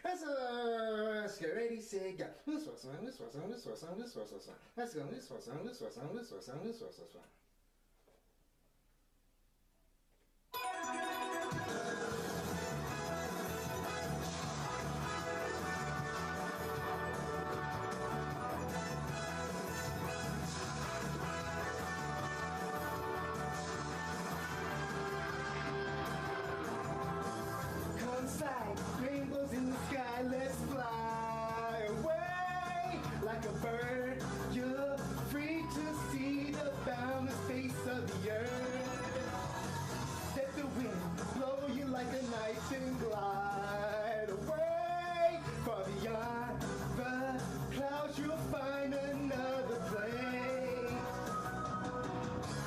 Let's get ready, say, go. This was on, this was on, this was on, this was on. Let's go, this was on, this was on, this was on, this was on. Confide, rainbows in the sky, let's fly away like a bird. You're free to see the boundless face of the earth. Let the wind blow you like a knife and glide away. Far beyond the clouds, you'll find another place.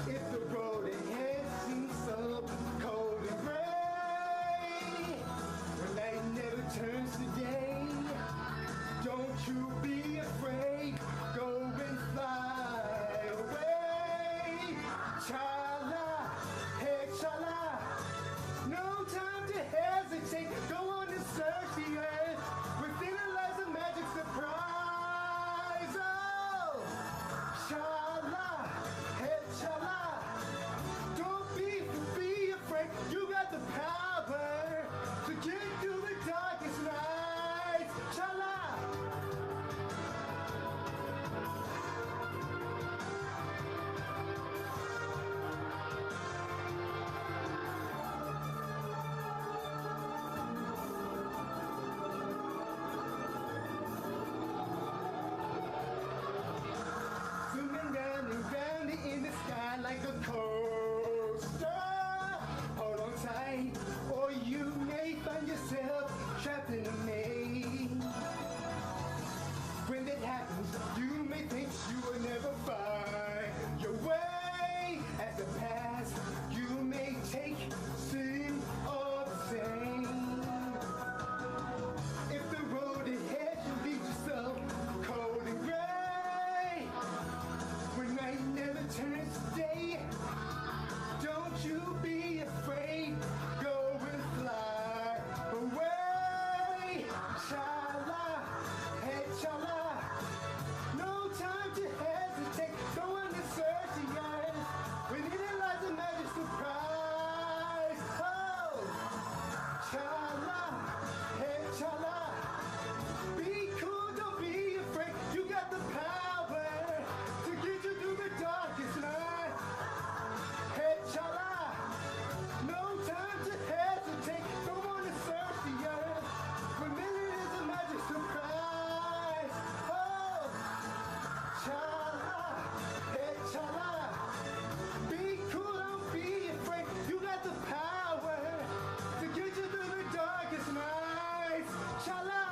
If the road ahead seems so cold and gray, when night never turns to day, don't you be afraid. Go and fly away. Chala, hey chala. No time to hesitate. Go on and search the earth. Within it lies a magic surprise. Oh, chala, hey chala. Don't be afraid. You got the power to get through the darkest nights. Chala. Zooming down and round in the sky like a coaster. Hold on tight, or you may find yourself trapped in a maze. When that happens, you may think you will never find your way. As the past, you may take seem all the same. If the road ahead should lead you so cold and gray, when night never turns to day, don't you be afraid. Go and fly away. Chala, hey chala. No time to hesitate. Go on and search the earth. Within it lies a magic surprise. Oh, chala, hey chala. Be cool, don't be afraid. You got the power to get you through the darkest night. Hey, chala, no time to hesitate. Go on and search the earth. Familiar is a magic surprise. Oh, chala, hey, chala. Be cool, don't be afraid. You got the power to get you through the darkest nights. Chala.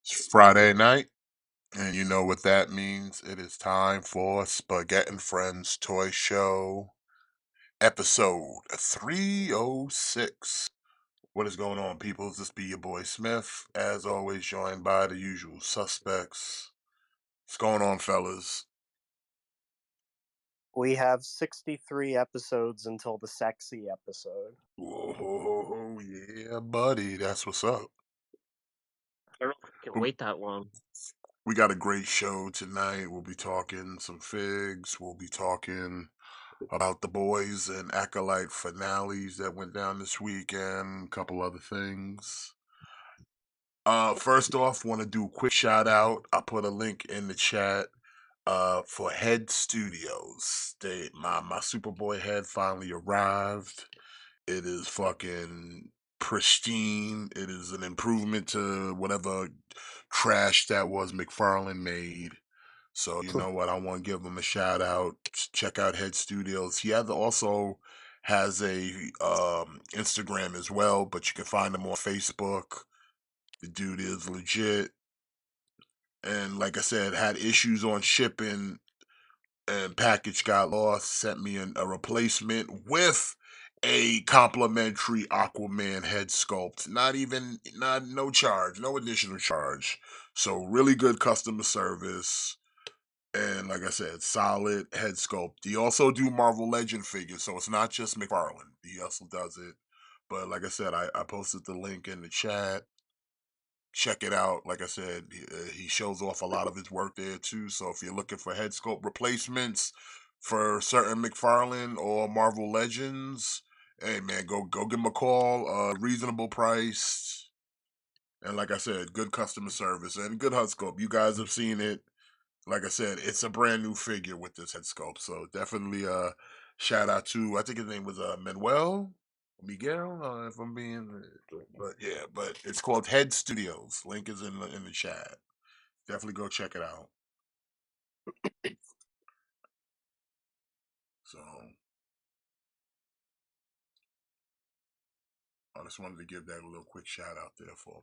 It's Friday night, and you know what that means. It is time for Spaghett Friends Toy Show, episode 306. What is going on, people? This be your boy Smith, as always, joined by the usual suspects. What's going on, fellas? We have 63 episodes until the sexy episode. Whoa, yeah, buddy, that's what's up. I don't can wait that long. We got a great show tonight. We'll be talking some figs. We'll be talking about the boys and Acolyte finales that went down this weekend, a couple other things. First off, want to do a quick shout out. I put a link in the chat for Head Studios. My Superboy head finally arrived. It is fucking pristine. It is an improvement to whatever trash that was McFarlane made. So you know what? I want to give him a shout out. Check out Head Studios. He also has a Instagram as well, but you can find him on Facebook. The dude is legit. And like I said, had issues on shipping and package got lost. Sent me a replacement with a complimentary Aquaman head sculpt. No charge, no additional charge. So really good customer service. And like I said, solid head sculpt. He also do Marvel Legend figures, so it's not just McFarlane. He also does it. But like I said, I posted the link in the chat. Check it out. Like I said, he shows off a lot of his work there too. So if you're looking for head sculpt replacements for certain McFarlane or Marvel Legends, hey man, go give him a call. Reasonable price, and like I said, good customer service and good head sculpt. You guys have seen it. Like I said, it's a brand new figure with this head sculpt. So definitely shout out to, I think his name was Manuel Miguel, if I'm being, but yeah, but it's called Head Studios. Link is in the chat. Definitely go check it out. So I just wanted to give that a little quick shout out there for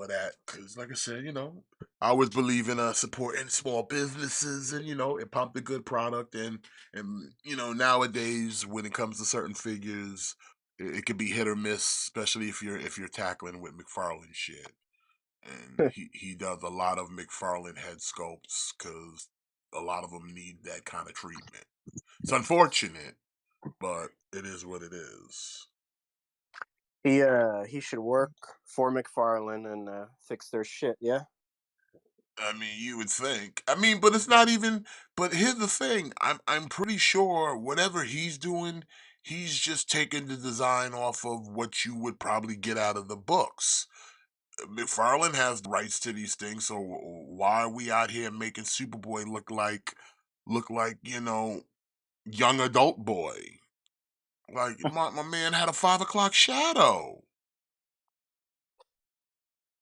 that, because like I said, I always believe in supporting small businesses, and it pumped a good product, and nowadays when it comes to certain figures, it could be hit or miss, especially if you're tackling with McFarlane shit. And he does a lot of McFarlane head sculpts because a lot of them need that kind of treatment. It's unfortunate, but it is what it is. He should work for McFarlane and fix their shit. Yeah. I mean, you would think. I mean, but it's not even. But here's the thing. I'm pretty sure whatever he's doing, he's just taking the design off of what you would probably get out of the books. McFarlane has the rights to these things, so why are we out here making Superboy look like young adult boy? Like my man had a 5 o'clock shadow.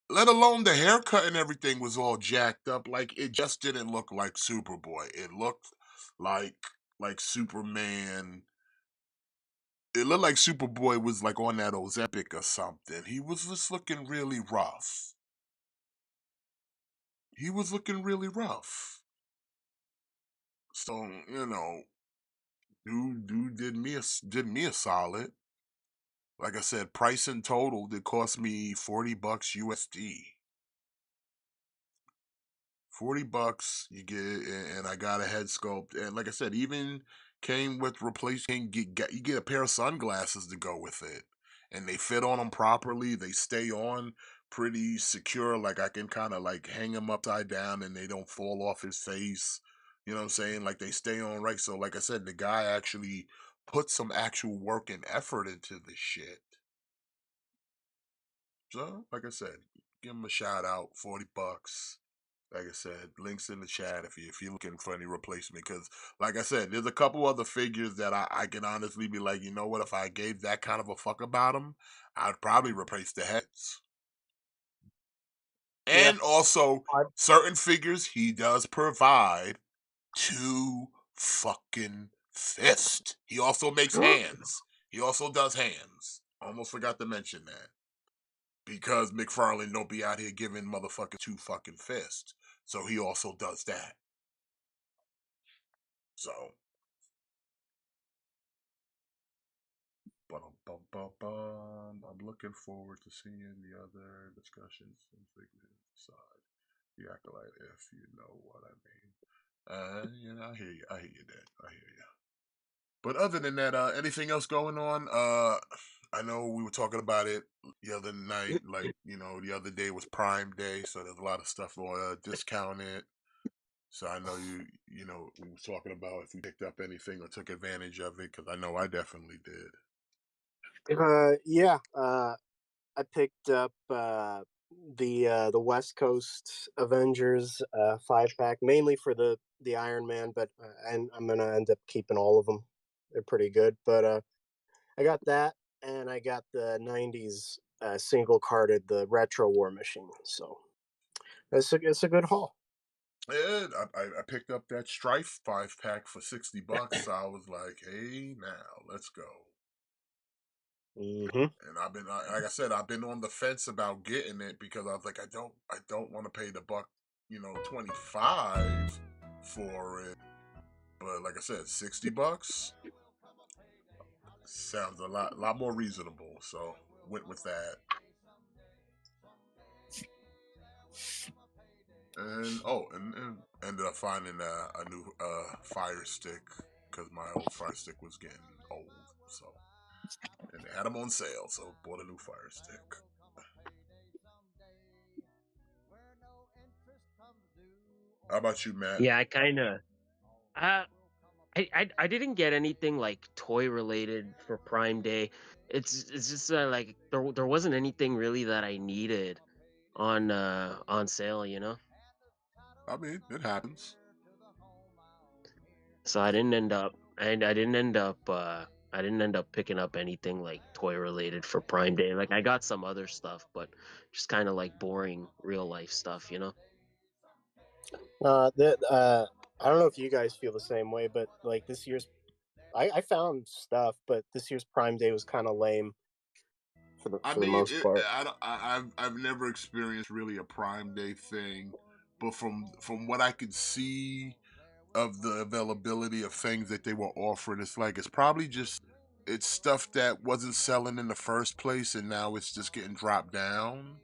Let alone the haircut and everything was all jacked up. Like it just didn't look like Superboy. It looked like Superman. It looked like Superboy was like on that Ozempic or something. He was just looking really rough. He was looking really rough. So dude did me a solid. Like I said, price in total did cost me $40 USD. $40 you get, and I got a head sculpt, and like I said, even came with replacing. You get a pair of sunglasses to go with it, and they fit on him properly. They stay on pretty secure. Like I can kind of like hang them upside down, and they don't fall off his face. You know what I'm saying? Like they stay on right. So like I said, the guy actually put some actual work and effort into this shit. So like I said, give him a shout out. $40. Like I said, links in the chat if you're looking for any replacement. Because, like I said, there's a couple other figures that I can honestly be like, you know what? If I gave that kind of a fuck about them, I'd probably replace the heads. Yeah. And also, certain figures he does provide 2 fucking fists. He also makes hands. He also does hands. Almost forgot to mention that. Because McFarlane don't be out here giving motherfuckers 2 fucking fists. So he also does that. So, I'm looking forward to seeing the other discussions and figures aside. The Acolyte, if you know what I mean. I hear you. I hear you, Dad. I hear you. But other than that, anything else going on? I know we were talking about it the other night. Like, the other day was Prime Day, so there's a lot of stuff discounted. So I know we were talking about if we picked up anything or took advantage of it, because I know I definitely did. Yeah. I picked up the West Coast Avengers 5-pack, mainly for the Iron Man, but I'm gonna end up keeping all of them. They're pretty good. But I got that, and I got the '90s single carded the Retro War Machine. So it's a good haul. Yeah, I picked up that Strife 5-pack for $60. So I was like, hey, now let's go. Mm-hmm. And like I said, I've been on the fence about getting it because I was like, I don't want to pay the buck, 25 for it. But like I said, $60. Sounds a lot more reasonable. So went with that. And and ended up finding a new fire stick because my old fire stick was getting old. So and they had them on sale, so bought a new fire stick. How about you, Matt? Yeah, I kind of. Uh, I didn't get anything like toy related for Prime Day. It's just like there wasn't anything really that I needed on sale, you know. I mean, it happens. So I didn't end up and I didn't end up picking up anything like toy related for Prime Day. Like I got some other stuff, but just kind of like boring real life stuff, you know. I don't know if you guys feel the same way, but like this year's, I found stuff, but this year's Prime Day was kind of lame I for the mean, most part. I've never experienced really a Prime Day thing, but from what I could see of the availability of things that they were offering, it's probably just it's stuff that wasn't selling in the first place, and now it's just getting dropped down.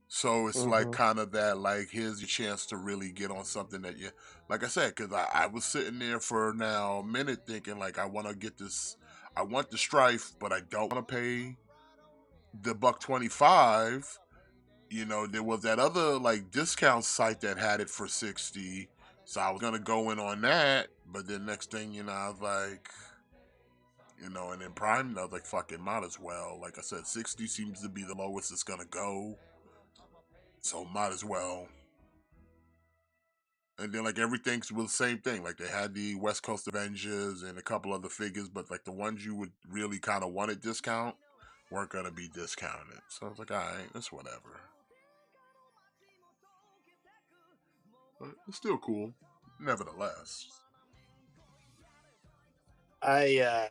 So it's like Hmm. kind of that, like, here's your chance to really get on something that you, like I said, because I was sitting there for now a minute thinking, like, I want to get this, I want the Strife, but I don't want to pay the $125. You know, there was that other, like, discount site that had it for 60. So I was going to go in on that. But then next thing, you know, I was like, you know, and then Prime, I was like, fuck it, might as well. Like I said, 60 seems to be the lowest it's going to go. So might as well. And then like everything was the same thing. Like they had the West Coast Avengers and a couple other figures, but like the ones you would really kind of want at discount weren't gonna be discounted. So I was like, all right, that's whatever. But it's still cool, nevertheless. I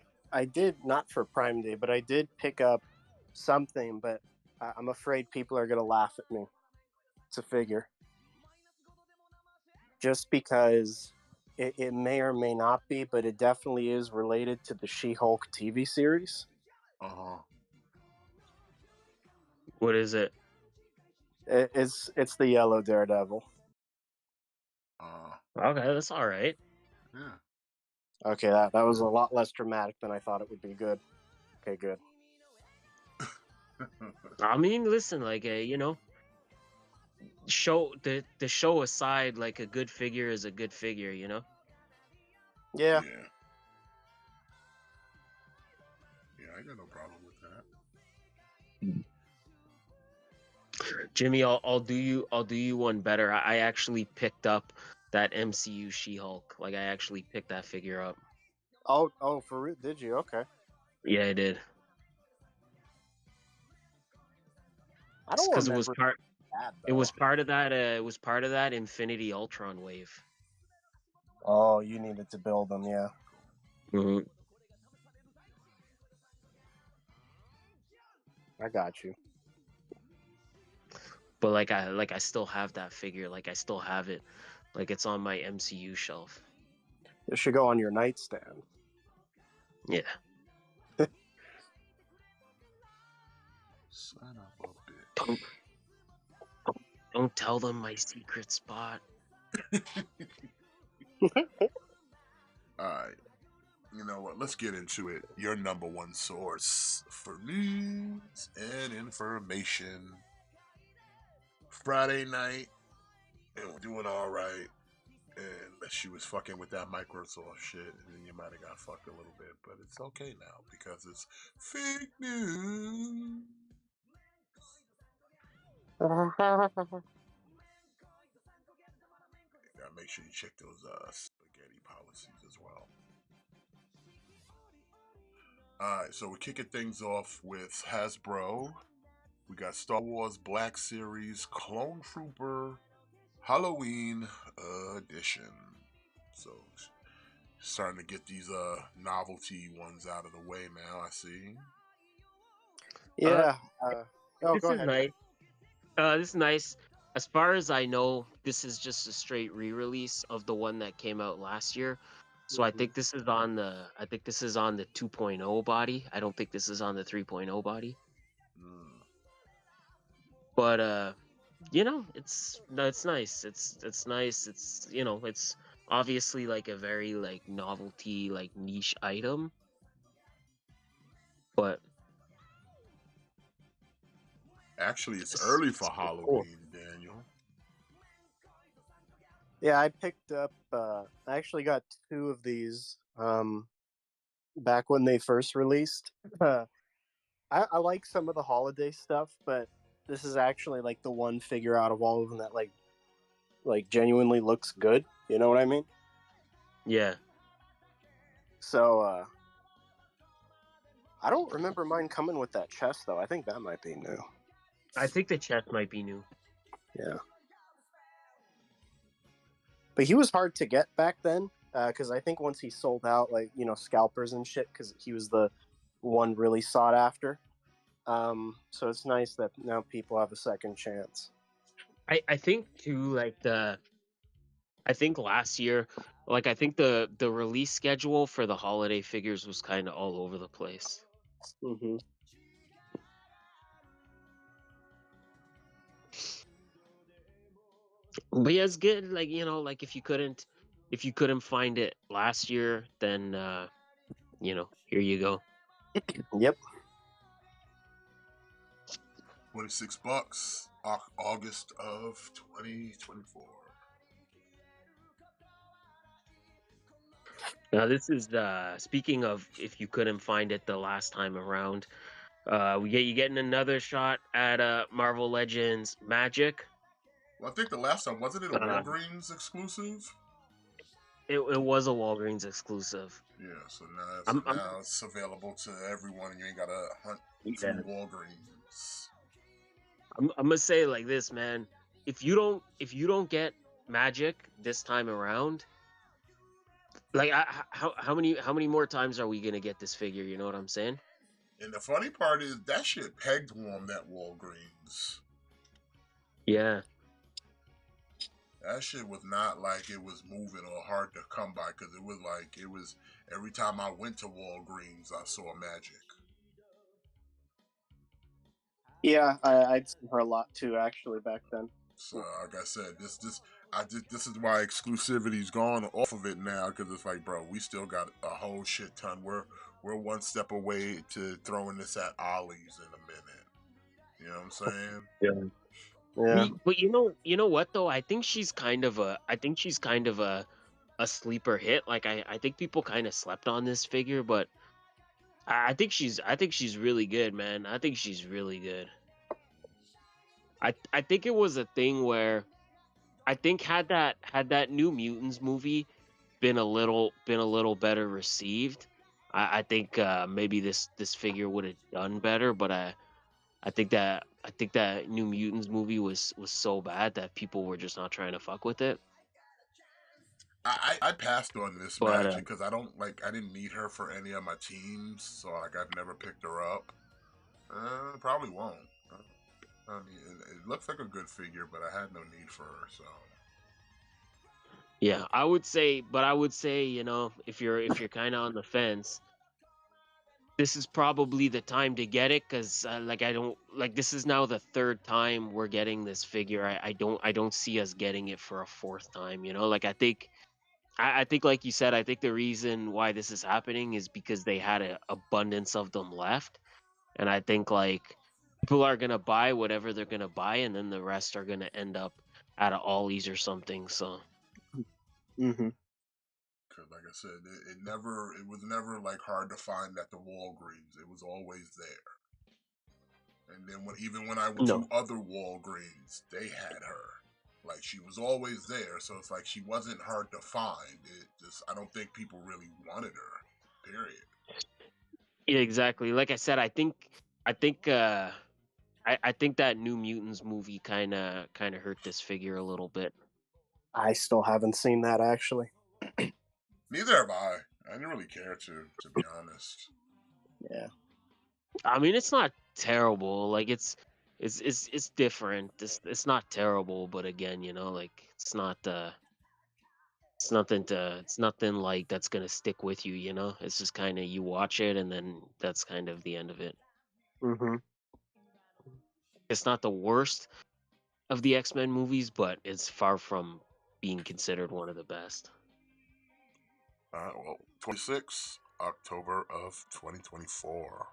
did not for Prime Day, but I did pick up something, but I'm afraid people are gonna laugh at me. It's a figure, just because it may or may not be, but it definitely is related to the She-Hulk TV series. Uh huh. What is it? It's the Yellow Daredevil. Okay, that's all right. Yeah. Okay, that was a lot less dramatic than I thought it would be. Good. Okay, good. I mean, listen, like you know, the show aside, like a good figure is a good figure, you know. Yeah. Yeah. Yeah, I got no problem with that. Jimmy, I'll do you one better. I actually picked up that MCU She-Hulk. Like I actually picked that figure up. Oh, for real? Did you? Okay. Yeah, I did. I don't Because remember that it though. was part of that it was part of that Infinity Ultron wave. Oh, you needed to build them, yeah. Hmm. I got you. But like I still have that figure. Like I still have it. Like it's on my MCU shelf. It should go on your nightstand. Yeah. Son of a bitch. Don't tell them my secret spot. Alright. You know what? Let's get into it. Your number one source for news and information. Friday night, and we're doing alright. And she was fucking with that Microsoft shit, and then you might have got fucked a little bit, but it's okay now because it's fake news. You gotta make sure you check those spaghetti policies as well. Alright, so we're kicking things off with Hasbro. We got Star Wars Black Series Clone Trooper Halloween edition. So starting to get these novelty ones out of the way now, I see. Yeah. This Go is ahead. nice. This is nice. As far as I know, this is just a straight re-release of the one that came out last year. So I think this is on the 2.0 body. I don't think this is on the 3.0 body. But it's nice. It's nice. It's it's obviously like a very like novelty, like niche item. But Actually, it's early for pretty cool. Halloween, Daniel. Yeah, I picked up. I actually got 2 of these back when they first released. I like some of the holiday stuff, but this is actually like the one figure out of all of them that like genuinely looks good. You know what I mean? Yeah. So I don't remember mine coming with that chest though. I think that might be new. I think the chest might be new. Yeah. But he was hard to get back then, because I think once he sold out, like, scalpers and shit, because he was the one really sought after. So it's nice that now people have a second chance. I think too, like I think last year, like I think the release schedule for the holiday figures was kind of all over the place. Mm-hmm. But yeah, it's good. Like like if you couldn't find it last year, then here you go. Yep. $26, August of 2024. Now this is speaking of if you couldn't find it the last time around, you getting another shot at Marvel Legends Magic. Well, I think the last time wasn't it a Walgreens exclusive? It was a Walgreens exclusive. Yeah, so now it's available to everyone, and you ain't gotta hunt through Walgreens. I'm gonna say it like this, man. If you don't get Magic this time around, like how many more times are we gonna get this figure? You know what I'm saying? And the funny part is that shit pegged warm that Walgreens. Yeah. That shit was not like it was moving or hard to come by, because it was every time I went to Walgreens, I saw Magic. Yeah, I'd seen her a lot too, actually, back then. So, like I said, this is why exclusivity's gone off of it now, because it's like, bro, we still got a whole shit ton. We're one step away to throwing this at Ollie's in a minute. You know what I'm saying? Yeah. Yeah. But you know what though? I think she's kind of a sleeper hit. Like I think people kind of slept on this figure, but I think she's really good, man. I think she's really good. I think it was a thing where I think had that New Mutants movie been a little better received, I think maybe this figure would have done better. But I think that New Mutants movie was so bad that people were just not trying to fuck with it. I passed on this But Magic because I didn't need her for any of my teams, so like I've never picked her up. Probably won't. I mean, it looks like a good figure, but I had no need for her. So yeah, I would say, if you're kind of on the fence, this is probably the time to get it, because I don't like, this is now the 3rd time we're getting this figure. I don't see us getting it for a 4th time. Like I think like you said, I think the reason why this is happening is because they had an abundance of them left, and I think like people are gonna buy whatever they're gonna buy, and then the rest are gonna end up at a Ollie's or something. So. Mm-hmm. because like I said, it was never like hard to find at the Walgreens. It was always there. And then even when I went to other Walgreens, they had her. Like, she was always there, so it's like she wasn't hard to find. I don't think people really wanted her. Period. Yeah, exactly. Like I said, I think that New Mutants movie kind of hurt this figure a little bit. I still haven't seen that, actually. Neither have I. I didn't really care to be honest. Yeah. I mean, it's not terrible. Like it's different. It's not terrible, but again, like it's It's nothing like that's gonna stick with you, you know? It's just kind of you watch it and then that's kind of the end of it. Mm-hmm. It's not the worst of the X-Men movies, but it's far from being considered one of the best. All right, well, 26 October of 2024.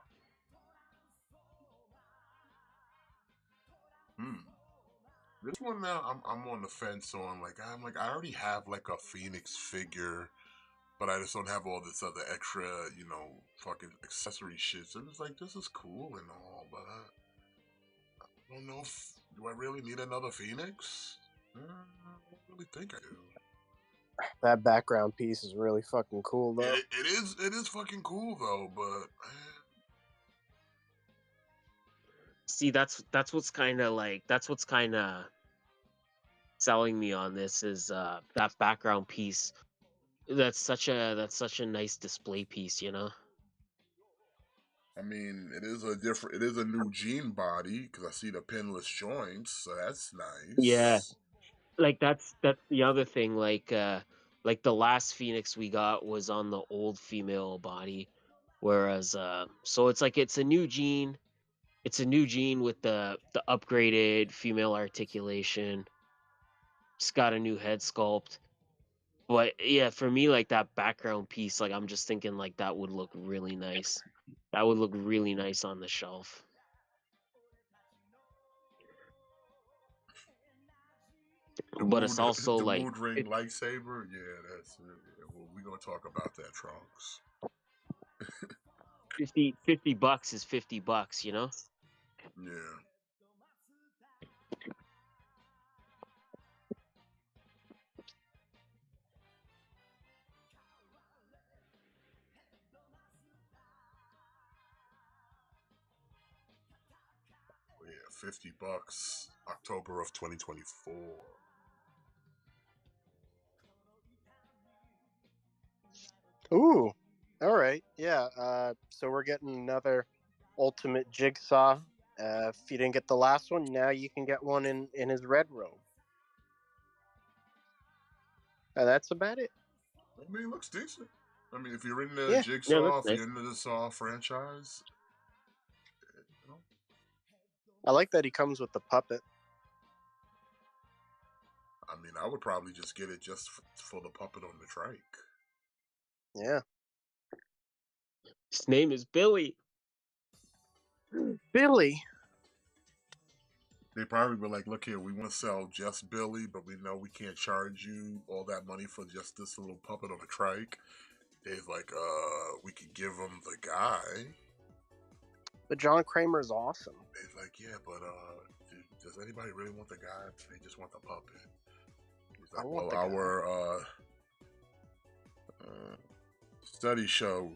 This one now, I'm on the fence on. Like I already have like a Phoenix figure, but I just don't have all this other extra, fucking accessory shit. So it's like, this is cool and all, but I don't know if, do I really need another Phoenix? I don't really think I do. That background piece is really fucking cool, though. It is fucking cool though, but See, that's what's kind of selling me on this is that background piece. That's such a nice display piece, you know. I mean, it is a new jean body because I see the pinless joints, so that's Yeah, nice. like that's the other thing. Like the last Phoenix we got was on the old female body, whereas so it's like it's a new gene. It's a new gene with the upgraded female articulation. It's got a new head sculpt. But yeah, for me, like that background piece, like I'm just thinking like that would look really nice. That would look really nice on the shelf. But it's also The like mood ring lightsaber. Yeah, that's yeah, well, we're gonna talk about that, Trunks. 50 bucks is 50 bucks, you know? Yeah. Yeah, 50 bucks, October of 2024. Ooh, all right, yeah. So we're getting another Ultimate Jigsaw. If you didn't get the last one, now you can get one in his red robe. That's about it. I mean, it looks decent. I mean, if you're into Yeah. Jigsaw, if nice. you're into the Saw franchise, you know, I like that he comes with the puppet. I mean, I would probably just get it just for the puppet on the trike. Yeah. His name is Billy. Billy. They probably were like, look here, we want to sell just Billy, but we know we can't charge you all that money for just this little puppet on a trike. They's like, we could give him the guy. But John Kramer's awesome. He's like, yeah, but does anybody really want the guy? They just want the puppet. He's like, well, our studies show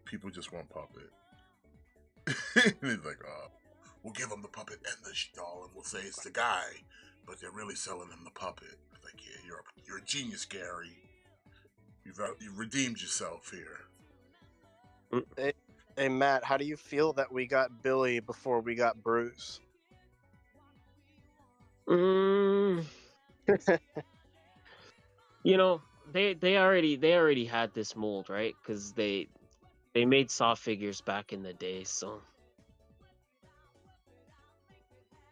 people just want puppet. And he's like, we'll give him the puppet and the doll, and we'll say it's the guy, but they're really selling him the puppet. It's like, yeah, you're a genius, Gary. You've redeemed yourself here. Hey, Matt, how do you feel that we got Billy before we got Bruce? You know, they already had this mold, right? Because they made Saw figures back in the day, so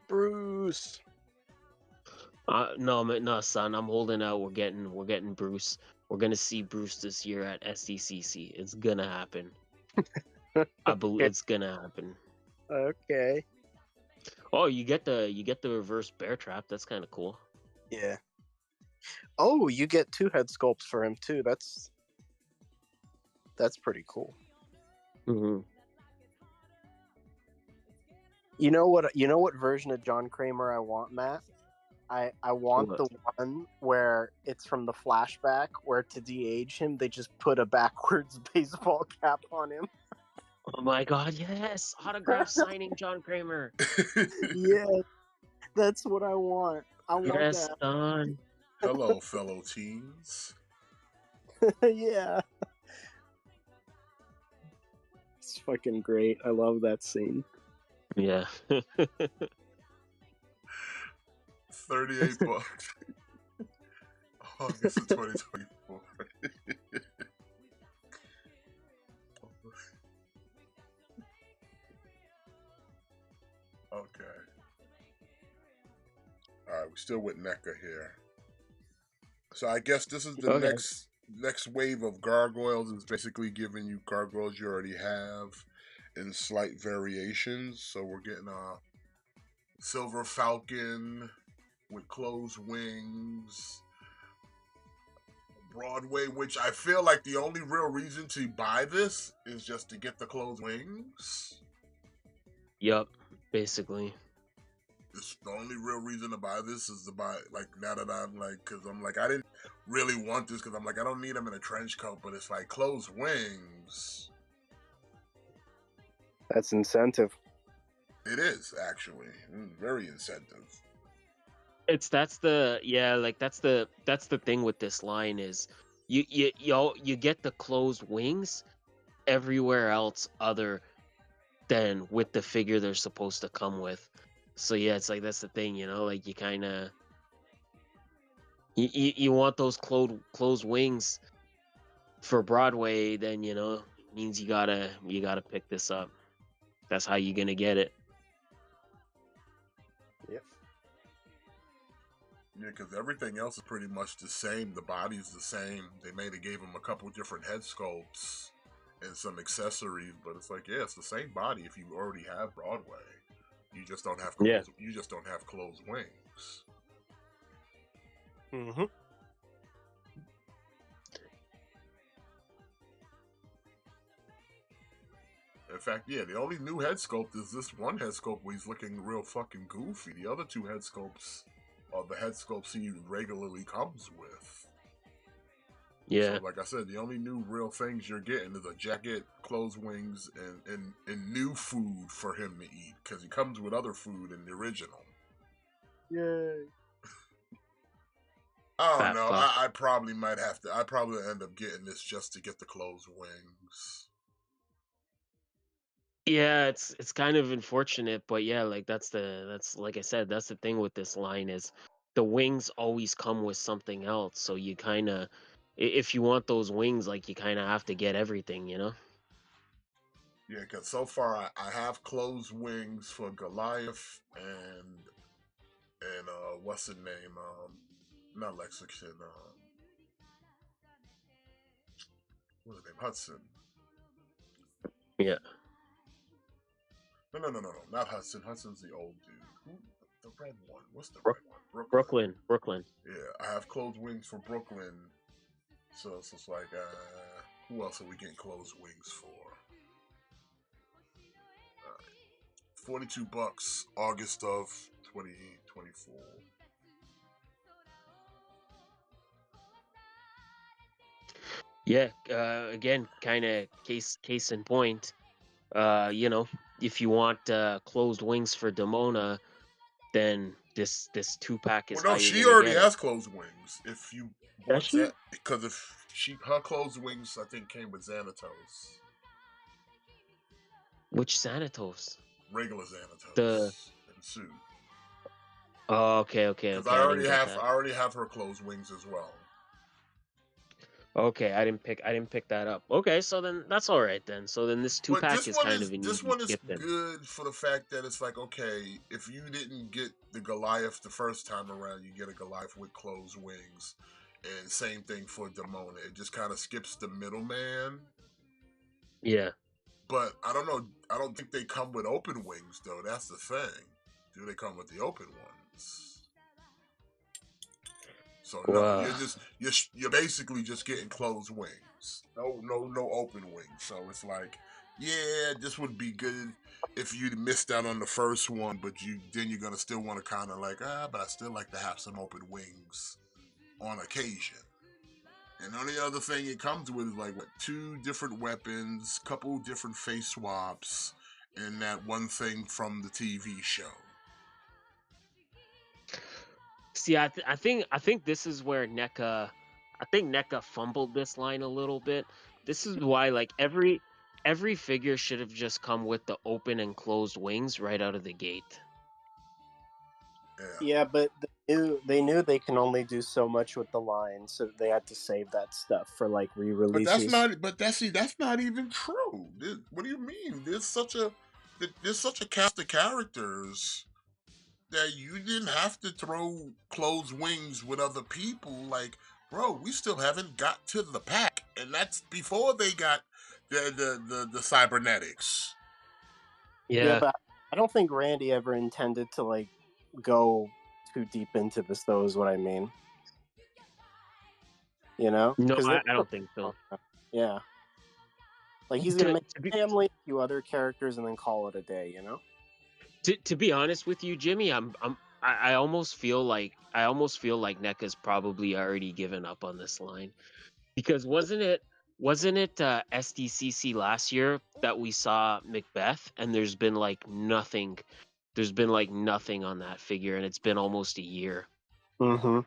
Bruce. No, son, I'm holding out. We're getting Bruce. We're gonna see Bruce this year at SDCC. It's gonna happen. I believe it's gonna happen. Okay. Oh, you get the reverse bear trap. That's kind of cool. Yeah. Oh, you get 2 head sculpts for him too. That's pretty cool. Mm-hmm. You know what version of John Kramer I want, Matt? I want What? the one where it's from the flashback where to de-age him they just put a backwards baseball cap on him. Oh my God! Yes, autograph signing John Kramer. Yeah, that's what I want. I want Yes, that. son. Hello, fellow teens. Yeah. It's fucking great. I love that scene. Yeah. 38 bucks. August of 2024. Okay. All right, we're still with NECA here. So I guess this is the Okay. next wave of gargoyles. Is basically giving you gargoyles you already have in slight variations. So we're getting a silver falcon with closed wings. Broadway, which I feel like the only real reason to buy this is just to get the closed wings. Yup. Basically. It's the only real reason to buy this is to buy, like, now that I'm like, because I'm like, I didn't really want this because I'm like, I don't need them in a trench coat, but it's like closed wings. That's incentive. It is actually very incentive. That's the thing with this line is you get the closed wings everywhere else other than with the figure they're supposed to come with. So yeah, it's like that's the thing, like you kind of you want those closed wings for Broadway, then it means you gotta pick this up. That's how you're gonna get it. Yep. Yeah, because everything else is pretty much the same. The body's the same. They maybe gave them a couple different head sculpts and some accessories, but it's like, yeah, it's the same body if you already have Broadway. You just don't have Yeah. You just don't have closed wings. Mm-hmm. In fact, yeah, the only new head sculpt is this one head sculpt where he's looking real fucking goofy. The other two head sculpts are the head sculpts he regularly comes with. Yeah. So, like I said, the only new real things you're getting is a jacket, closed wings, and new food for him to eat, because he comes with other food in the original. Yay. I don't Fat know. fuck. I probably might have to. I probably end up getting this just to get the closed wings. Yeah, it's kind of unfortunate, but yeah, like that's like I said, that's the thing with this line is the wings always come with something else. So you kind of, if you want those wings, like you kind of have to get everything, Yeah, because so far I have closed wings for Goliath and what's the name? Not Lexington. What's his name? Hudson. Yeah. No, not Hudson. Hudson's the old dude. Who? The red one. What's the red one? Brooklyn. Yeah, I have closed wings for Brooklyn. So it's just like, who else are we getting closed wings for? $42, August of 2024. Yeah. Again, kind of case in point. If you want closed wings for Demona, then this 2-pack is Well, how no, you're she gonna already get it. has closed wings. If you Does bought she? that, because if her closed wings, I think came with Xanatos, Which Xanatos? regular Xanatos, The and Sue. Oh, okay. Because I didn't get that. I already have her closed wings as well. Okay, I didn't pick that up. Okay, so then that's all right then. So then this But 2-pack is kind of an this easy one is skip then. good for the fact that it's like, okay, if you didn't get the Goliath the first time around, you get a Goliath with closed wings, and same thing for Demona. It just kind of skips the middleman. Yeah. But I don't know. I don't think they come with open wings though. That's the thing. Do they come with the open ones? So no, Wow. you're basically just getting closed wings. No open wings. So it's like, yeah, this would be good if you missed out on the first one, but you're gonna still want to kind of like, but I still like to have some open wings on occasion. And the only other thing it comes with is like 2 different weapons, couple different face swaps, and that one thing from the TV show. See, I think this is where NECA fumbled this line a little bit. This is why like every figure should have just come with the open and closed wings right out of the gate. Yeah, but They knew they can only do so much with the line, so they had to save that stuff for like But re-releases. that's not even true. What do you mean? There's such a cast of characters that you didn't have to throw closed wings with other people. Like, bro, we still haven't got to the pack, and that's before they got the cybernetics. Yeah, but I don't think Randy ever intended to like go too deep into this, though, is what I mean. You know? No, 'Cause I don't think so. Yeah. Like he's gonna make a family, a few other characters, and then call it a day, you know? To be honest with you, Jimmy, I almost feel like NECA's probably already given up on this line, because wasn't it SDCC last year that we saw Macbeth, and there's been like nothing on that figure, and it's been almost a year. Mm-hmm.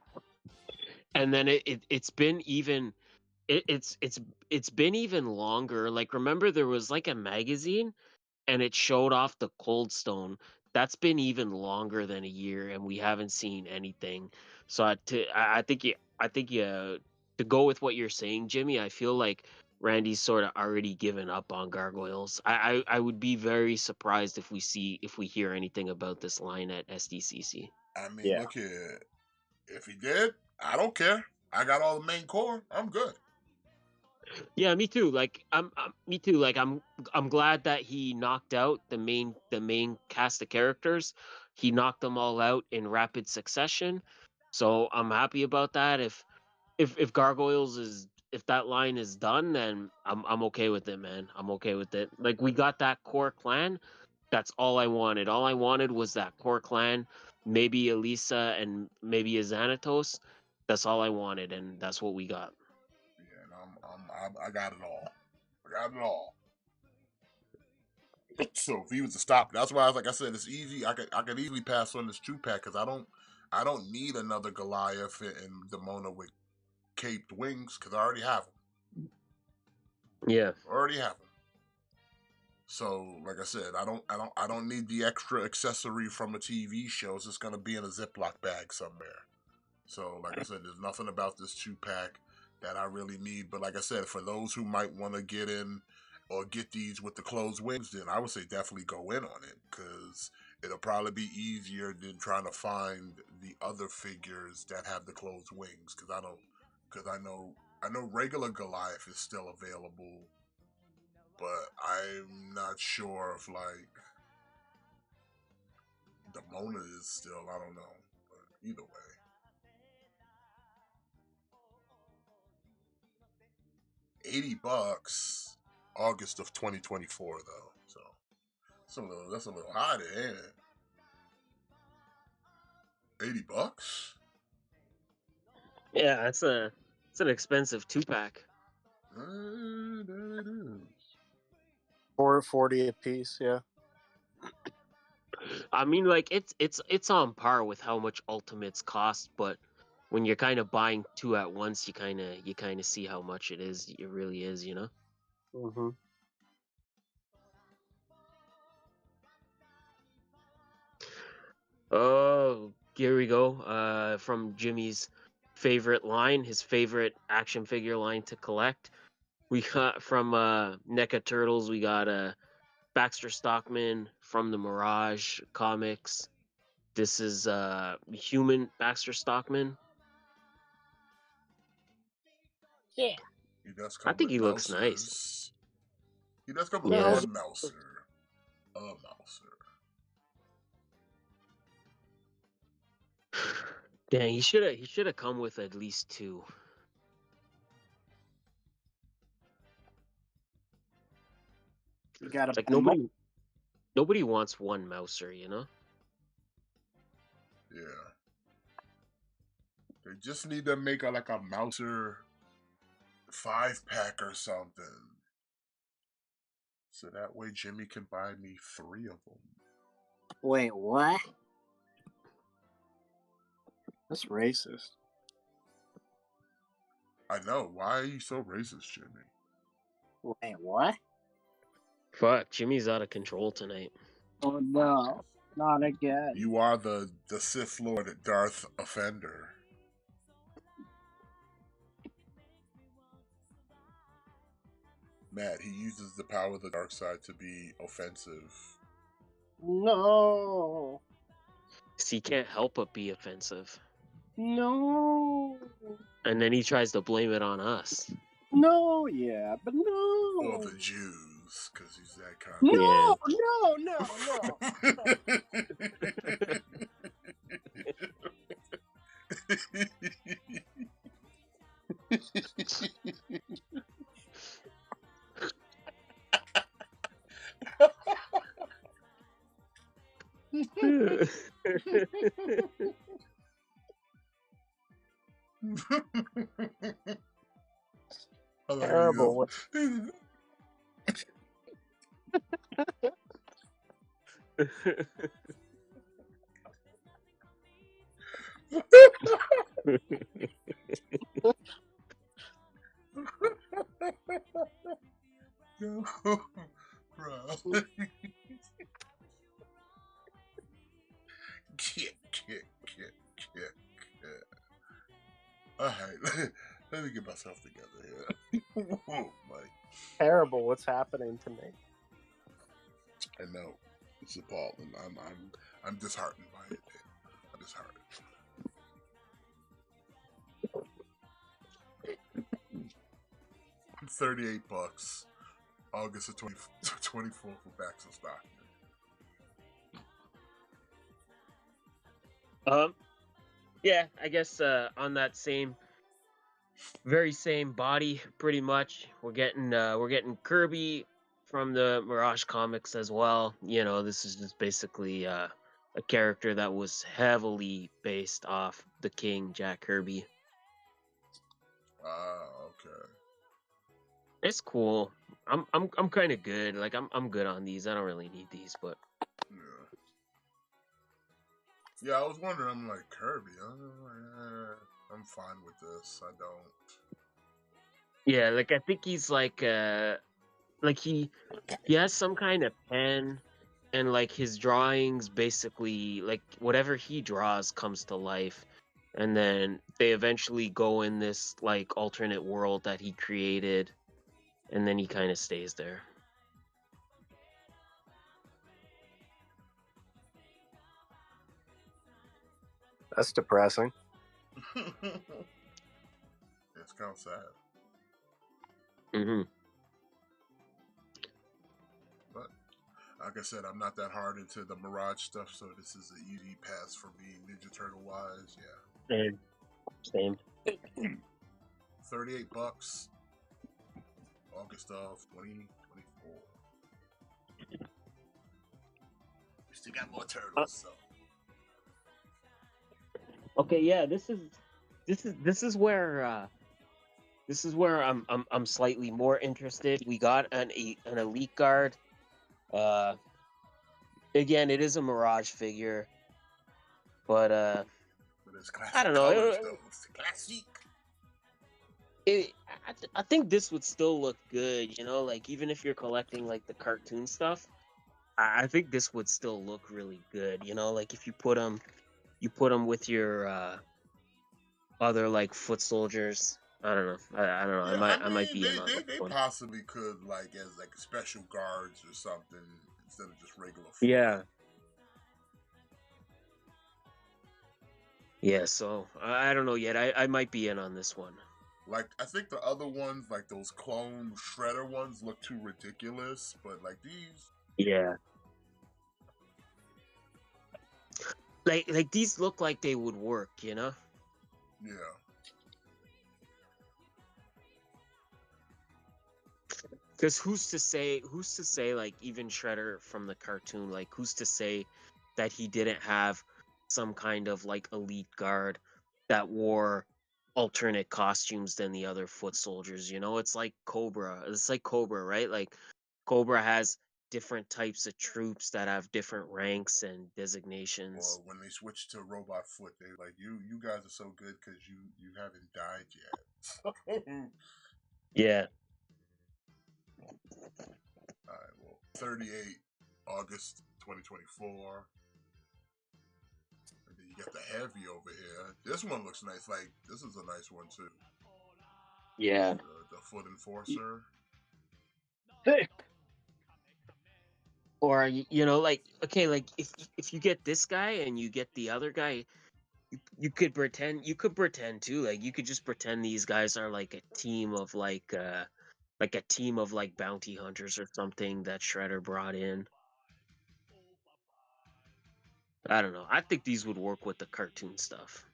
And then it's been even it's been even longer. Like, remember there was like a magazine and it showed off the Cold Stone. That's been even longer than a year, and we haven't seen anything. So I think to go with what you're saying, Jimmy, I feel like Randy's sort of already given up on gargoyles. I would be very surprised if we hear anything about this line at SDCC. I mean, look here. If he did, I don't care. I got all the main core. I'm good. Yeah, me too. Like me too. Like I'm glad that he knocked out the main cast of characters. He knocked them all out in rapid succession. So I'm happy about that. If Gargoyles if that line is done, then I'm okay with it, man. I'm okay with it. Like, we got that core clan. That's all I wanted. All I wanted was that core clan, maybe Elisa and maybe a Xanatos. That's all I wanted, and that's what we got. I got it all. I got it all. So if he was to stop, that's why like I said, it's easy. I could easily pass on this 2-pack because I don't need another Goliath and Demona with caped wings because I already have them. Yeah, I already have them. So like I said, I don't need the extra accessory from a TV show. It's just gonna be in a Ziploc bag somewhere. So like I said, there's nothing about this 2-pack that I really need. But like I said, for those who might want to get in or get these with the closed wings, then I would say definitely go in on it because it'll probably be easier than trying to find the other figures that have the closed wings. Because I know regular Goliath is still available, but I'm not sure if like Demona is still. I don't know. But either way. $80 August of 2024 though, so that's a little high there, ain't it? $80? yeah, it's an expensive 2-pack. That it is. $4.40 a piece, yeah. I mean, like, it's on par with how much Ultimates cost, but when you're kind of buying two at once, you kind of see how much it is. It really is, you know. Mm-hmm. Oh, here we go. From Jimmy's favorite line, his favorite action figure line to collect. We got from NECA Turtles. We got Baxter Stockman from the Mirage comics. This is human Baxter Stockman. Yeah. He does come I think with he looks mousers. nice. He does come with Yeah. one mouser. A mouser. Dang, he should have come with at least two. You got Like, nobody wants one mouser, you know? Yeah. They just need to make like a mouser 5-pack or something. So that way Jimmy can buy me 3 of them. Wait, what? That's racist. I know. Why are you so racist, Jimmy? Wait, what? Fuck, Jimmy's out of control tonight. Oh no. Not again. You are the Sith Lord Darth Offender. Matt, he uses the power of the dark side to be offensive. No. So he can't help but be offensive. No. And then he tries to blame it on us. No, yeah, but no. Or the Jews, because he's that kind No, Terrible. No, bro. Kick. All right, let me get myself together here. Oh, Mike. Terrible. What's happening to me? I know it's appalling. I'm disheartened by it. I'm disheartened. $38. August of 24th for back to stock. Yeah, I guess on that very same body, pretty much. We're getting Kirby from the Mirage comics as well. You know, this is just basically a character that was heavily based off the King Jack Kirby. Okay. It's cool. I'm kind of good. Like I'm good on these. I don't really need these, but yeah, I was wondering. I'm like Kirby. I'm fine with this. I don't. Yeah, like I think he's like he has some kind of pen, and like his drawings basically like whatever he draws comes to life, and then they eventually go in this like alternate world that he created, and then he kind of stays there. That's depressing. It's kind of sad. But like I said, I'm not that hard into the Mirage stuff, so this is an easy pass for me, Ninja Turtle wise. Yeah. Same. $38. August of 2024. We still got more turtles, so. Okay, yeah, this is where I'm slightly more interested. We got an elite guard. Again, it is a Mirage figure, but it's classic I don't know. Colors, though. It's classic. I think this would still look good, you know, like even if you're collecting like the cartoon stuff, I think this would still look really good, you know, like if you put them with your other like foot soldiers. I don't know. I don't know. Yeah, I might be in on they one. possibly could like as like special guards or something instead of just regular foot. Yeah. Yeah, so I don't know yet. I might be in on this one. Like, I think the other ones, like those clone Shredder ones, look too ridiculous, but like these... Yeah. Like these look like they would work, you know? Yeah. Because who's to say, like, even Shredder from the cartoon, like, who's to say that he didn't have some kind of, like, elite guard that wore alternate costumes than the other foot soldiers, you know? It's like Cobra, right? Like, Cobra has different types of troops that have different ranks and designations. Or when they switch to Robot Foot, they like, you guys are so good because you haven't died yet. Yeah. Alright, well, 38 August 2024. You got the heavy over here. This one looks nice. Like this is a nice one too. Yeah. The foot enforcer. Thick. Or like okay, like if you get this guy and you get the other guy, you could pretend too. Like you could just pretend these guys are like a team of like bounty hunters or something that Shredder brought in. I don't know. I think these would work with the cartoon stuff.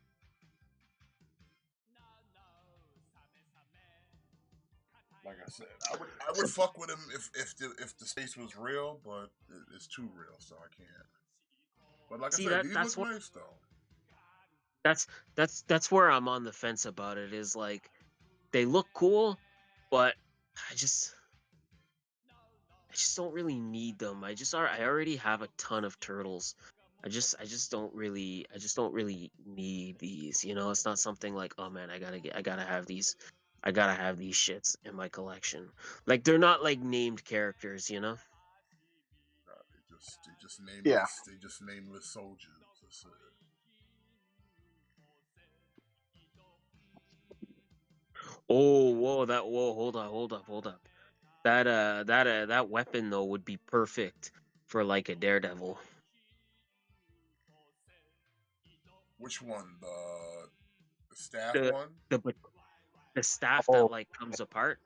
Like I said, I would fuck with him if the space was real, but it's too real, so I can't. But like See, I said, these that's look what nice though. that's where I'm on the fence about it. Is like they look cool, but I just don't really need them. I already have a ton of turtles. I just don't really need these. It's not something like, oh man, I gotta have these. I gotta have these shits in my collection. Like they're not like named characters, They just nameless. Yeah. They just nameless soldiers. That's it. Oh, hold up. That weapon though would be perfect for like a Daredevil. Which one? The staff The one? the the staff Oh. that like comes apart.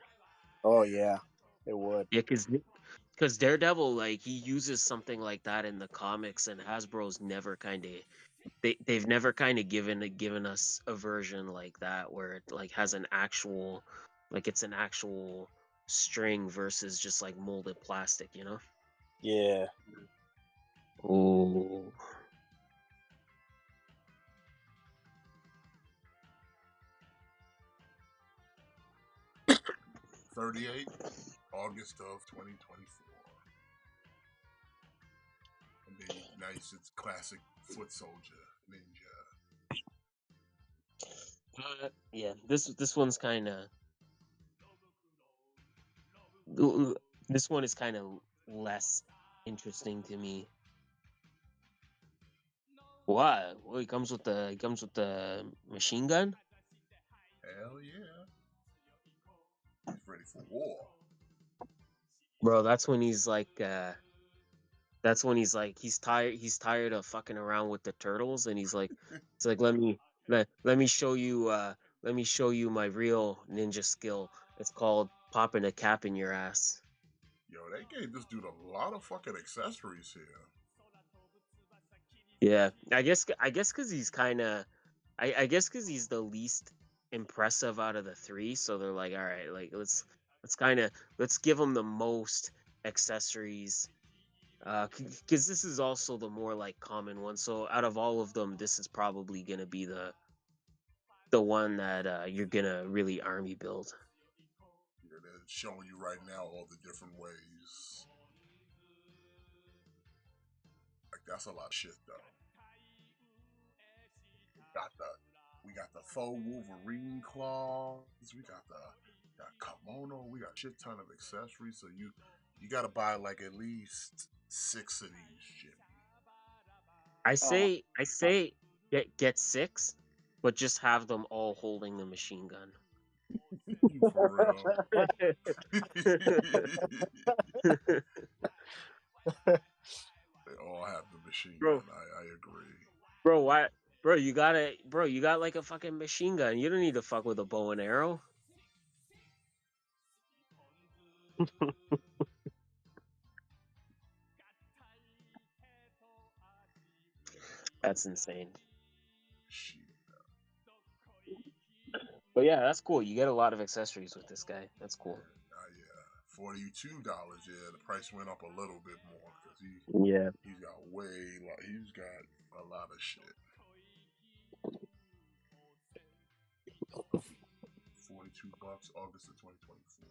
Oh yeah, it would. Yeah, because Daredevil, like he uses something like that in the comics, and Hasbro's never kind of they've never kind of given us a version like that where it like has an actual it's an actual string versus just like molded plastic, Yeah. Oh. 38, August of 2024. And then nice, it's classic foot soldier ninja. Yeah, this one's kind of this one is kind of less interesting to me. Why? Well, he comes with the machine gun. Hell yeah. He's ready for war. Bro, that's when he's like he's tired of fucking around with the turtles, and he's like let me show you my real ninja skill. It's called popping a cap in your ass. Yo, they gave this dude a lot of fucking accessories here. Yeah, I guess because he's kind of I guess because he's the least impressive out of the three, so they're like, all right, like let's give him the most accessories, because this is also the more like common one. So out of all of them, this is probably gonna be the one that you're gonna really army build. Yeah, they're showing you right now all the different ways. Like that's a lot of shit though. We got the faux wolverine claws. We got kimono. We got a shit ton of accessories. So you gotta buy like at least 6 of these shit. I say get 6, but just have them all holding the machine gun. For real. They all have the machine Bro. gun. I agree. Bro, why? Bro, you got like a fucking machine gun. You don't need to fuck with a bow and arrow. That's insane. Shit. But yeah, that's cool. You get a lot of accessories with this guy. That's cool. Yeah. $42. Yeah, the price went up a little bit more because he's got he's got a lot of shit. 42 bucks, August of 2024.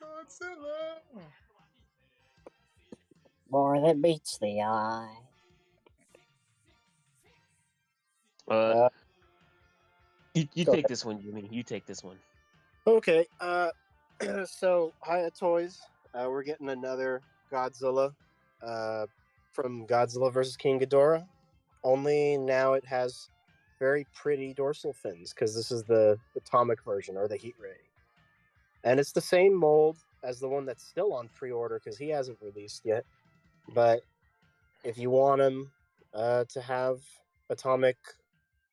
Godzilla. More than meets the eye. You take this one, Jimmy. You take this one. Okay. So Hiya Toys, we're getting another Godzilla from Godzilla vs. King Ghidorah. Only now it has very pretty dorsal fins because this is the atomic version or the heat ray. And it's the same mold as the one that's still on pre-order because he hasn't released yet. But if you want him to have atomic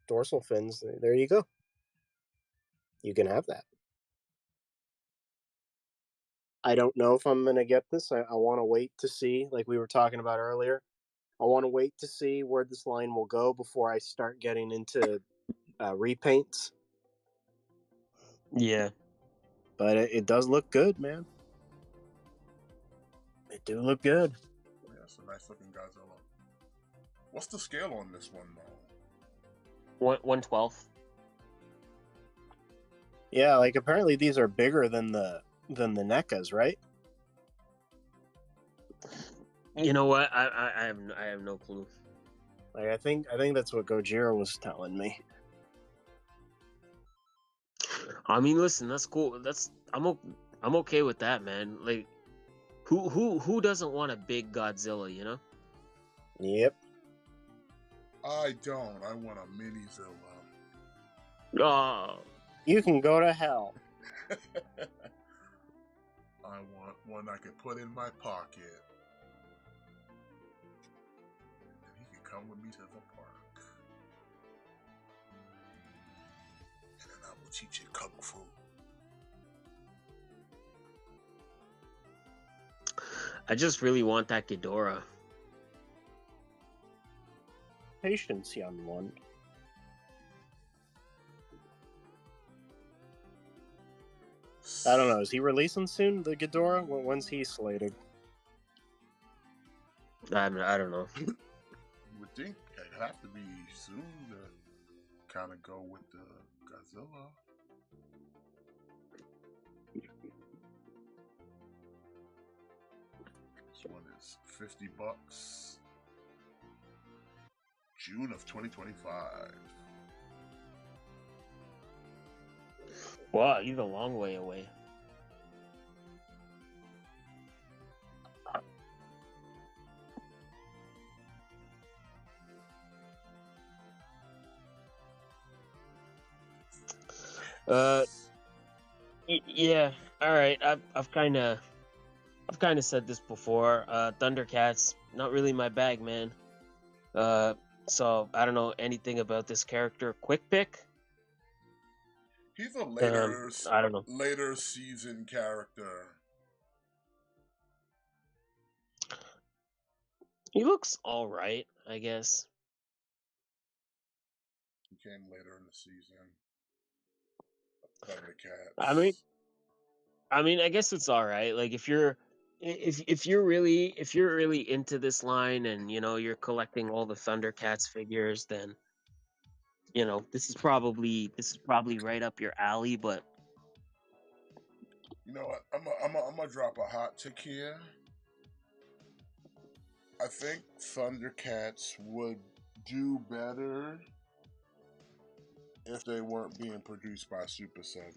dorsal fins, there you go. You can have that. I don't know if I'm going to get this. I want to wait to see, like we were talking about earlier. I want to wait to see where this line will go before I start getting into repaints. Yeah. But it does look good, man. It do look good. Yeah, it's a nice looking Godzilla. What's the scale on this one, though? 1/12. Yeah, like apparently these are bigger than the NECAs, right? You know what? I have no clue. Like I think that's what Gojira was telling me. I mean, listen, that's cool. I'm okay with that, man. Like, who doesn't want a big Godzilla? You know? Yep. I don't. I want a mini Zilla. Oh, You can go to hell. I want one I could put in my pocket. And he can come with me to the park. And then I will teach you Kung Fu. I just really want that Ghidorah. Patience, young one. I don't know. Is he releasing soon, the Ghidorah? When's he slated? I don't know. You would think it'd have to be soon to kind of go with the Godzilla. This one is $50. June of 2025. Wow, he's a long way away. Yeah. All right. I've kind of said this before. Thundercats, not really my bag, man. So I don't know anything about this character. Quick pick. He's a later, I don't know. later season character. He looks all right, I guess. He came later in the season. Thundercats. I mean, I guess it's all right. Like if you're really into this line and you know you're collecting all the Thundercats figures, then you know this is probably right up your alley. But You know what? I'm gonna drop a hot tick here. I think Thundercats would do better if they weren't being produced by Super 7.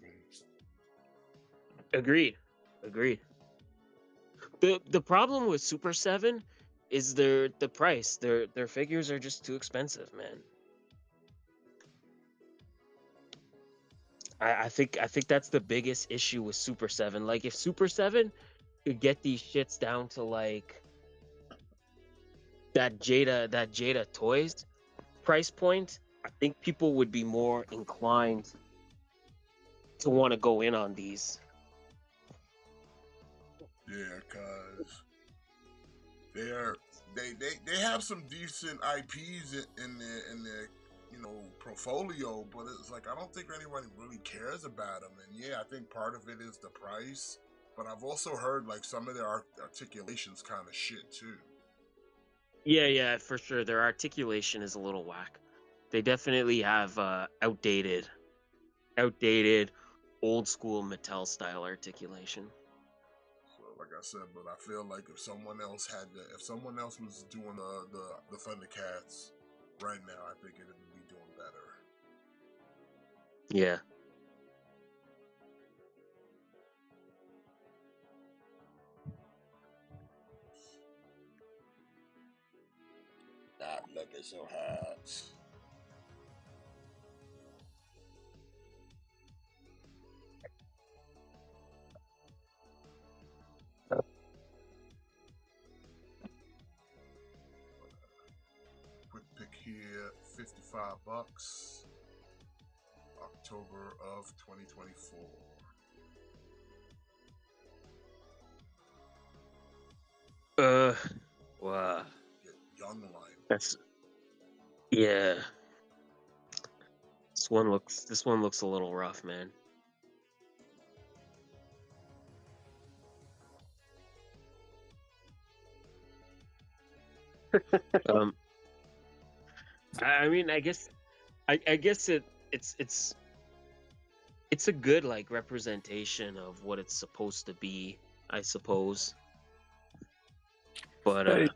agreed. The problem with Super 7 is the price. Their figures are just too expensive, man. I think that's the biggest issue with Super 7. Like if Super 7 could get these shits down to like that Jada Toys price point, I think people would be more inclined to want to go in on these. Yeah, cause they have some decent IPs in their portfolio, but it's like I don't think anybody really cares about them. And yeah, I think part of it is the price, but I've also heard like some of their articulations kind of shit too. Yeah, for sure. Their articulation is a little whack. They definitely have outdated, old school Mattel style articulation. So like I said, but I feel like if someone else was doing the Thundercats right now, I think it would be doing better. Yeah. ISO hats. Quick pick here, $55. October of 2024. Wow. Get young line. That's yeah. This one looks a little rough, man. um, I mean, I guess it's a good like representation of what it's supposed to be, I suppose. But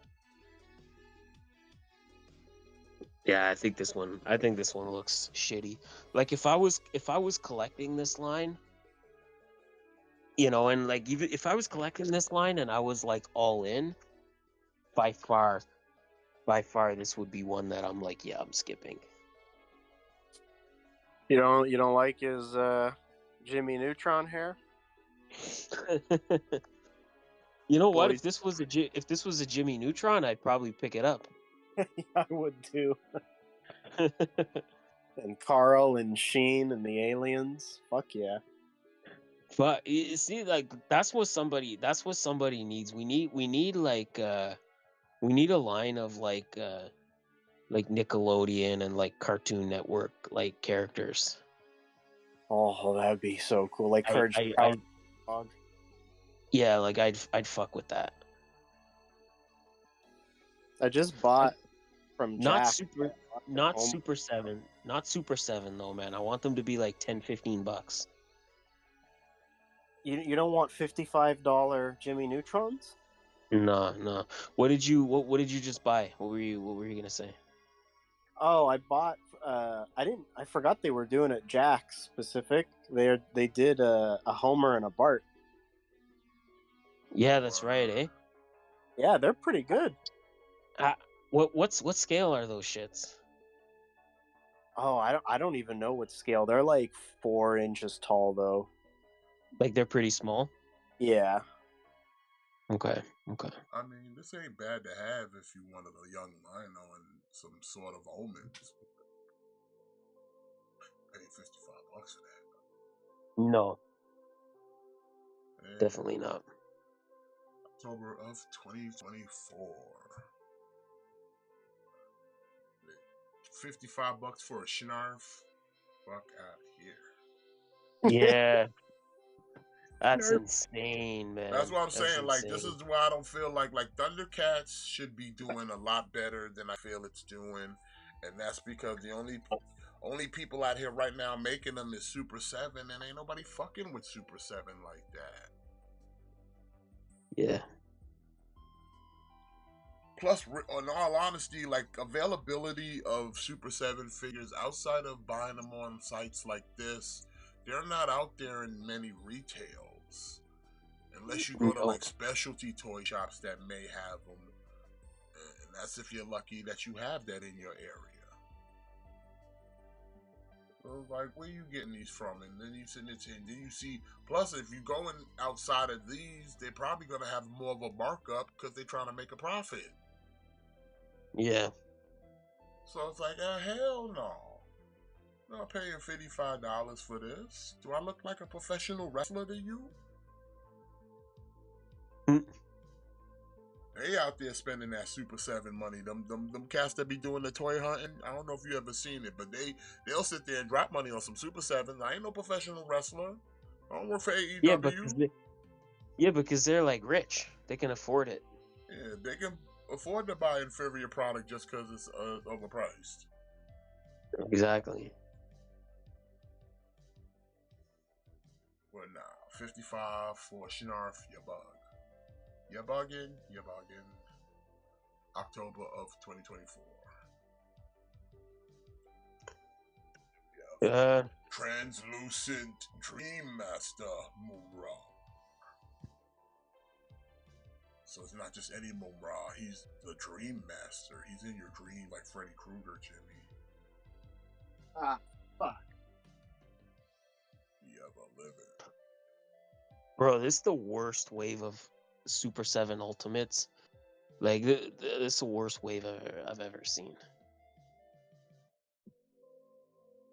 yeah, I think this one looks shitty. Like if I was collecting this line, you know, and like even if I was collecting this line and I was like all in, by far this would be one that I'm like, yeah, I'm skipping. You don't like his Jimmy Neutron hair? You know what? Boys. If this was a Jimmy Neutron, I'd probably pick it up. I would too. And Carl and Sheen and the aliens. Fuck yeah. But you see, like that's what somebody needs. We need like we need a line of like Nickelodeon and like Cartoon Network like characters. Oh, that'd be so cool. Like Courage the Cowardly Dog. Yeah, like I'd fuck with that. I just bought from Not Jack. Super 7. Not Super 7 though, man. I want them to be like $10-15. You don't want $55 Jimmy Neutrons? No. What did you just buy? What were you gonna say? Oh, I bought. I forgot they were doing it Jack's Pacific. They did a Homer and a Bart. Yeah, that's right, eh? Yeah, they're pretty good. What scale are those shits? Oh, I don't even know what scale. They're like 4 inches tall though. Like they're pretty small? Yeah. Okay. I mean, this ain't bad to have if you wanted a young Lino and some sort of omens. Pay $55 for that. No. And Definitely not. October of 2024. $55 for a Schnarf? Fuck out of here. Yeah. That's insane, man. That's what I'm saying. Like, insane. this is why I don't feel like Thundercats should be doing a lot better than I feel it's doing, and that's because the only people out here right now making them is Super 7, and ain't nobody fucking with Super 7 like that. Yeah. Plus, in all honesty, like availability of Super 7 figures outside of buying them on sites like this, they're not out there in many retails. Unless you go to like specialty toy shops that may have them. And that's if you're lucky that you have that in your area. So like, where you getting these from? And then you send it to, and then you see, plus if you going outside of these, they're probably going to have more of a markup because they're trying to make a profit. Yeah. So it's like, hell no. I'm not paying $55 for this. Do I look like a professional wrestler to you? They out there spending that Super 7 money. Them cats that be doing the toy hunting. I don't know if you ever seen it, but they'll sit there and drop money on some Super 7s. I ain't no professional wrestler. I don't work for AEW. Yeah, because they're like rich. They can afford it. Yeah, they can afford to buy inferior product just because it's overpriced. Exactly. Well, nah, 55 for Schnarf, you bug. You're bugging. October of 2024. Translucent Dream Master Mura. So it's not just any Mumra. He's the Dream Master. He's in your dream like Freddy Krueger, Jimmy. Ah, fuck. You ever live it? Bro, this is the worst wave of Super 7 Ultimates. Like, this is the worst wave I've ever seen.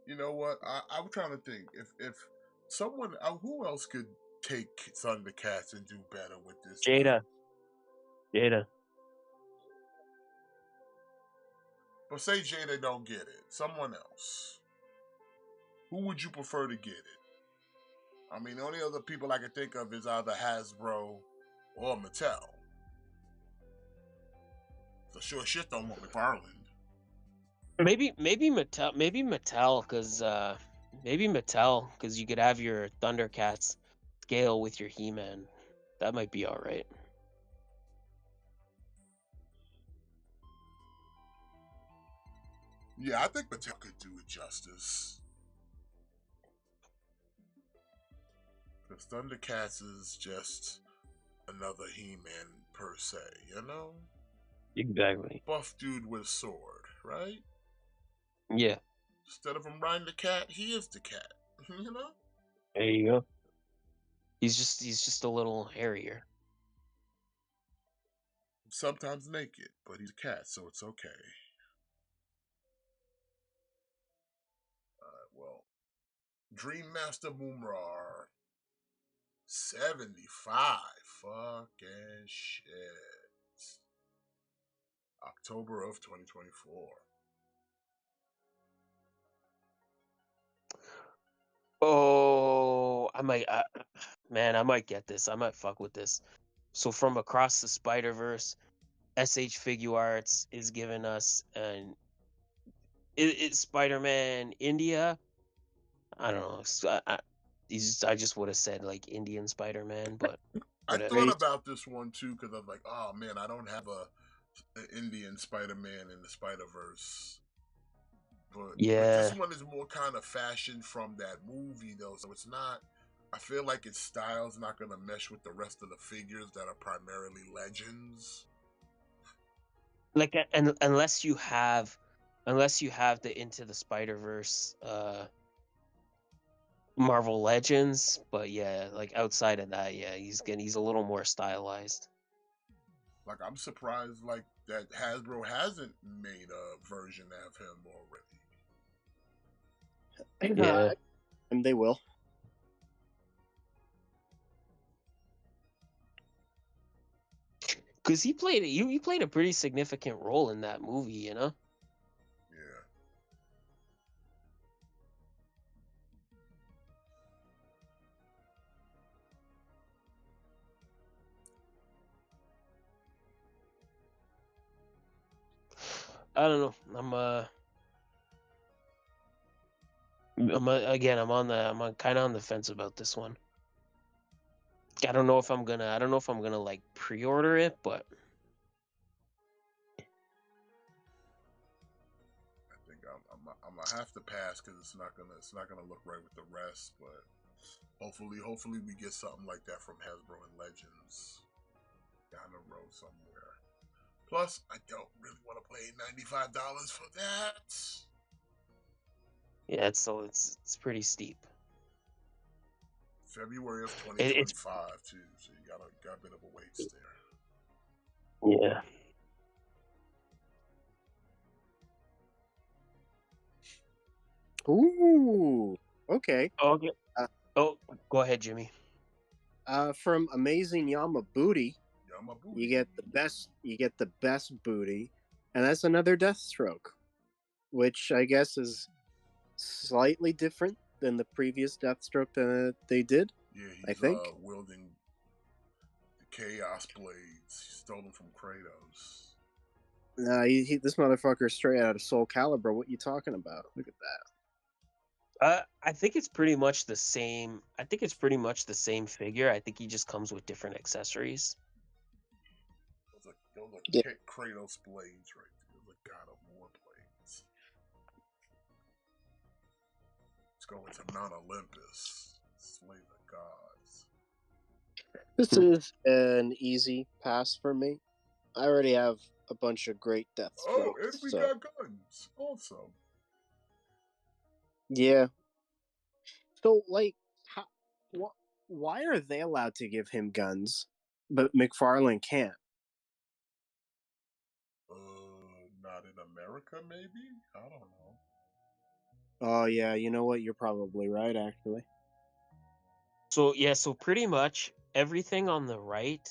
You know what? I'm trying to think. If someone, who else could take Thundercats and do better with this? Jada. But say Jada don't get it. Someone else. Who would you prefer to get it? I mean, the only other people I can think of is either Hasbro or Mattel. So sure shit don't want McFarlane. Maybe Mattel, because you could have your Thundercats scale with your He-Man. That might be all right. Yeah, I think Mattel could do it justice. Because Thundercats is just another He-Man per se, you know? Exactly. Buff dude with a sword, right? Yeah. Instead of him riding the cat, he is the cat. You know? There you go. He's just a little hairier. Sometimes naked, but he's a cat, so it's okay. Alright, well. Dream Master Moomrar. 75. Fucking shit. October of 2024. Oh, I might get this. I might fuck with this. So from Across the Spider-Verse, SH Figure Arts is giving us it's Spider-Man India. I don't know. I just would have said like Indian Spider-Man, but I whatever. thought about this one too because I was like, oh man, I don't have an Indian Spider-Man in the Spider-Verse. But Yeah. this one is more kind of fashioned from that movie though, so it's not. I feel like its style's not gonna mesh with the rest of the figures that are primarily legends. Like and unless you have the Into the Spider-Verse Marvel Legends, but yeah, like outside of that, yeah, he's a little more stylized. Like I'm surprised like that Hasbro hasn't made a version of him already. Yeah. And they will. Cause he played a pretty significant role in that movie, you know? Yeah. I don't know. I'm kind of on the fence about this one. I don't know if I'm gonna like pre-order it, but I think I'm gonna have to pass because it's not gonna look right with the rest. But hopefully we get something like that from Hasbro and Legends down the road somewhere. Plus, I don't really want to pay $95 for that. yeah, it's pretty steep. February of 2025 too, so you got a bit of a wait there. Yeah. Ooh. Okay. Okay. Oh, go ahead, Jimmy. From Amazing Yama Booty, Yamabuchi. you get the best booty, and that's another Deathstroke, which I guess is slightly different than the previous Deathstroke that they did. Yeah, he's I think wielding the Chaos Blades. He stole them from Kratos. this motherfucker straight out of Soul Calibur. What you talking about? Look at that. I think it's pretty much the same. I think it's pretty much the same figure. I think he just comes with different accessories. Those are Yeah. Kratos blades right there. Those are God of War blades. Let's go into Mount Olympus. Slay the gods. This is an easy pass for me. I already have a bunch of great death Oh, strokes. and we so. got guns. Awesome. Yeah. So, like, how, why are they allowed to give him guns, but McFarlane can't? Not in America, maybe? I don't know. Oh, yeah, you know what? You're probably right, actually. So yeah, so pretty much everything on the right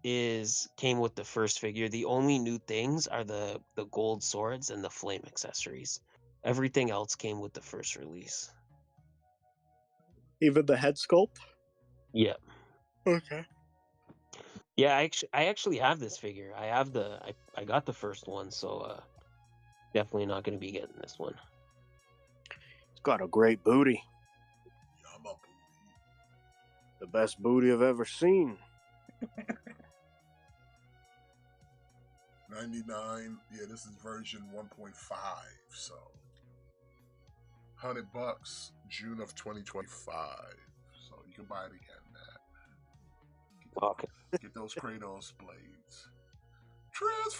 came with the first figure. The only new things are the gold swords and the flame accessories. Everything else came with the first release. Even the head sculpt? Yeah. Okay. Yeah, I actually have this figure. I got the first one, so definitely not going to be getting this one. It's got a great booty. Yama booty. The best booty I've ever seen. 99. Yeah, this is version 1.5. So $100, June of 2025. So you can buy it again, man. Okay. Get those Kratos blades. Transformers!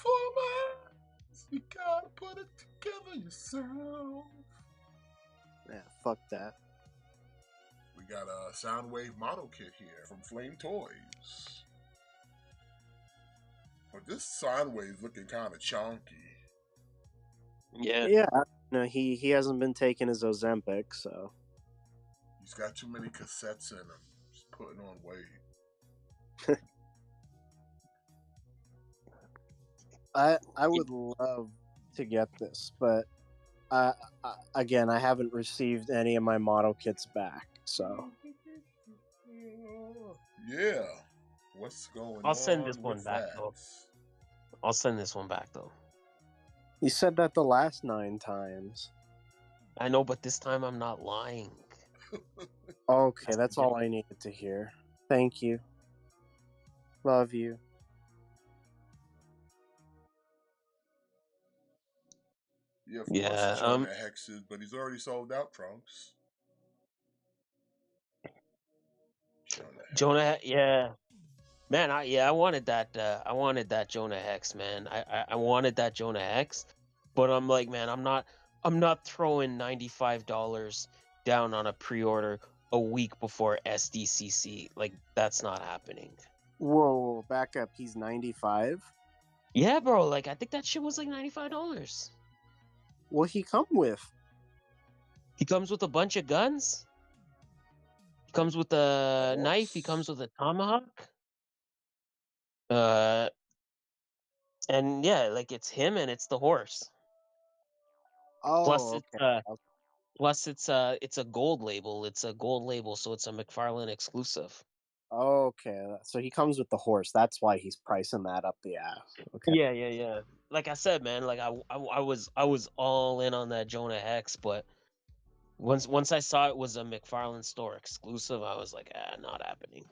You gotta put it together yourself. Yeah, fuck that. We got a Soundwave model kit here from Flame Toys. But this Soundwave's looking kind of chunky. Yeah. Yeah, no, he hasn't been taking his Ozempic, so. He's got too many cassettes in him. He's putting on weight. I would love to get this, but again, I haven't received any of my model kits back, so. Yeah. What's going on? I'll send this one with back, that? though. I'll send this one back, though. You said that the last 9 times. I know, but this time I'm not lying. Okay, that's all I needed to hear. Thank you. Love you. Yeah, of Yeah, course, Jonah Hexes, but he's already sold out, Trunks. Jonah, yeah. Man, I wanted that Jonah Hex, man. I wanted that Jonah Hex, but I'm like, man, I'm not throwing $95 down on a pre-order a week before SDCC. Like, that's not happening. Whoa, back up. He's 95? Yeah, bro. Like, I think that shit was like $95. What he come with? He comes with a bunch of guns. He comes with a knife. He comes with a tomahawk. And yeah, like it's him and it's the horse. Oh, Plus okay. it's a gold label. It's a gold label, so it's a McFarlane exclusive. Okay, so he comes with the horse. That's why he's pricing that up the ass. Okay. Yeah. Like I said, man, like I was all in on that Jonah Hex, but once I saw it was a McFarlane store exclusive, I was like, not happening.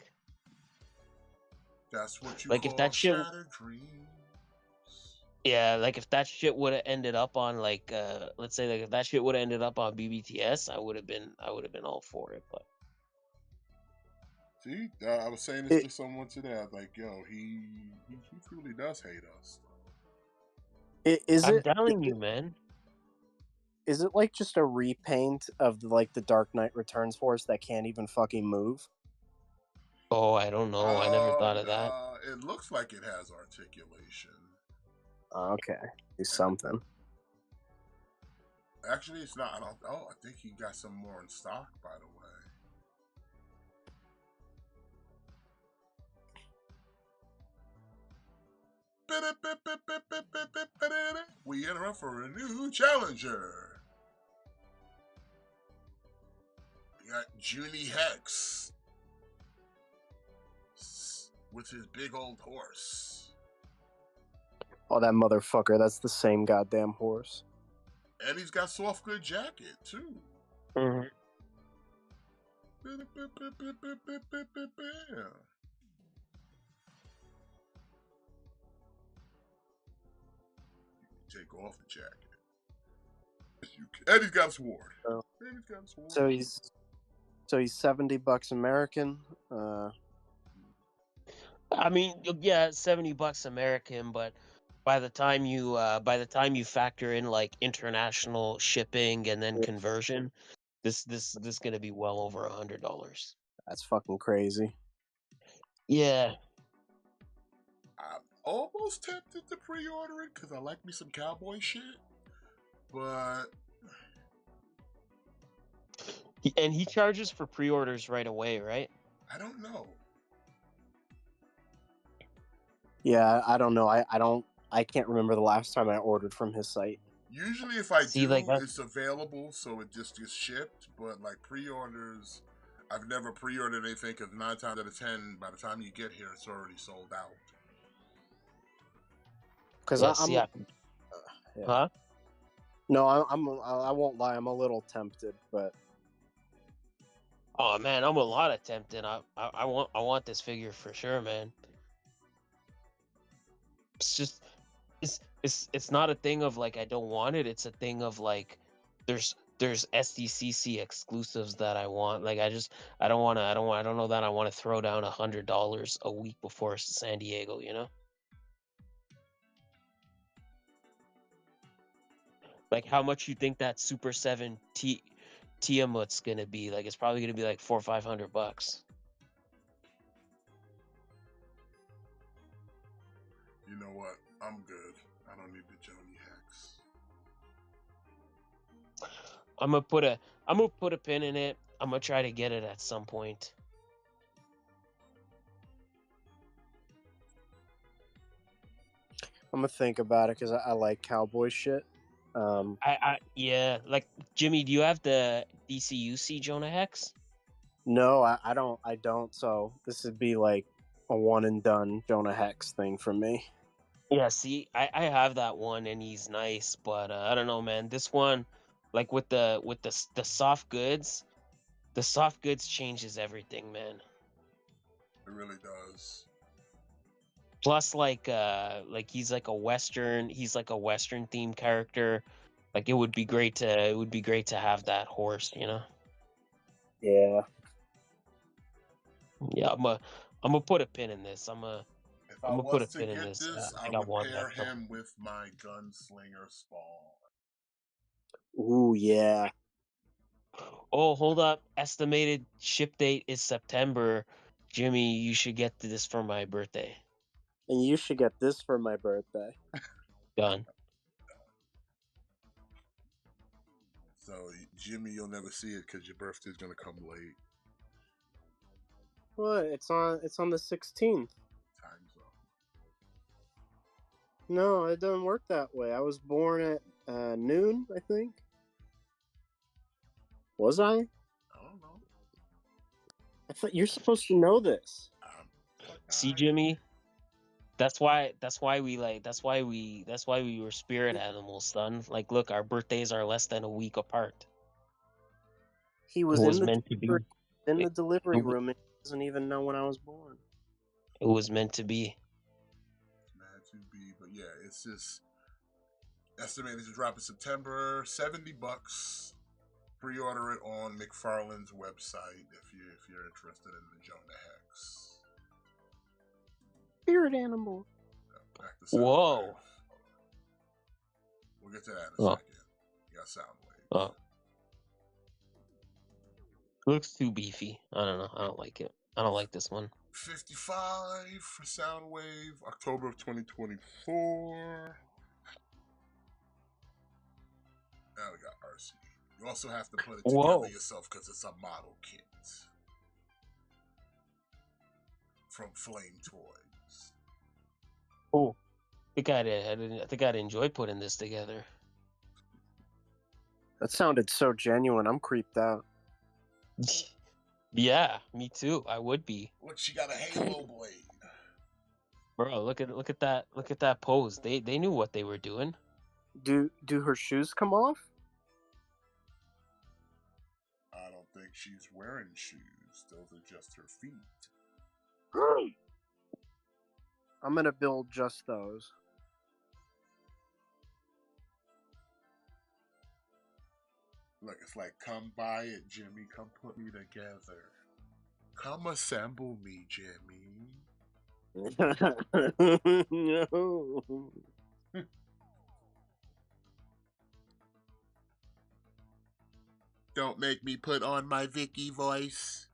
That's what you like call if that shit. Shattered Dreams. Yeah, like if that shit would have ended up on like let's say like if that shit would have ended up on BBTS, I would have been all for it. But see, I was saying this to someone today. I was like, yo, he truly does hate us. I'm telling you, man. Is it like just a repaint of the Dark Knight Returns horse that can't even fucking move? Oh, I don't know. I never thought of that. It looks like it has articulation. Okay, it's something. Actually, it's not. I think he got some more in stock, by the way. We interrupt for a new challenger. We got Junie Hex with his big old horse. Oh, that motherfucker. That's the same goddamn horse. And he's got soft good jacket, too. Mm-hmm. Take off the jacket. And he's got a sword. Oh. And he's got a sword. So he's $70 American. I mean, yeah, $70 American, but by the time you factor in like international shipping and then Yeah, conversion, this gonna be well over $100. that's fucking crazy. Yeah, I'm almost tempted to pre-order it because I like me some cowboy shit, but and he charges for pre-orders right away, right? I don't know. Yeah, I don't know. I can't remember the last time I ordered from his site. Usually, if I See, like do, that. it's available, so it just gets shipped. But like pre-orders, I've never pre-ordered anything because 9 times out of 10, by the time you get here, it's already sold out. Because Yeah, I'm, see, yeah. huh? No, I won't lie. I'm a little tempted, but Oh man, I'm a lot of tempted. I want this figure for sure, man. It's just it's not a thing of like I don't want it. It's a thing of like there's SDCC exclusives that I want. Like I don't know that I want to throw down $100 a week before San Diego. You know, like how much you think that Super 7 Tiamut's gonna be? Like it's probably gonna be like $400-500. You know what? I'm good. I don't need the Joni Hex. I'm gonna put a pin in it. I'm gonna try to get it at some point. I'm gonna think about it because I like cowboy shit. Yeah, like Jimmy, do you have the DCUC Jonah Hex? No, I don't. So this would be like a one and done Jonah Hex thing for me. Yeah, see, I have that one and he's nice, but I don't know, man. This one, like with the soft goods, the soft goods changes everything, man. It really does. Plus, like he's like a Western themed character. Like it would be great to have that horse, you know. Yeah. Yeah, I'm gonna put a pin in this. If I I'm gonna put a was to pin in get this. this, I I think I would want pair that. him with my gunslinger Spawn. Ooh, yeah. Oh, hold up. Estimated ship date is September. Jimmy, you should get this for my birthday. And you should get this for my birthday. Done. So, Jimmy, you'll never see it because your birthday's gonna come late. What? It's on the 16th. Time's up. No, it doesn't work that way. I was born at noon, I think. Was I? I don't know. I thought you're supposed to know this. See, Jimmy? That's why we were spirit animals, son. Like, look, our birthdays are less than a week apart. He It was was in the meant to be. delivery It- room and he doesn't even know when I was born. It was meant to be. It's meant to be, but yeah, it's just estimated to drop in September. $70. Pre-order it on McFarlane's website if you're interested in the Jonah Hex. Spirit animal. Back to Soundwave. Whoa. We'll get to that in a second. You got Soundwave. Oh. Looks too beefy. I don't know. I don't like it. I don't like this one. 55 for Soundwave, October of 2024. Now we got RC. You also have to put it together yourself because it's a model kit from Flame Toys. Oh, I think I'd enjoy putting this together. That sounded so genuine. I'm creeped out. Yeah, me too. I would be. Look, she got a halo blade. Bro, look at that pose. They knew what they were doing. Do her shoes come off? I don't think she's wearing shoes. Those are just her feet. I'm gonna build just those. Look, it's like, come buy it, Jimmy. Come put me together. Come assemble me, Jimmy. No. Don't make me put on my Vicky voice.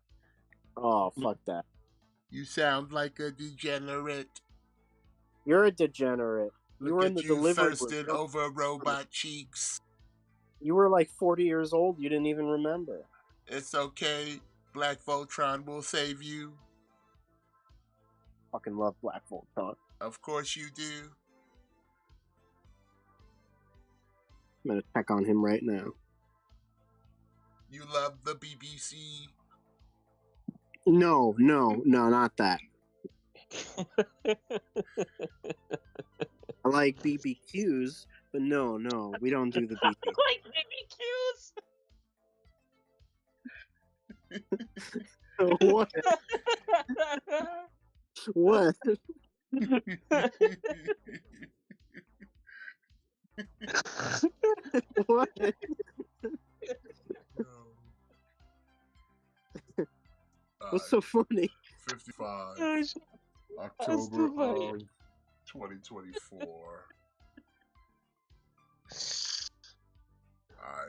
Oh, fuck that. You sound like a degenerate. You're a degenerate. You Look were in at the you delivery thirsting room. over robot cheeks. You were like 40 years old. You didn't even remember. It's okay. Black Voltron will save you. Fucking love Black Voltron. Of course you do. I'm gonna check on him right now. You love the BBC. No, not that. I like BBQs, but no, we don't do the BBQ. Like BBQs. What? What? What? What's so funny? 55. Gosh, October too funny. of 2024.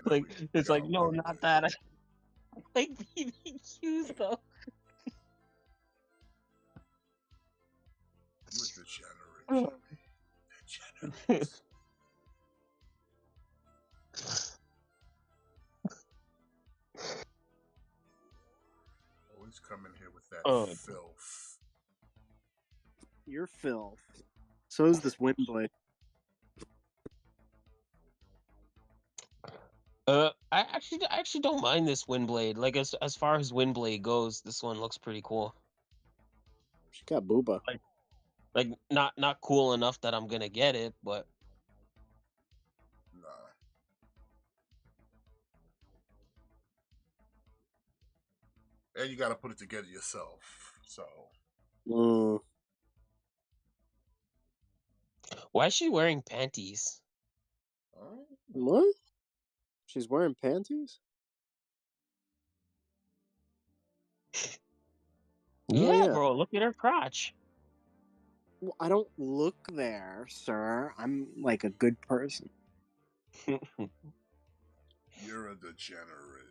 Like it's like no, not that. I like BBQs though. You're degenerate. Degenerate. Always come in here with that filth. You're filth. So is this Windblade. I actually don't mind this Windblade. Like as far as Windblade goes, this one looks pretty cool. She got booba. Like not cool enough that I'm gonna get it, but Nah. And you gotta put it together yourself. So why is she wearing panties? What? She's wearing panties? Yeah, bro, look at her crotch. Well, I don't look there, sir. I'm like a good person. You're a degenerate.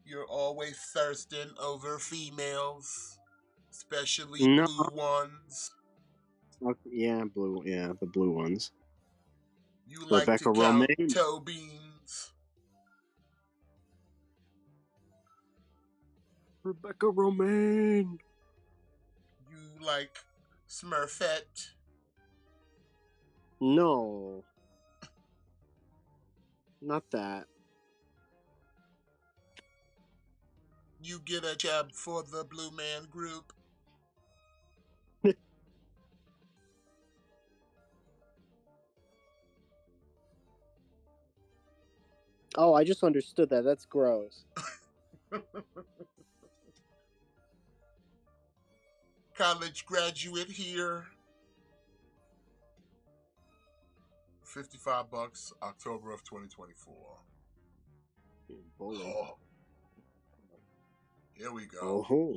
You're always thirsting over females, especially blue ones. Yeah, blue. Yeah, the blue ones. You like Rebecca to count Romaine. toe beans. Rebecca Romaine. You like Smurfette. No. Not that. You get a job for the Blue Man Group. Oh, I just understood that. That's gross. College graduate here. $55, October of 2024. Oh. Here we go. Oh.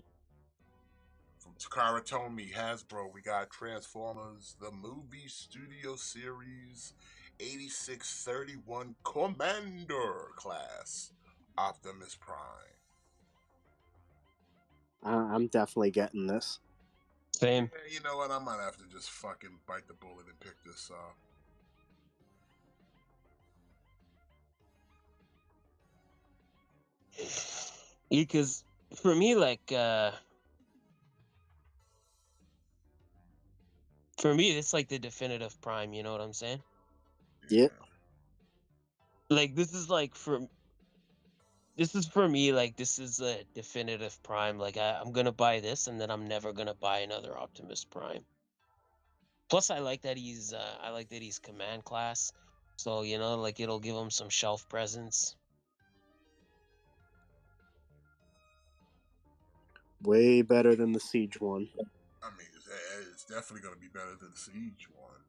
From Takara Tomy, Hasbro, we got Transformers, the movie studio series, 8631 Commander class, Optimus Prime. I'm definitely getting this. Same. You know what? I might have to just fucking bite the bullet and pick this up. Because for me, like, for me, it's like the definitive Prime. You know what I'm saying? Yeah. Like this is like for me. Like this is a definitive Prime. Like I'm gonna buy this, and then I'm never gonna buy another Optimus Prime. Plus, I like that he's command class, so you know, like it'll give him some shelf presence. Way better than the Siege one. I mean, it's definitely going to be better than the Siege one.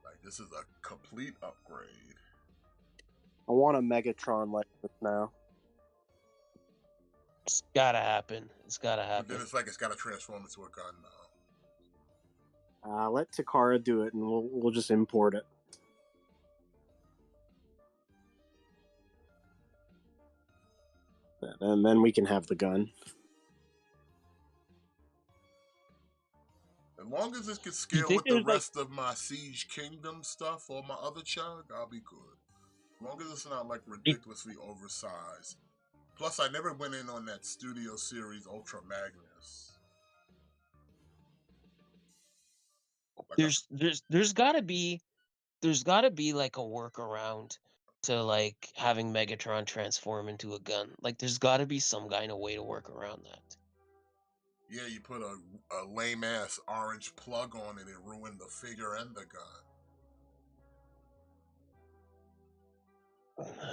Like, this is a complete upgrade. I want a Megatron like this now. It's gotta happen. It's gotta But happen. then it's like it's got to transform into a gun now. Let Takara do it, and we'll just import it. And then we can have the gun. As long as it can You scale think with the there's like rest of my Siege Kingdom stuff or my other chug, I'll be good. As long as it's not like ridiculously oversized. Plus, I never went in on that Studio Series Ultra Magnus. Like there's gotta be like a workaround to like having Megatron transform into a gun. Like there's gotta be some kind of way to work around that. yeah, you put a lame ass orange plug on it and ruin the figure and the gun.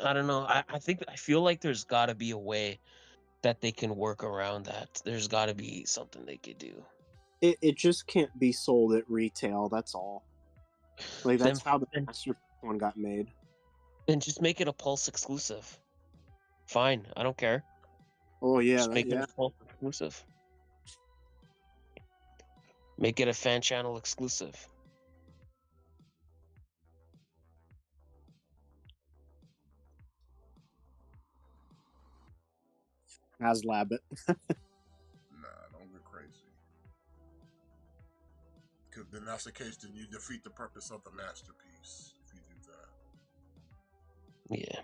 I don't know. I feel like there's gotta be a way that they can work around that. There's gotta be something they could do. It just can't be sold at retail. That's all. Like Then, that's how the then Master one got made. then just make it a Pulse exclusive. Fine, I don't care. Oh yeah, Just make it yeah. a Pulse exclusive. Make it a fan channel exclusive. Haslab it. Nah, don't get crazy. Because then that's the case, then you defeat the purpose of the masterpiece if you do that. Yeah.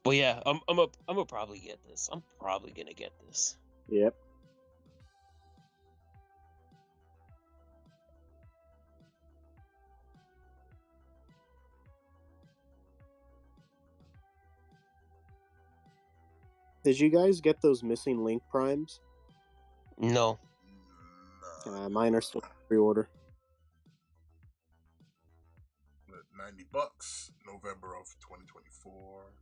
But yeah, I'm gonna probably get this. I'm probably gonna get this. Yep. Did you guys get those missing link primes? No. Nah, Mine are still pre-order. $90, November of 2024.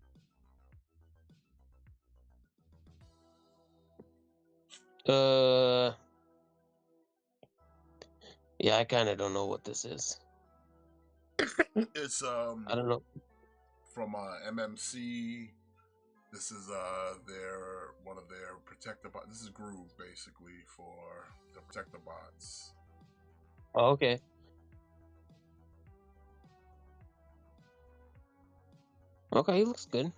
Yeah, I kind of don't know what this is. It's I don't know. from MMC. This is one of their protector bots. This is Groove basically for the protector bots. Oh, okay. Okay, he looks good.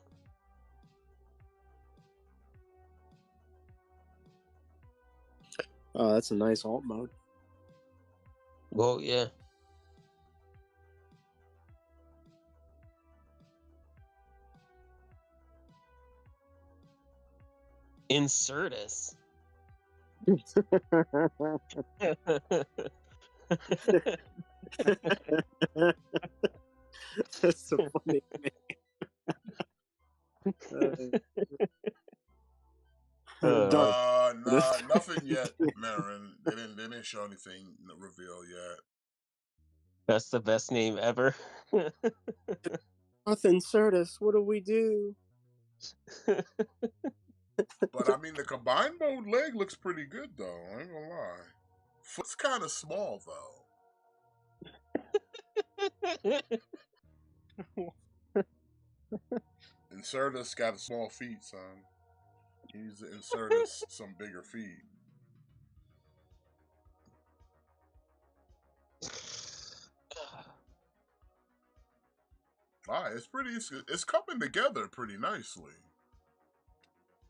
Oh, that's a nice alt mode. Well, yeah. Insertus. That's so funny. Nah, nothing yet, Marin. They didn't show anything reveal yet. That's the best name ever. Nothing, Certus. What do we do? But I mean, the combined mode leg looks pretty good though. I ain't gonna lie. Foot's kind of small though. Insertus got a small feet, son. He needs to insert us some bigger feet. It's coming together pretty nicely.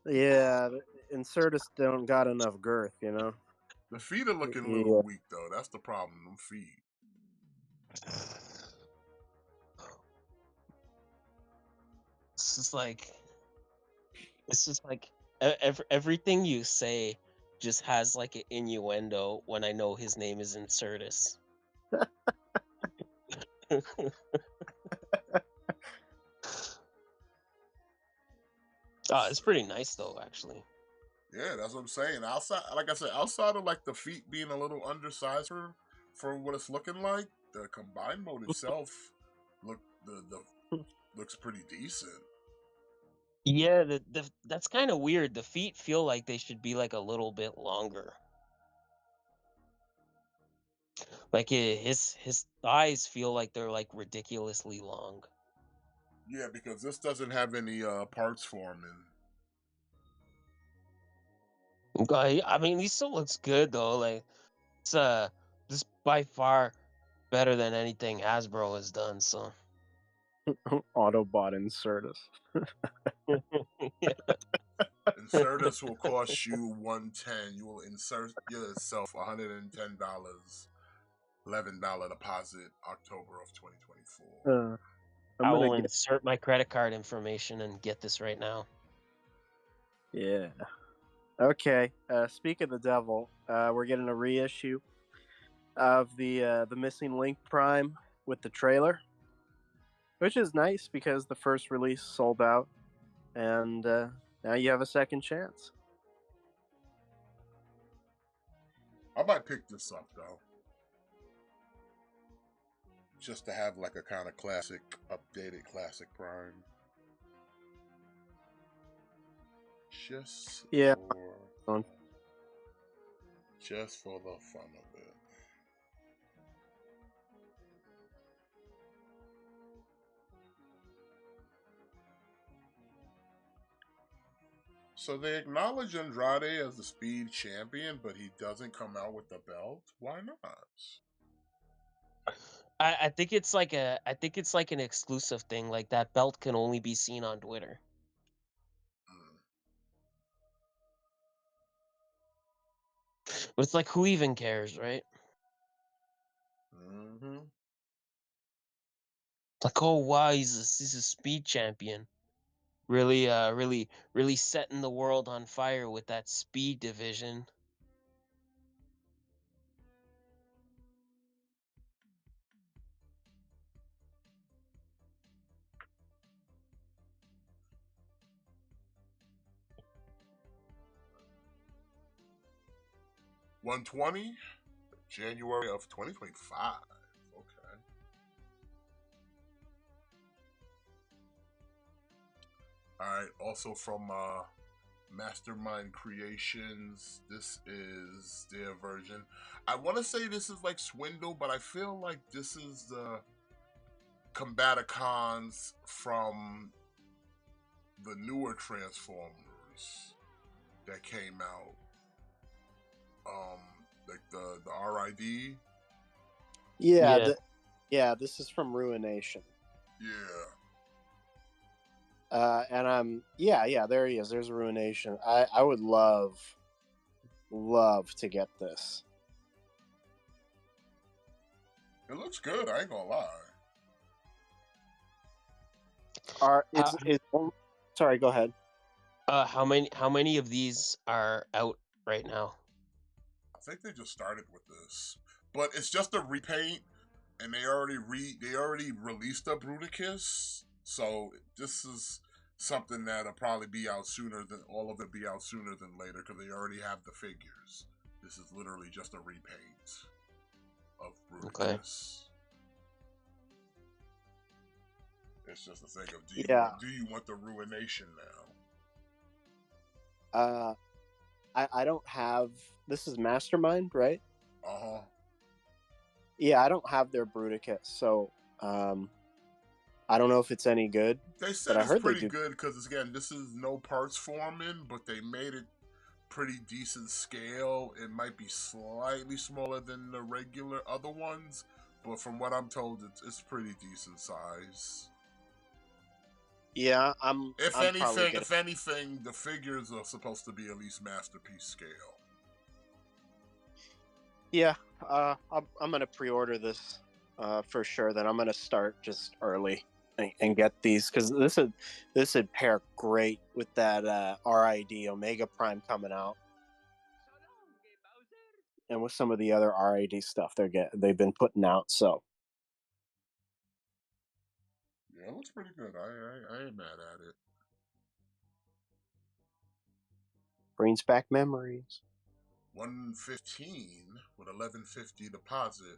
Yeah, Insertus don't got enough girth, you know. The feet are looking a little weak though. That's the problem. Them feet. It's just like everything you say just has like an innuendo when I know his name is Insertus. It's pretty nice though, actually. Yeah, that's what I'm saying. Outside, like I said, outside of like the feet being a little undersized for what it's looking like, the combined mode itself looks pretty decent. Yeah, that's kind of weird. The feet feel like they should be like a little bit longer. Like his thighs feel like they're like ridiculously long. Yeah, because this doesn't have any parts forming. I mean, he still looks good though. Like it's this by far better than anything Hasbro has done. So Autobot Insertus. yeah. Insertus will cost you $110. You will insert yourself $110, $11 deposit, October of 2024. I'm I gonna will get. insert my credit card information and get this right now. Yeah. Okay. Speak of the devil, we're getting a reissue of the Missing Link Prime with the trailer, which is nice because the first release sold out, and now you have a second chance. I might pick this up though, just to have like a kind of classic, updated classic Prime. Just Yeah. just for the fun of it. So they acknowledge Andrade as the speed champion, but he doesn't come out with the belt. Why not? I think it's like an exclusive thing. Like that belt can only be seen on Twitter. But it's like, who even cares, right? Mm-hmm. Like, oh wow, he's a speed champion. Really setting the world on fire with that speed division. $120, January of 2025. Okay. All right. Also from Mastermind Creations, this is their version. I want to say this is like Swindle, but I feel like this is the Combaticons from the newer Transformers that came out. Like the RID. Yeah. This is from Ruination. Yeah. And I'm there he is. There's Ruination. I would love to get this. It looks good. I ain't gonna lie. Sorry, go ahead. How many of these are out right now? I think they just started with this, but it's just a repaint, and they already released a Bruticus, so this is something that'll probably be out sooner than all of it be out sooner than later because they already have the figures. This is literally just a repaint of Bruticus. Okay. It's just a thing of do you want the Ruination now? I don't have. This is Mastermind, right? Uh-huh. Yeah, I don't have their Bruticus, so I don't know if it's any good. They said it's pretty good because again, this is no parts forming, but they made it pretty decent scale. It might be slightly smaller than the regular other ones, but from what I'm told, it's pretty decent size. Yeah, If anything, the figures are supposed to be at least masterpiece scale. Yeah, I'm gonna pre-order this for sure. Then I'm gonna start just early and get these because this would pair great with that RID Omega Prime coming out, and with some of the other RID stuff they've been putting out. So yeah, it looks pretty good. I ain't mad at it. brings back memories. 115 with 1150 deposit,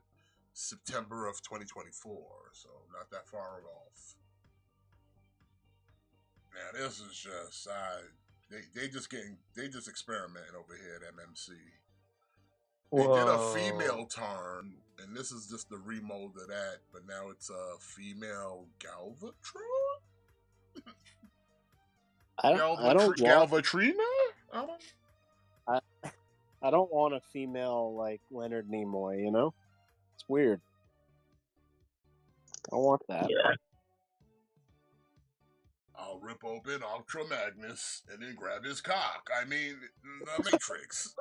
September of 2024. So not that far off. Now this is just they just experimenting over here at MMC. They did a female Tarn, and this is just the remold of that, but now it's a female Galvatron. I don't want Galvatrina? I don't want a female like Leonard Nimoy. You know, it's weird. I want that. Yeah. I'll rip open Ultra Magnus and then grab his cock. I mean, the Matrix.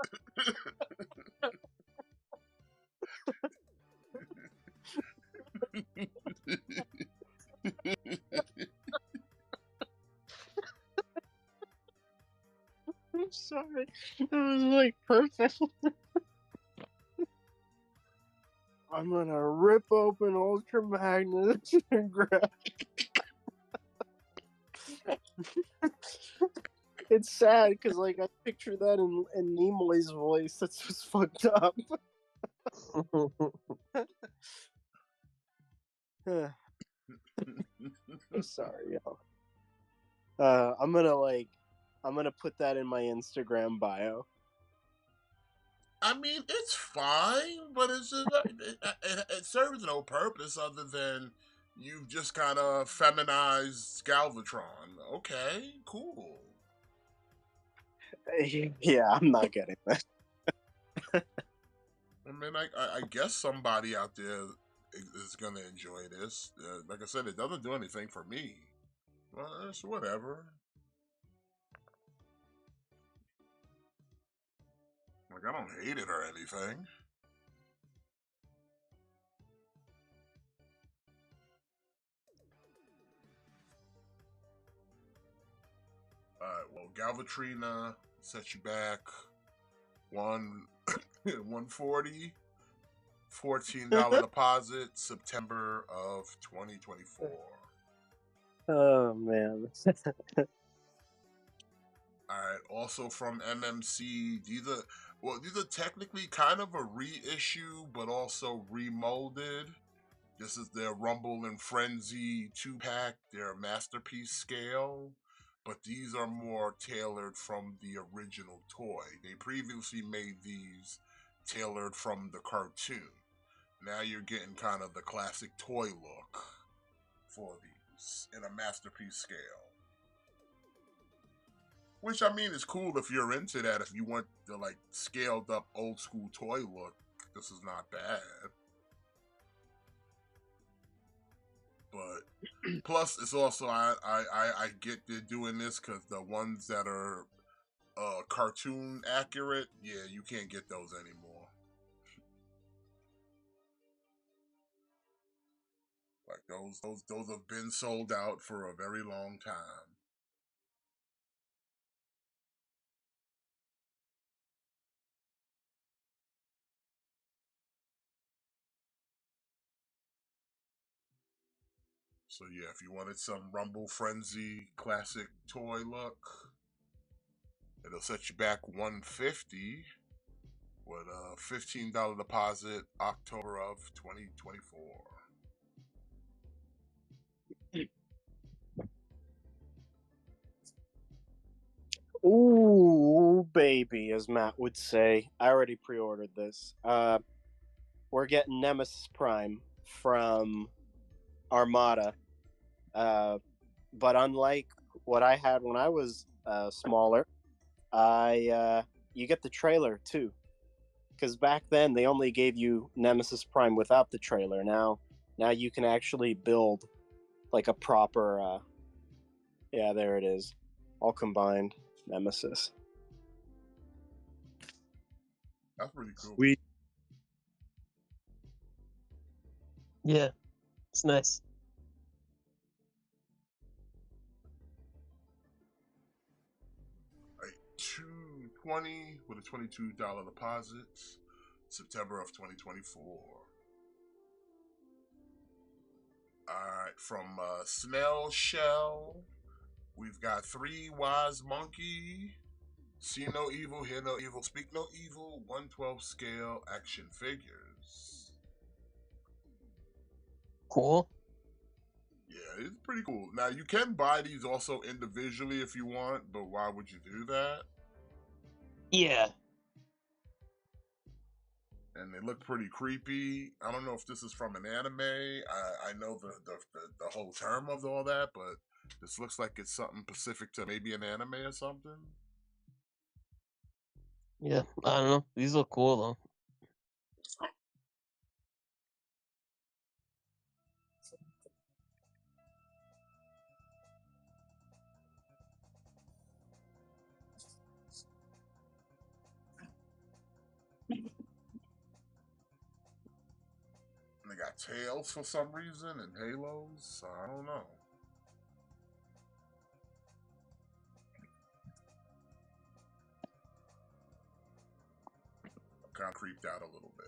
I'm sorry. It was like perfect. I'm gonna rip open Ultra Magnus and grab. It's sad because like I picture that in Nimoy's voice. That's just fucked up. I'm sorry, y'all. I'm gonna put that in my Instagram bio. I mean, it's fine, but it's just it serves no purpose other than you've just kind of feminized Galvatron. Okay, cool. Yeah, I'm not getting that. I mean, I guess somebody out there is gonna enjoy this. Like I said, it doesn't do anything for me. Well, it's whatever. Like, I don't hate it or anything. Alright, well, Galvatrina sets you back $140, $14 deposit, September of 2024. Oh man. Alright, also from MMC, these are technically kind of a reissue, but also remolded. This is their Rumble and Frenzy 2-pack, their masterpiece scale, but these are more tailored from the original toy. They previously made these tailored from the cartoon. Now you're getting kind of the classic toy look for these in a masterpiece scale. Which, I mean, is cool if you're into that. If you want the, like, scaled up old school toy look, this is not bad. But plus, it's also I get they're doing this because the ones that are cartoon accurate, yeah, you can't get those anymore. Like those have been sold out for a very long time. So yeah, if you wanted some Rumble Frenzy classic toy look, it'll set you back $150 with a $15 deposit, October of 2024. Ooh, baby, as Matt would say. I already pre-ordered this. We're getting Nemesis Prime from Armada. But unlike what I had when I was smaller, you get the trailer too. Because back then they only gave you Nemesis Prime without the trailer. Now you can actually build like a proper. Yeah, there it is, all combined Nemesis. That's pretty cool. Sweet. Yeah, it's nice. Right, $220 with a $22 deposit, September of 2024. Alright, from Snail Shell, we've got 3 Wise Monkey, See No Evil, Hear No Evil, Speak No Evil, 1/12 scale action figures. Cool. Yeah, it's pretty cool. Now, you can buy these also individually if you want, but why would you do that? Yeah. And they look pretty creepy. I don't know if this is from an anime. I know the whole term of all that, but This looks like it's something specific to maybe an anime or something. Yeah, I don't know. These look cool though. And they got tails for some reason and halos. I don't know. I'm kind of creeped out a little bit.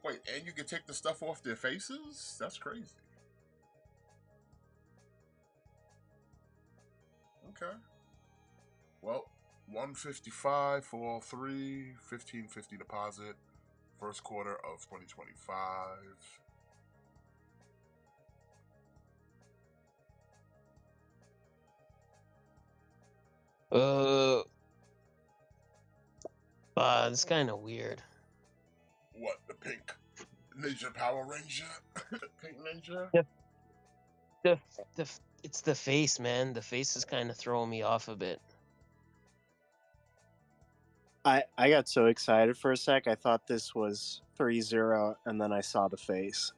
Wait, and you can take the stuff off their faces? That's crazy. Okay. Well, $155 for all three, $15.50 deposit, first quarter of 2025. It's kind of weird. What, the pink Ninja Power Ranger? Pink Ninja? The it's the face, man. The face is kind of throwing me off a bit. I got so excited for a sec. I thought this was 3-0, and then I saw the face.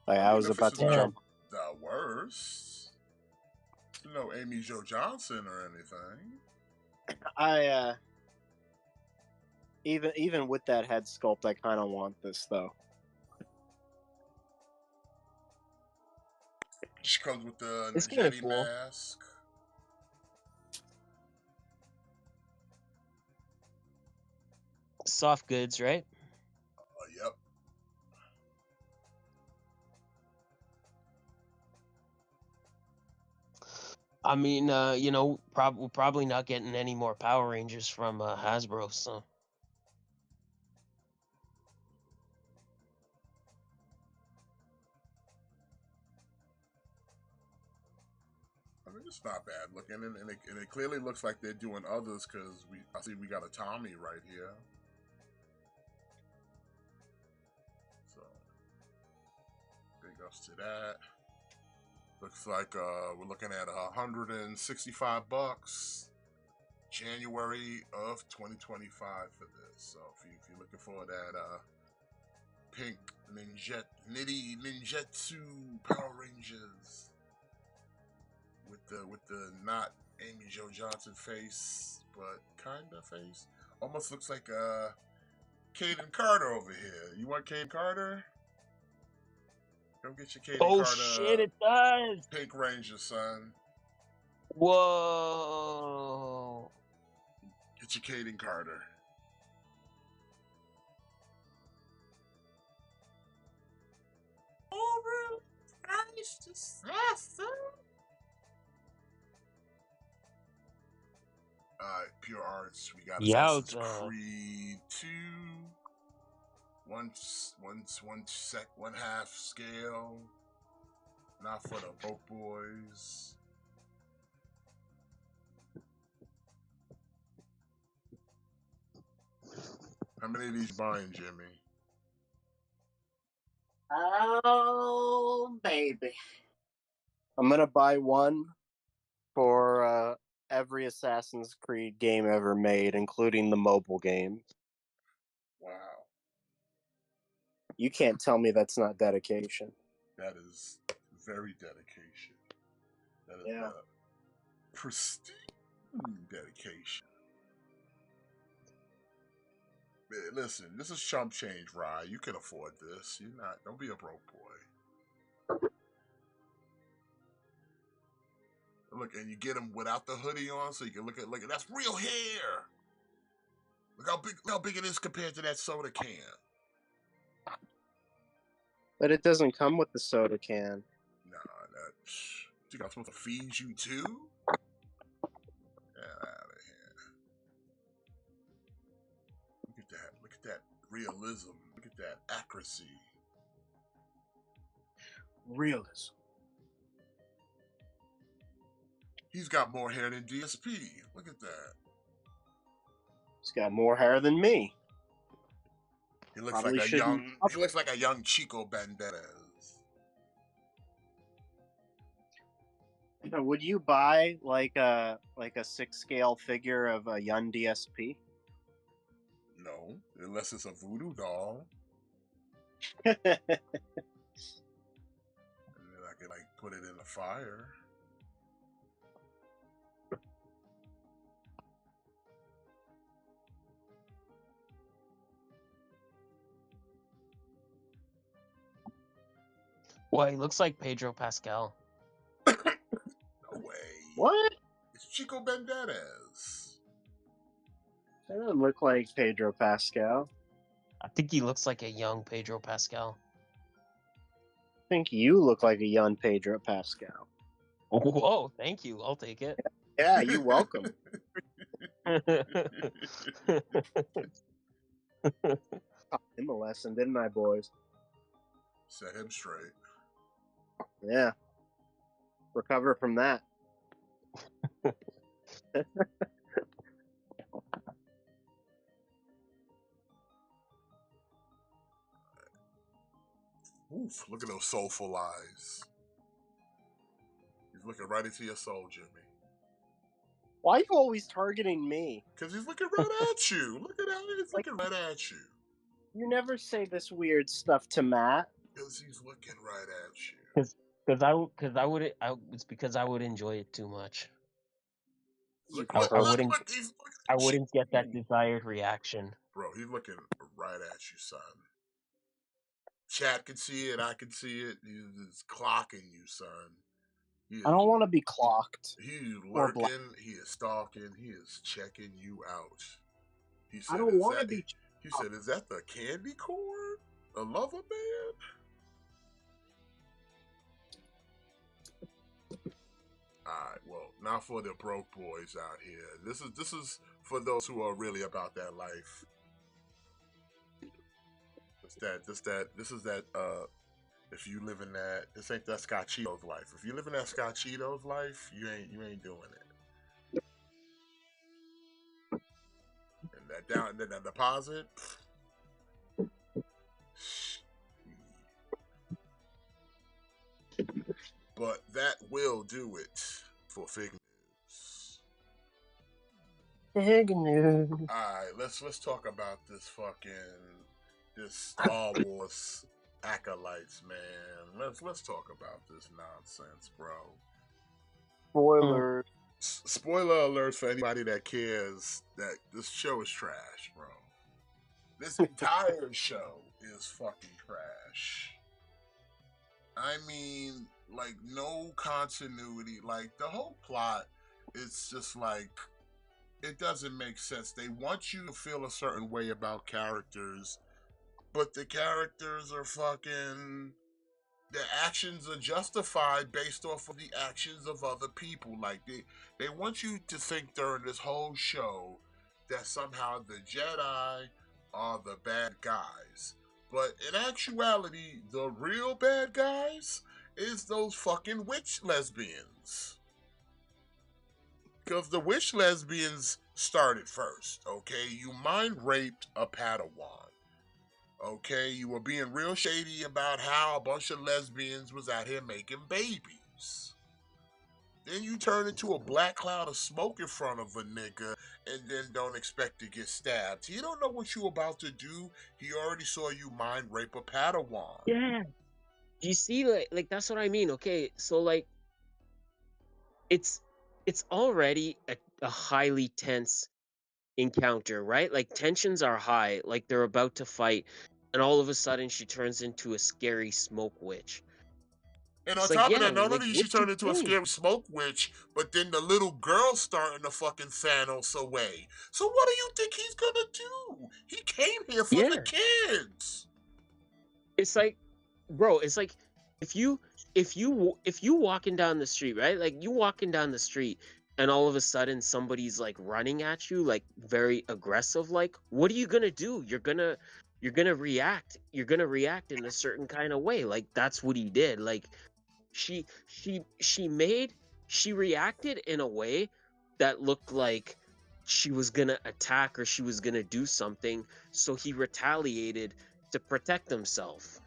Like, I was if about this to is jump. The worst. No Amy Jo Johnson or anything. I even with that head sculpt, I kind of want this though. She comes with the It's kinda Ninjetti cool. mask. Soft goods, right? Yep. I mean, we're probably not getting any more Power Rangers from Hasbro, so. I mean, it's not bad looking, and it clearly looks like they're doing others because I see we got a Tommy right here. So, big ups to that. Looks like we're looking at $165, January of 2025 for this. So if you're looking for that pink ninjutsu Power Rangers with the not Amy Jo Johnson face, but kinda face, almost looks like Caden Carter over here. You want Caden Carter? Go get your Caden Oh Carter. shit! It does. Pink Ranger, son. Whoa. Get your Caden Carter. Over Christ assassin. Pure Arts. We got Yowza. Assassin's Creed 2. One half scale. Not for the broke boys. How many of these you buying, Jimmy? Oh baby, I'm gonna buy one for every Assassin's Creed game ever made, including the mobile game. Wow. You can't tell me that's not dedication. That is very dedication. That is Yeah. pristine dedication. Listen, this is chump change, Rye. You can afford this. Don't be a broke boy. Look, and you get them without the hoodie on, so you can look at that's real hair. Look how big it is compared to that soda can. But it doesn't come with the soda can. Nah, you got supposed to feed you too? Get out of here. Look at that realism. Look at that accuracy. Realism. He's got more hair than DSP. Look at that. He's got more hair than me. He looks Probably like a shouldn't young. up He looks like a young Chico Banderas. Would you buy like a 6-scale figure of a young DSP? No, unless it's a voodoo doll, Well, and then I could like put it in the fire. Well, he looks like Pedro Pascal. No way. what? It's Chico Banderas. That doesn't look like Pedro Pascal. I think he looks like a young Pedro Pascal. I think you look like a young Pedro Pascal. Whoa, thank you. I'll take it. Yeah, you're welcome. Taught him a lesson, didn't I, boys? Set him straight. Yeah. Recover from that. Oof, look at those soulful eyes. He's looking right into your soul, Jimmy. Why are you always targeting me? Because he's looking right at you. Look at how he's looking right at you. You never say this weird stuff to Matt. Because he's looking right at you. It's because I would enjoy it too much. Look, I look, wouldn't- look, he's looking I at you. wouldn't get that desired reaction. Bro, he's looking right at you, son. Chat can see it. I can see it. He's clocking you, son. I don't want to be clocked. He is or lurking. He is stalking. He is checking you out. He said, I don't want to be. He said, "Is that the candy corn? A lover man?" Alright, well, not for the broke boys out here. This is for those who are really about that life. This is that if you live in that, this ain't that Scott Cheeto's life. If you live in that Scott Cheeto's life, you ain't doing it. And that deposit. But that will do it for Fig News. Big news. Alright, let's talk about this Star Wars Acolytes, man. Let's talk about this nonsense, bro. Spoiler. Spoiler alert for anybody that cares that this show is trash, bro. This entire show is fucking trash. I mean, like, no continuity. Like, the whole plot is just like, it doesn't make sense. They want you to feel a certain way about characters, but the characters are fucking... Their actions are justified based off of the actions of other people. Like, they want you to think during this whole show that somehow the Jedi are the bad guys. But in actuality, the real bad guys is those fucking witch lesbians. Because the witch lesbians started first, okay? You mind raped a Padawan. Okay, you were being real shady about how a bunch of lesbians was out here making babies. Then you turn into a black cloud of smoke in front of a nigga and then don't expect to get stabbed. He don't know what you about to do. He already saw you mind rape a Padawan. Yeah. Do you see, like that's what I mean? Okay, so like, it's already a highly tense encounter, right? Like, tensions are high, like they're about to fight, and all of a sudden she turns into a scary smoke witch. And on It's like, top of yeah, that, not like, only did she what turn you into a doing? scary smoke witch, but then the little girl's starting to fucking Thanos away. So what do you think he's gonna do? He came here for the kids. It's like, bro, it's like if you walking down the street, right? Like, you walking down the street and all of a sudden somebody's like running at you, like very aggressive, like, what are you gonna do? You're gonna react. You're gonna react in a certain kind of way. Like, that's what he did. Like, she reacted in a way that looked like she was gonna attack or she was gonna do something, so he retaliated to protect himself.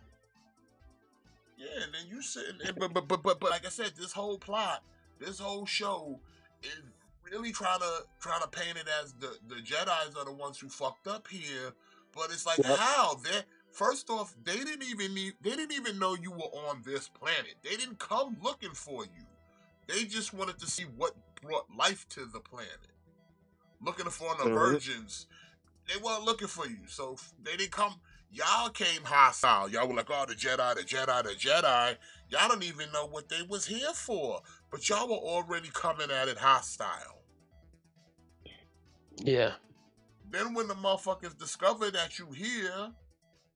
Yeah, and then you said, but like I said, this whole plot, this whole show is really trying to paint it as the Jedi's are the ones who fucked up here. But it's like, Yep. how? They first off, they didn't even know you were on this planet. They didn't come looking for you. They just wanted to see what brought life to the planet. Looking for the virgins. They weren't looking for you, so they didn't come. Y'all came hostile. Y'all were like, oh, the Jedi, the Jedi, the Jedi. Y'all don't even know what they was here for. But y'all were already coming at it hostile. Yeah. Then when the motherfuckers discover that you here,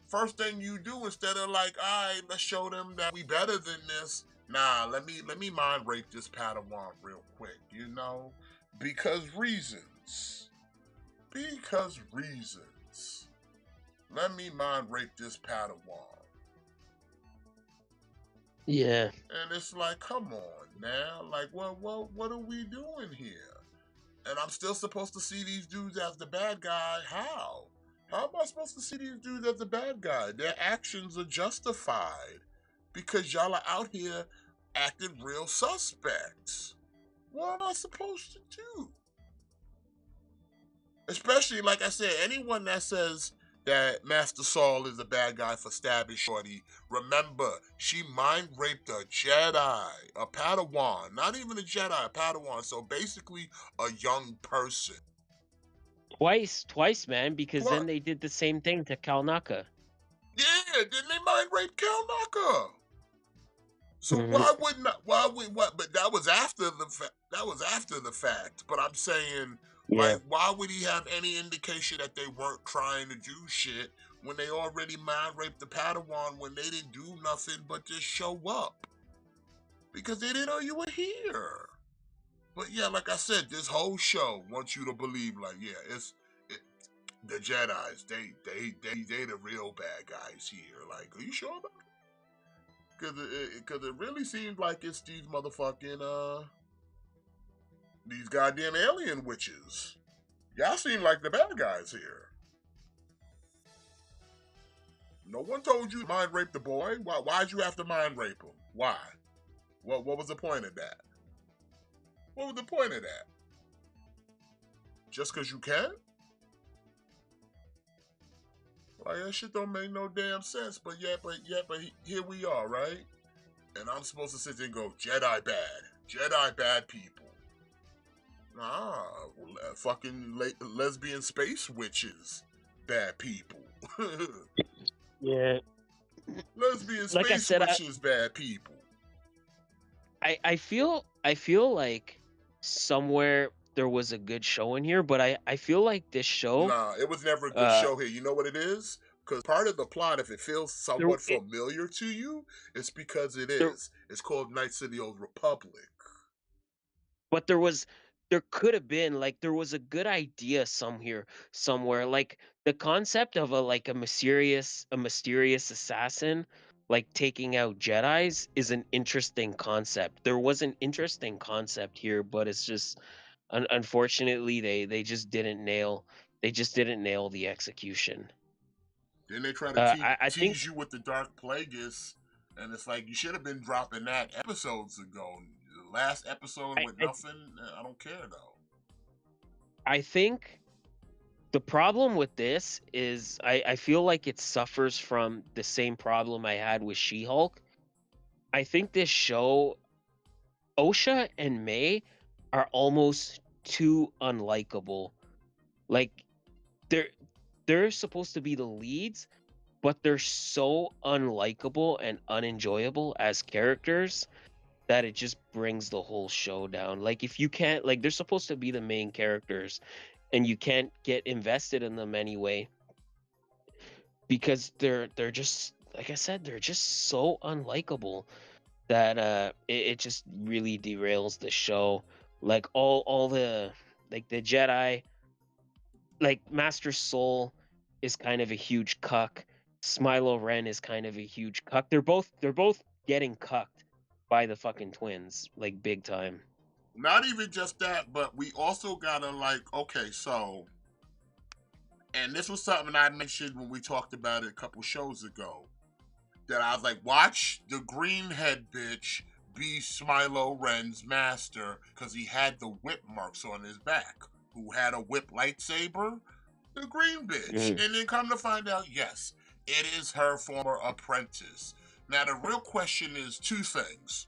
first thing you do, instead of like, all right, let's show them that we better than this. Nah, let me mind rape this Padawan real quick, you know? Because reasons. Let me mind rape this Padawan. Yeah. And it's like, come on now. Like, what are we doing here? And I'm still supposed to see these dudes as the bad guy. How? How am I supposed to see these dudes as the bad guy? Their actions are justified. Because y'all are out here acting real suspects. What am I supposed to do? Especially, like I said, anyone that says that Master Saul is a bad guy for stabbing Shorty, remember, she mind raped a Jedi, a Padawan. Not even a Jedi, a Padawan. So basically, a young person. Twice, man, because What? then they did the same thing to Kalnaka. Yeah, didn't they mind rape Kalnaka? So Mhm. but that was after the fact. But I'm saying, Yeah. like, why would he have any indication that they weren't trying to do shit when they already mind raped the Padawan when they didn't do nothing but just show up? Because they didn't know you were here. But yeah, like I said, this whole show wants you to believe, like, yeah, the Jedi's, they the real bad guys here. Like, are you sure about it? Because it really seems like it's these motherfucking, these goddamn alien witches. Y'all seem like the bad guys here. No one told you to mind rape the boy. Why'd you have to mind rape him? Why? What was the point of that? What was the point of that? Just because you can? Like, that shit don't make no damn sense. But here we are, right? And I'm supposed to sit there and go, Jedi bad people. Nah, fucking lesbian space witches, bad people. Yeah. Lesbian Like I space said, witches, bad people. I feel like somewhere there was a good show in here, but I feel like this show. Nah, it was never a good show here. You know what it is? Because part of the plot, if it feels somewhat familiar to you, it's because it is. It's called Knights of the Old Republic. But there could have been, like, there was a good idea somewhere, like the concept of a mysterious assassin like taking out Jedis is an interesting concept. There was an interesting concept here, but it's just unfortunately they just didn't nail the execution. Then they try to I think tease you with the Dark Plagueis, and it's like, you should have been dropping that episodes ago. The last episode with nothing. I don't care though. I think the problem with this is I feel like it suffers from the same problem I had with She-Hulk. I think this show, Osha and May, are almost too unlikable. Like, they're supposed to be the leads, but they're so unlikable and unenjoyable as characters that it just brings the whole show down. Like, if you can't, like, they're supposed to be the main characters and you can't get invested in them anyway because they're just, like I said, they're just so unlikable that it just really derails the show. Like, all the, like, the Jedi, like Master Soul is kind of a huge cuck. Smilo Ren is kind of a huge cuck. They're both getting cucked by the fucking twins, like, big time. not even just that, but we also gotta like, okay, so, and this was something I mentioned when we talked about it a couple shows ago. That I was like, watch the greenhead bitch be Smilo Ren's master because he had the whip marks on his back. Who had a whip lightsaber? The green bitch. Mhm. And then come to find out, yes, it is her former apprentice. Now, the real question is two things.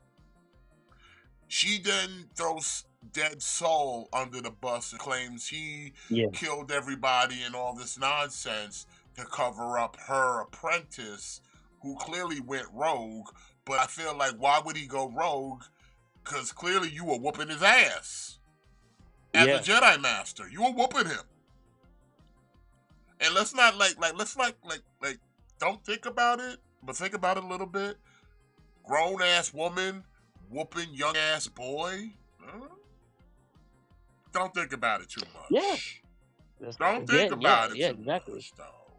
She then throws Dead Soul under the bus and claims he Yeah. killed everybody and all this nonsense to cover up her apprentice, who clearly went rogue. But I feel like, why would he go rogue? Because clearly you were whooping his ass as a Yeah. Jedi Master. You were whooping him. And let's not don't think about it, but think about it a little bit. Grown ass woman whooping young ass boy. Don't think about it too much. Yeah. Don't think about it too exactly. much, though.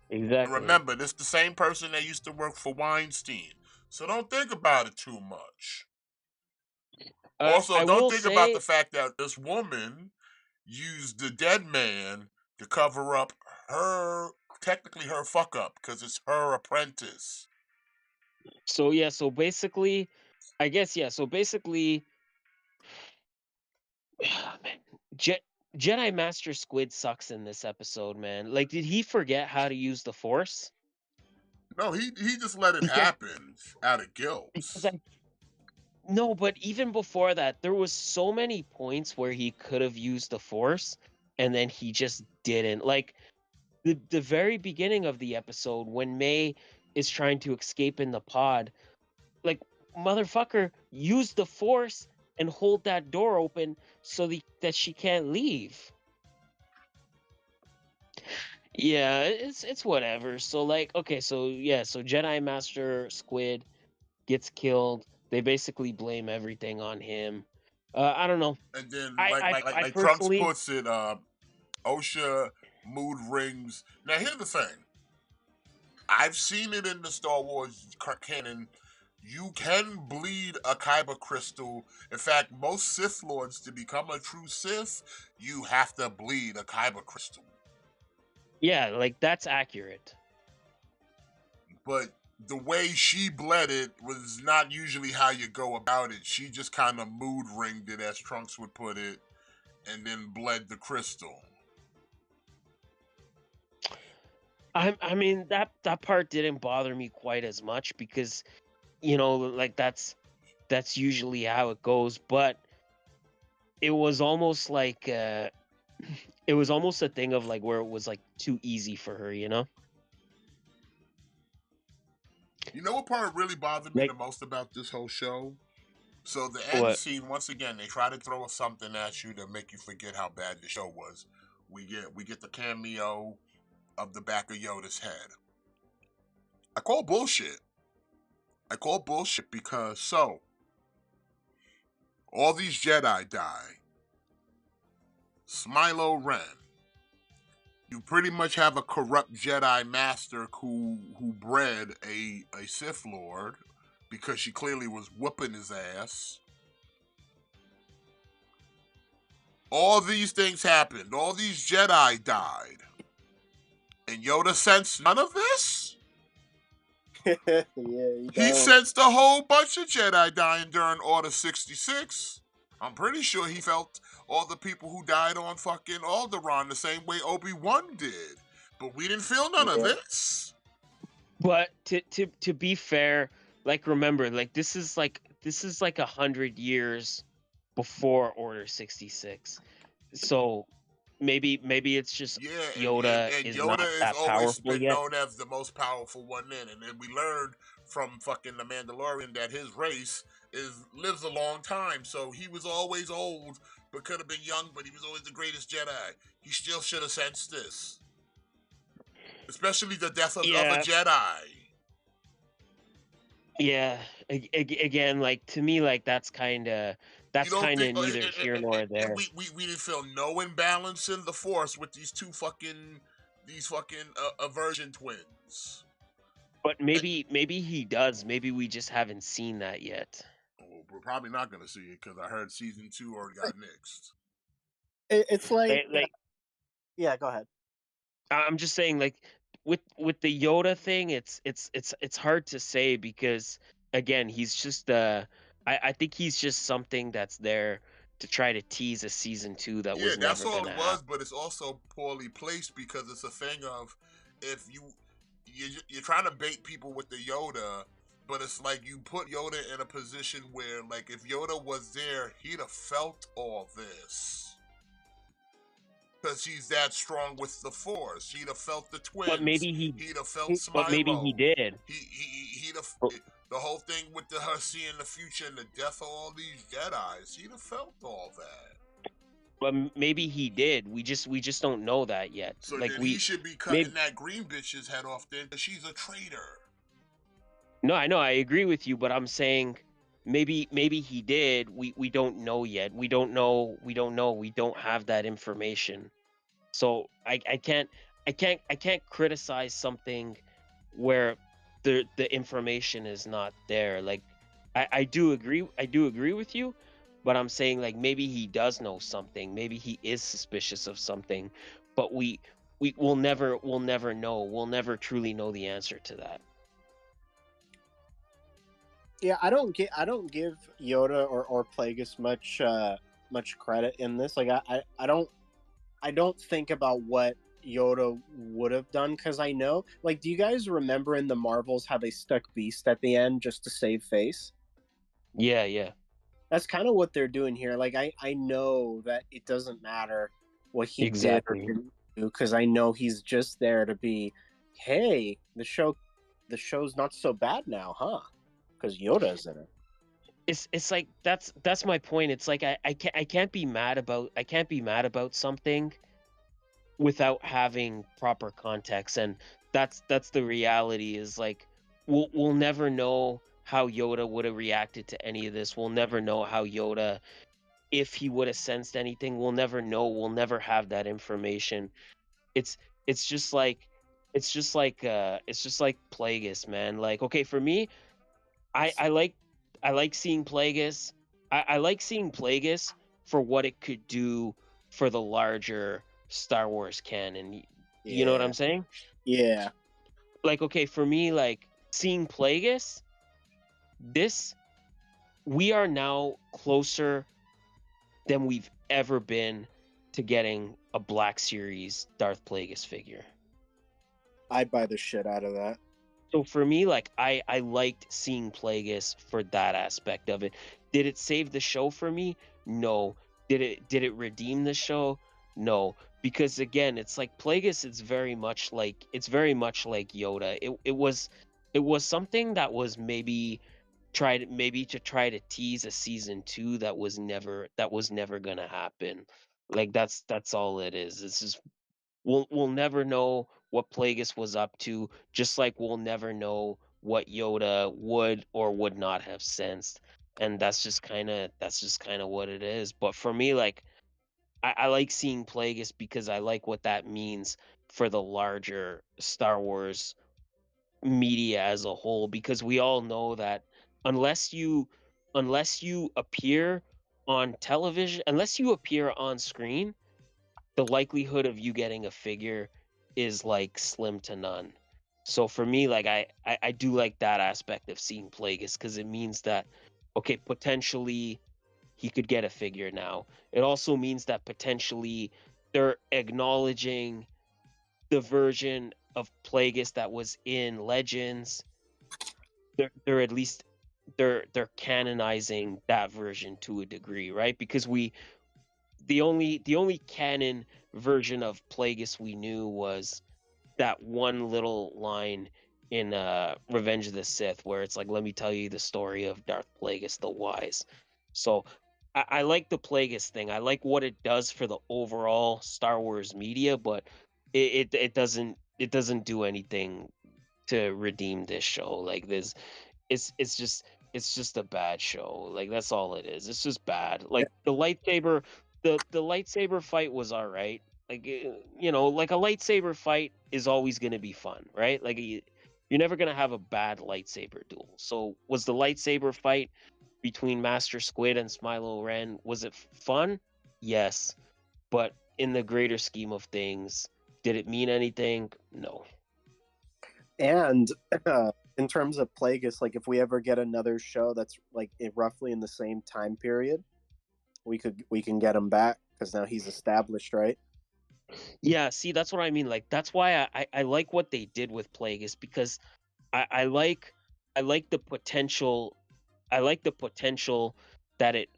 Exactly. And remember, this is the same person that used to work for Weinstein. So don't think about it too much. Also, I don't will think about say, the fact that this woman used the dead man to cover up technically her fuck up, because it's her apprentice. so yeah, so basically, I guess, yeah, so basically, man, Jedi Master Squid sucks in this episode, man. Like, did he forget how to use the Force? No, he just let it Because happen out of guilt. because I no, but even before that, there was so many points where he could have used the Force, and then he just didn't. Like the very beginning of the episode when May is trying to escape in the pod, like, motherfucker, use the Force and hold that door open so that she can't leave. Yeah, it's whatever. So like, okay, so yeah, so Jedi Master Squid gets killed. They basically blame everything on him. I don't know. And then I like Trunks personally, puts it, OSHA mood rings. Now here's the thing. I've seen it in the Star Wars canon. You can bleed a kyber crystal. In fact, most Sith Lords, to become a true Sith, you have to bleed a kyber crystal. yeah, like that's accurate. But the way she bled it was not usually how you go about it. She just kind of mood ringed it, as Trunks would put it, and then bled the crystal. I mean that part didn't bother me quite as much because like that's usually how it goes, but it was almost like it was almost a thing of like where it was like too easy for her, You know what part really bothered me Like the most about this whole show? So the end what? scene, once again, they try to throw something at you to make you forget how bad the show was. We get the cameo of the back of Yoda's head. I call bullshit. I call bullshit because all these Jedi die. Smilo Ren. You pretty much have a corrupt Jedi master who bred a Sith Lord because she clearly was whooping his ass. All these things happened. All these Jedi died. And Yoda sensed none of this? Yeah, He sensed a whole bunch of Jedi dying during Order 66. I'm pretty sure he felt all the people who died on fucking Alderaan the same way Obi-Wan did. But we didn't feel none of this. But to be fair, like remember, like this is like 100 years before Order 66. So maybe it's just Yeah, Yoda and is Yoda not has that always powerful been yet. known as the most powerful one in. And then we learned from fucking the Mandalorian that his race lives a long time. So he was always old, but could have been young, but he was always the greatest Jedi. He still should have sensed this. Especially the death of a Yeah, Jedi. yeah. Again, like to me, like that's kind of You don't think neither here nor there. we didn't feel no imbalance in the Force with these fucking aversion twins. But maybe he does. Maybe we just haven't seen that yet. Well, we're probably not going to see it because I heard season 2 already got nixed. It's like, Like yeah, go ahead. I'm just saying, like with the Yoda thing, it's hard to say because again, he's just I think he's just something that's there to try to tease a season 2 that Yeah, was that's never all gonna it happen. was, but it's also poorly placed because it's a thing of if you're trying to bait people with the Yoda, but it's like you put Yoda in a position where, like, if Yoda was there, he'd have felt all this. Because he's that strong with the Force. He'd have felt the twins. But maybe He'd have felt but maybe he Smilo. did. He'd have But, the whole thing with her seeing the future and the death of all these Jedi's. He'd have felt all that. but maybe he did. We just don't know that yet. So Like then he should be cutting maybe, that green bitch's head off then, because she's a traitor. no, I know, I agree with you, but I'm saying maybe he did. We don't know yet. We don't know. We don't have that information. So I can't criticize something where the information is not there. Like I do agree with you, but I'm saying like maybe he does know something. Maybe he is suspicious of something, but we'll never know. We'll never truly know the answer to that. Yeah, I don't give Yoda or Plagueis much credit in this. Like I don't think about what Yoda would have done because I know. Like, do you guys remember in the Marvels how they stuck Beast at the end just to save face? Yeah. That's kind of what they're doing here. Like, I know that it doesn't matter what he Exactly. did or didn't do because I know he's just there to be, hey, the show's not so bad now, huh? Because Yoda's in it. It's like that's my point. It's like I can't be mad about something without having proper context, and that's the reality. Is like we'll never know how Yoda would have reacted to any of this. We'll never know how Yoda, if he would have sensed anything. We'll never know. We'll never have that information. It's it's just like it's just like Plagueis, man. Like, okay, for me, I like seeing Plagueis. I like seeing Plagueis for what it could do for the larger Star Wars canon. You know what I'm saying? Yeah. Like, okay, for me, like seeing Plagueis, we are now closer than we've ever been to getting a Black Series Darth Plagueis figure. I'd buy the shit out of that. So for me, like I liked seeing Plagueis for that aspect of it. Did it save the show for me? No. Did it redeem the show? No. Because again, it's like Plagueis. It's very much like Yoda. It was something that was maybe to try to tease a season 2 that was never gonna happen. Like that's all it is. It's just we'll never know what Plagueis was up to, just like we'll never know what Yoda would or would not have sensed. And that's just kind of what it is. But for me, like I like seeing Plagueis because I like what that means for the larger Star Wars media as a whole. Because we all know that unless you appear on television, unless you appear on screen, the likelihood of you getting a figure is like slim to none. So for me, like I do like that aspect of seeing Plagueis because it means that okay, potentially he could get a figure now. It also means that potentially they're acknowledging the version of Plagueis that was in Legends. They're at least they're canonizing that version to a degree, right? Because the only canon version of Plagueis we knew was that one little line in Revenge of the Sith where it's like, let me tell you the story of Darth Plagueis the Wise. So I like the Plagueis thing. I like what it does for the overall Star Wars media, but it doesn't do anything to redeem this show. Like this, it's just a bad show. Like that's all it is. It's just bad. Like the lightsaber fight was all right. Like like a lightsaber fight is always going to be fun, right? Like you're never going to have a bad lightsaber duel. So was the lightsaber fight between Master Squid and Smilo Ren. Was it fun? Yes. But in the greater scheme of things, did it mean anything? No. And in terms of Plagueis, like if we ever get another show that's like roughly in the same time period, we can get him back because now he's established, right? Yeah, see, that's what I mean. Like, that's why I like what they did with Plagueis, because I like the potential. I like the potential that it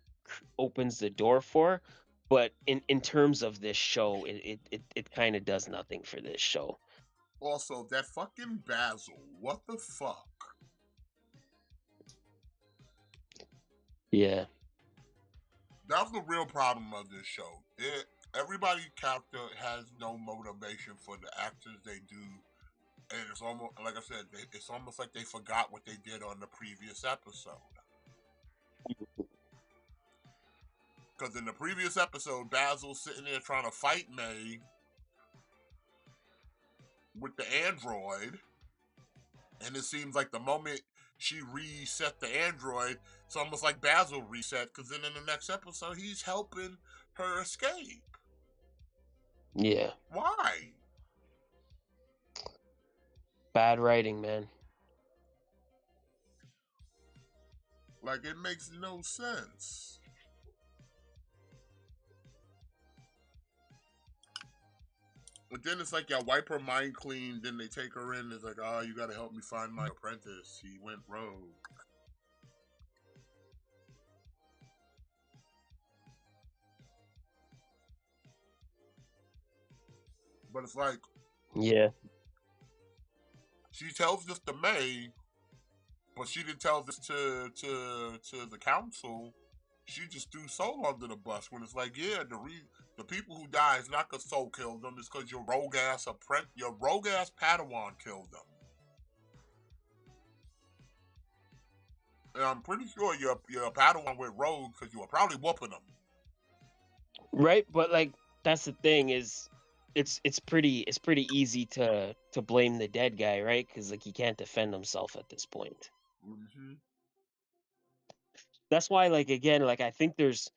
opens the door for, but in terms of this show, it kind of does nothing for this show. Also, that fucking Basil, what the fuck? Yeah. That's the real problem of this show. Everybody's character has no motivation for the actors they do, and it's almost like I said, it's almost like they forgot what they did on the previous episode. Because in the previous episode, Basil's sitting there trying to fight May with the android, and it seems like the moment she reset the android, it's almost like Basil reset, because then in the next episode, he's helping her escape. Yeah. Why? Bad writing, man. Like, it makes no sense. But then it's like, y'all wipe her mind clean, then they take her in, it's like, oh, you gotta help me find my apprentice. He went rogue. But it's like, Yeah. she tells this to May, but she didn't tell this to the council. She just threw Soul under the bus when it's like, yeah, the people who die is not because Soul killed them, it's because your rogue ass Padawan killed them. And I'm pretty sure your Padawan went rogue because you were probably whooping them. Right, but like that's the thing is, it's pretty easy to blame the dead guy, right? Because like he can't defend himself at this point. Mm-hmm. That's why, like, again, like I think there's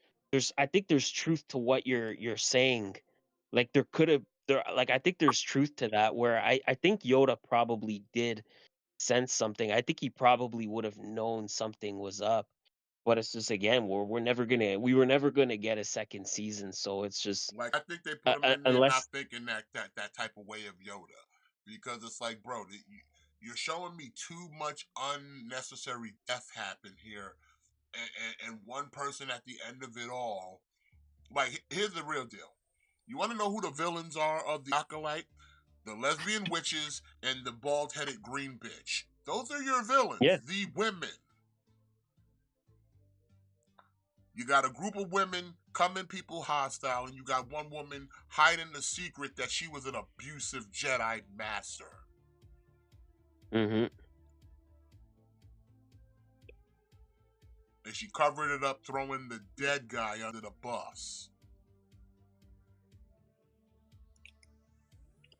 truth to what you're saying. Like I think there's truth to that, where I think Yoda probably did sense something. I think he probably would have known something was up. But it's just, again, we were never gonna get a second season, so it's just Like, I think they put him in there not unless thinking that type of way of Yoda. Because it's like, bro, you're showing me too much unnecessary death happen here. And one person at the end of it all. Like, here's the real deal. You want to know who the villains are of the Acolyte? The lesbian witches and the bald-headed green bitch. Those are your villains. Yeah. The women. You got a group of women coming people hostile, and you got one woman hiding the secret that she was an abusive Jedi master. Mm-hmm. And she covered it up, throwing the dead guy under the bus.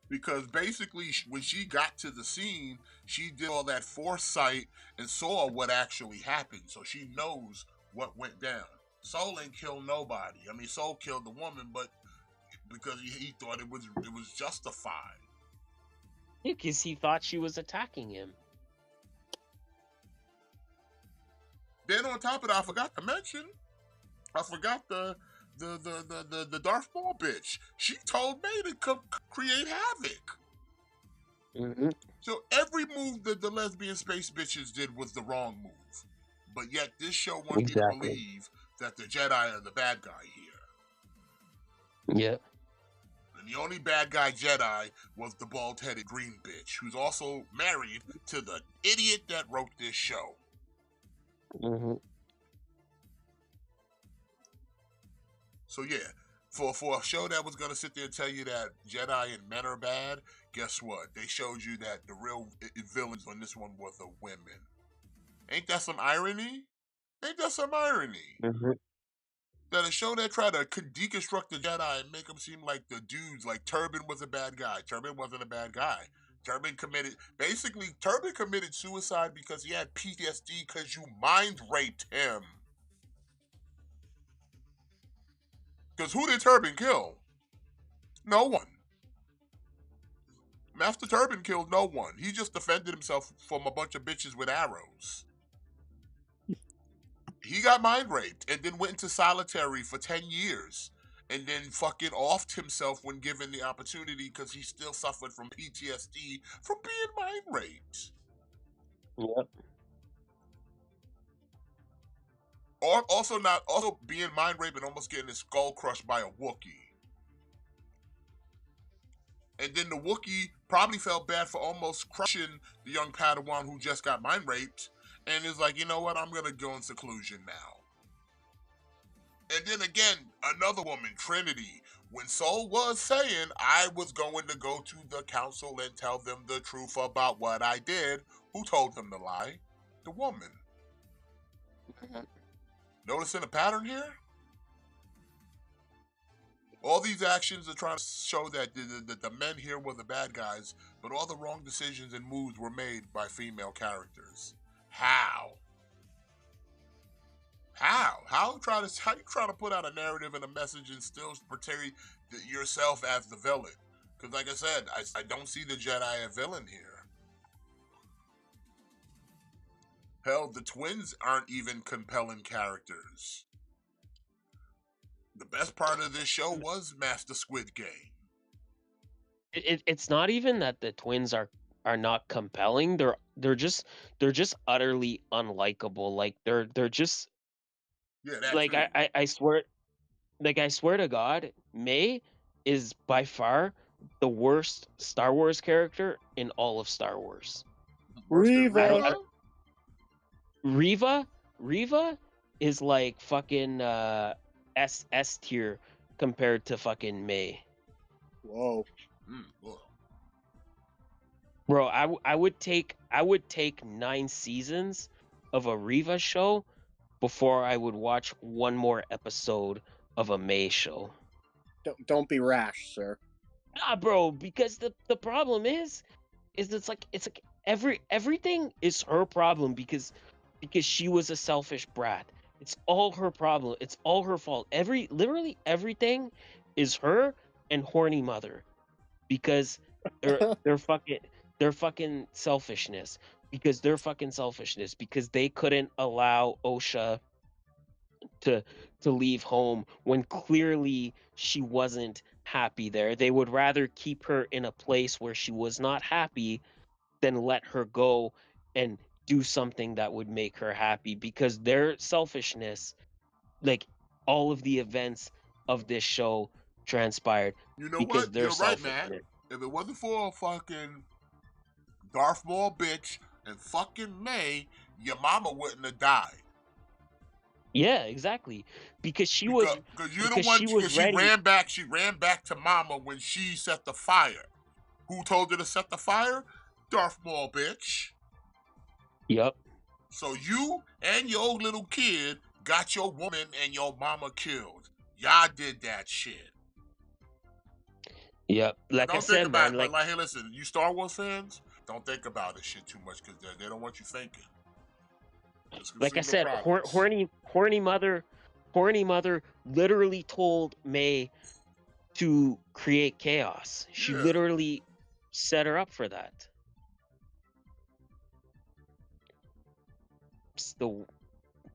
Because basically, when she got to the scene, she did all that foresight and saw what actually happened. So she knows what went down. Soul ain't killed nobody. I mean, Soul killed the woman, but because he thought it was justified. Yeah, because he thought she was attacking him. Then on top of that, I forgot to mention, the Darth Maul bitch. She told May to create havoc. Mm-hmm. So every move that the lesbian space bitches did was the wrong move. But yet this show wants me to believe that the Jedi are the bad guy here. Yeah. And the only bad guy Jedi was the bald-headed green bitch, who's also married to the idiot that wrote this show. Mm-hmm. So yeah, for a show that was going to sit there and tell you that Jedi and men are bad, guess what? They showed you that the real villains on this one were the women. Ain't that some irony? Mm-hmm. That a show that tried to deconstruct the Jedi and make them seem like the dudes, like Turbin was a bad guy. Turbin wasn't a bad guy. Turbin committed suicide because he had PTSD because you mind raped him. Because who did Turban kill? No one. Master Turban killed no one. He just defended himself from a bunch of bitches with arrows. He got mind raped and then went into solitary for 10 years. And then fucking offed himself when given the opportunity because he still suffered from PTSD from being mind raped. Yep. Or also being mind raped and almost getting his skull crushed by a Wookiee. And then the Wookiee probably felt bad for almost crushing the young Padawan who just got mind raped, and is like, you know what, I'm gonna go in seclusion now. And then again, another woman, Trinity, when Soul was saying, I was going to go to the council and tell them the truth about what I did, who told them to lie? The woman. Noticing a pattern here? All these actions are trying to show that the men here were the bad guys, but all the wrong decisions and moves were made by female characters. How? How you try to put out a narrative and a message and still portray yourself as the villain? Because like I said, I don't see the Jedi a villain here. Hell, the twins aren't even compelling characters. The best part of this show was Master Squid Game. It's not even that the twins are not compelling. They're just utterly unlikable. Like they're just like too. I swear, like I swear to God, May is by far the worst Star Wars character in all of Star Wars. Worse than Reva? Reva is like fucking S tier compared to fucking May. Whoa. Bro, I would take 9 seasons of a Reva show before I would watch one more episode of a May show. Don't be rash, sir. Nah, bro, because the problem is it's like everything is her problem because she was a selfish brat. It's all her problem. It's all her fault. Literally everything is her and horny mother, because they're fucking selfishness. Because they couldn't allow Osha to leave home when clearly she wasn't happy there. They would rather keep her in a place where she was not happy than let her go and do something that would make her happy, because their selfishness, like all of the events of this show transpired You know because what? they're You're right, selfishness. man. If it wasn't for a fucking Darth Maul bitch and fucking May, your mama wouldn't have died. Yeah, exactly. Because she was ready. She ran back to mama when she set the fire. Who told her to set the fire? Darth Maul bitch. Yep. So you and your little kid got your woman and your mama killed. Y'all did that shit. Yep. Like I said, man. Like, hey, listen, you Star Wars fans, don't think about this shit too much because they don't want you thinking. Like I said, horny mother literally told May to create chaos. She literally set her up for that. It's the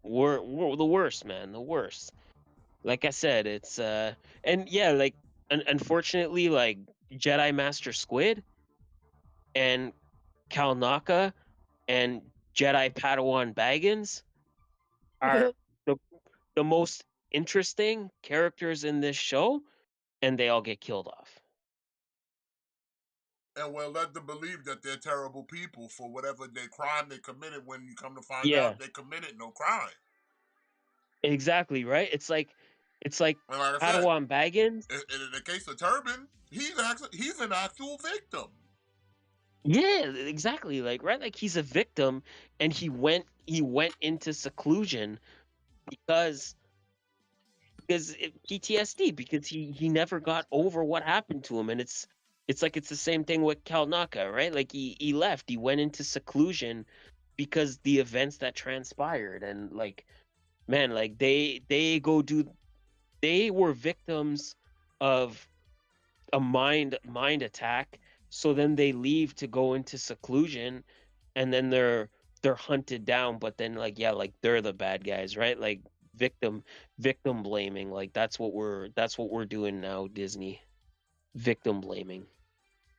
worst, man. The worst. Like I said, it's and yeah, like unfortunately, like Jedi Master Squid and Cal Naka and Jedi Padawan Baggins are the most interesting characters in this show, and they all get killed off. And we're led to believe that they're terrible people for whatever their crime they committed, when you come to find out they committed no crime. Exactly, right? It's like Padawan Baggins. In the case of Turban, he's an actual victim. Yeah, exactly. Like, right, like he's a victim, and he went into seclusion because PTSD, because he never got over what happened to him. And it's like it's the same thing with Cal Naka, right? Like he left, he went into seclusion because the events that transpired, and like, man, like they go do they were victims of a mind attack. So then they leave to go into seclusion, and then they're hunted down. But then like they're the bad guys, right? Like victim blaming. Like that's what we're doing now, Disney. Victim blaming.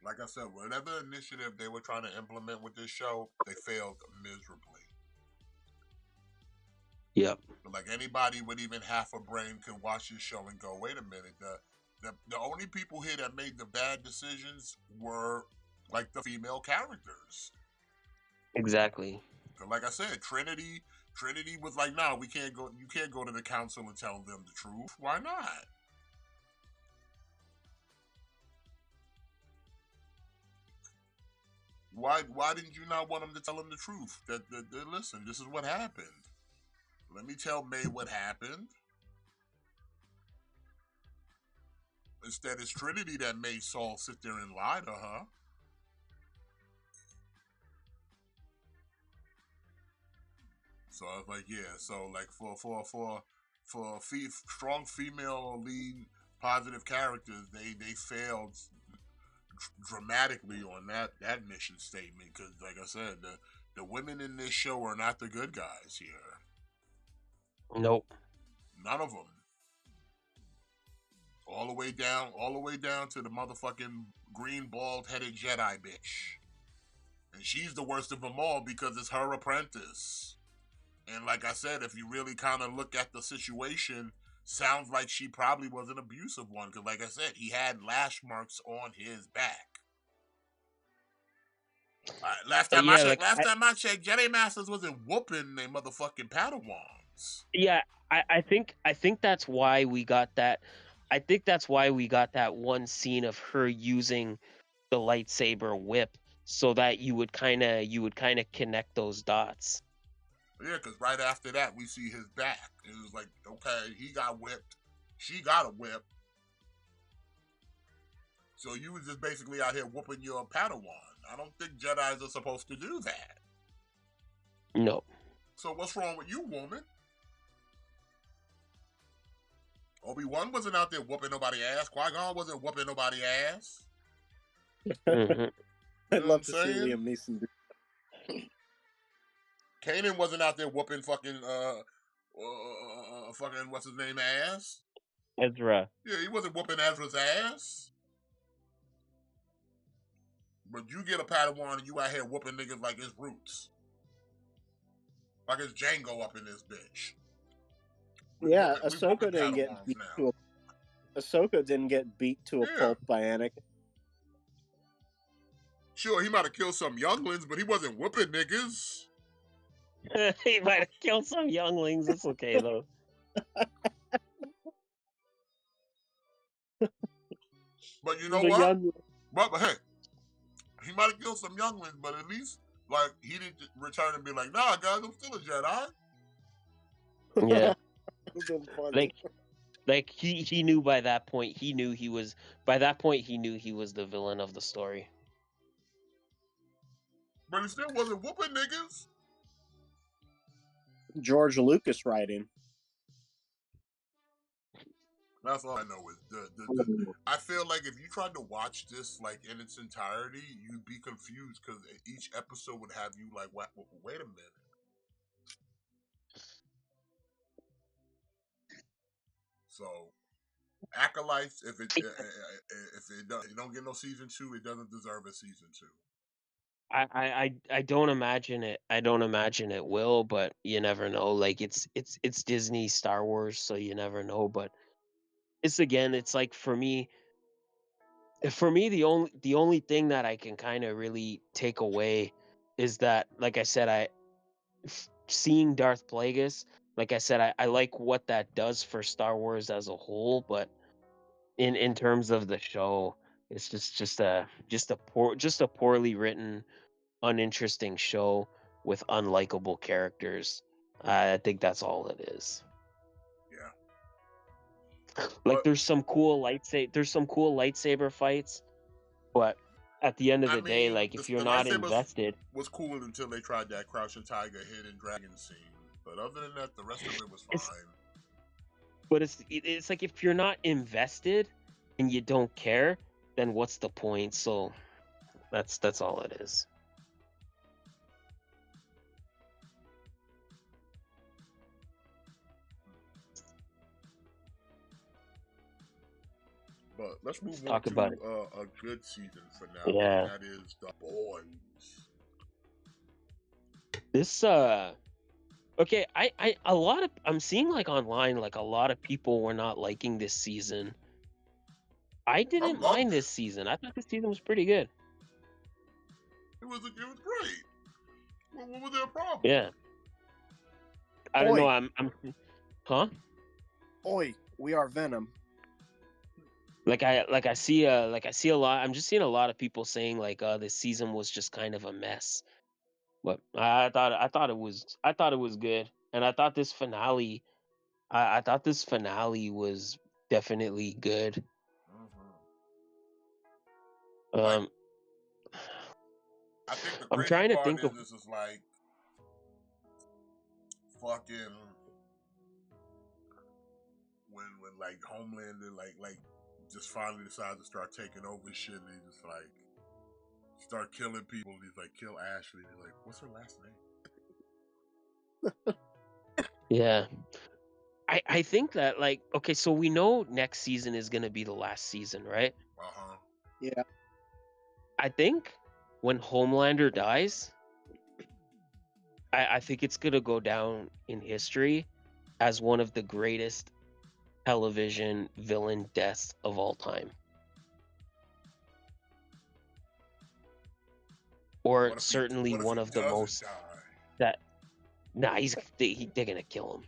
Like I said, whatever initiative they were trying to implement with this show, they failed miserably. Yep. Like anybody with even half a brain could watch this show and go, wait a minute, the only people here that made the bad decisions were like the female characters. Exactly. Like I said, Trinity was like, no, we can't go. You can't go to the council and tell them the truth. Why not? Why didn't you not want them to tell them the truth? That listen, this is what happened. Let me tell May what happened. Instead, it's Trinity that made Saul sit there and lie to her. So I was like, yeah. So like for strong female lead positive characters, they failed dramatically on that mission statement because, like I said, the women in this show are not the good guys here. Nope. None of them. All the way down to the motherfucking green bald-headed Jedi bitch. And she's the worst of them all because it's her apprentice. And like I said, if you really kind of look at the situation, sounds like she probably was an abusive one. Because like I said, he had lash marks on his back. Last time I checked, Jedi Masters wasn't whooping they motherfucking Padawans. Yeah, I think that's why we got that. I think that's why we got that one scene of her using the lightsaber whip, so that you would kind of connect those dots. Yeah, because right after that we see his back. It was like, okay, he got whipped, she got a whip, so you was just basically out here whooping your Padawan. I don't think Jedis are supposed to do that. No. So what's wrong with you, woman? Obi-Wan wasn't out there whooping nobody ass. Qui-Gon wasn't whooping nobody ass. Mm-hmm. I'd love to see Liam Neeson do that. Kanan wasn't out there whooping fucking fucking what's his name ass. Ezra. Yeah, he wasn't whooping Ezra's ass. But you get a Padawan and you out here whooping niggas like it's Roots. Like it's Django up in this bitch. Yeah, Ahsoka didn't get beat to Ahsoka didn't get beat to a pulp by Anakin. Sure, he might have killed some younglings, but he wasn't whooping niggas. He might have killed some younglings. It's okay though. But you know what? But hey, he might have killed some younglings, but at least like he didn't return and be like, "Nah, guys, I'm still a Jedi." Yeah. Like he knew by that point he knew he was the villain of the story. But he still wasn't whooping niggas. George Lucas writing. That's all I know is I feel like if you tried to watch this like in its entirety, you'd be confused because each episode would have you like, wait a minute. So, Acolytes, if it don't get no season 2, it doesn't deserve a season 2. I don't imagine it. I don't imagine it will, but you never know. Like it's Disney Star Wars, so you never know. But it's like for me the only thing that I can kind of really take away is that, like I said, seeing Darth Plagueis, like I said, I like what that does for Star Wars as a whole, but in terms of the show, it's just a poorly written, uninteresting show with unlikable characters. I think that's all it is. Yeah. Like there's some cool lightsaber fights, but at the end of the day, like if you're not invested, was cool until they tried that Crouching Tiger, Hidden Dragon scene. But other than that, the rest of it was fine. But it's like if you're not invested and you don't care, then what's the point? So that's all it is. But let's move on talk to about it. a good season finale, Yeah. and that is The Boys. This okay, I'm seeing like online like a lot of people were not liking this season. I didn't loved mind it. this season. I thought this season was pretty good. It was great. What was their problem? Yeah. I don't Oi. know. I'm huh? Oi, we are Venom. I see a lot. I'm just seeing a lot of people saying like this season was just kind of a mess. But I thought it was good. And I thought this finale was definitely good. Like, I think the I'm crazy trying to part think is of this is like fucking when like Homelander like just finally decides to start taking over shit, and he just like start killing people, and he's like kill Ashley, and he's like, what's her last name? yeah. I think that like okay, so we know next season is gonna be the last season, right? Yeah. I think when Homelander dies, I think it's gonna go down in history as one of the greatest television villain deaths of all time. Or certainly one of the most die? that nah, they're gonna kill him.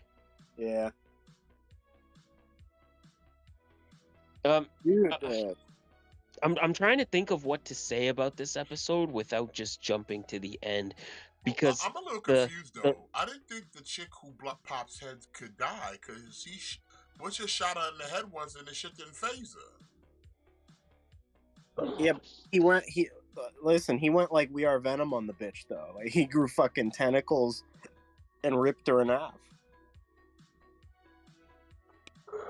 Yeah. Dude, I'm trying to think of what to say about this episode without just jumping to the end, because I'm a little confused though. I didn't think the chick who pops heads could die because Butcher shot her in the head once and the shit didn't phase her. Yeah, he went like We Are Venom on the bitch though. Like he grew fucking tentacles and ripped her in half.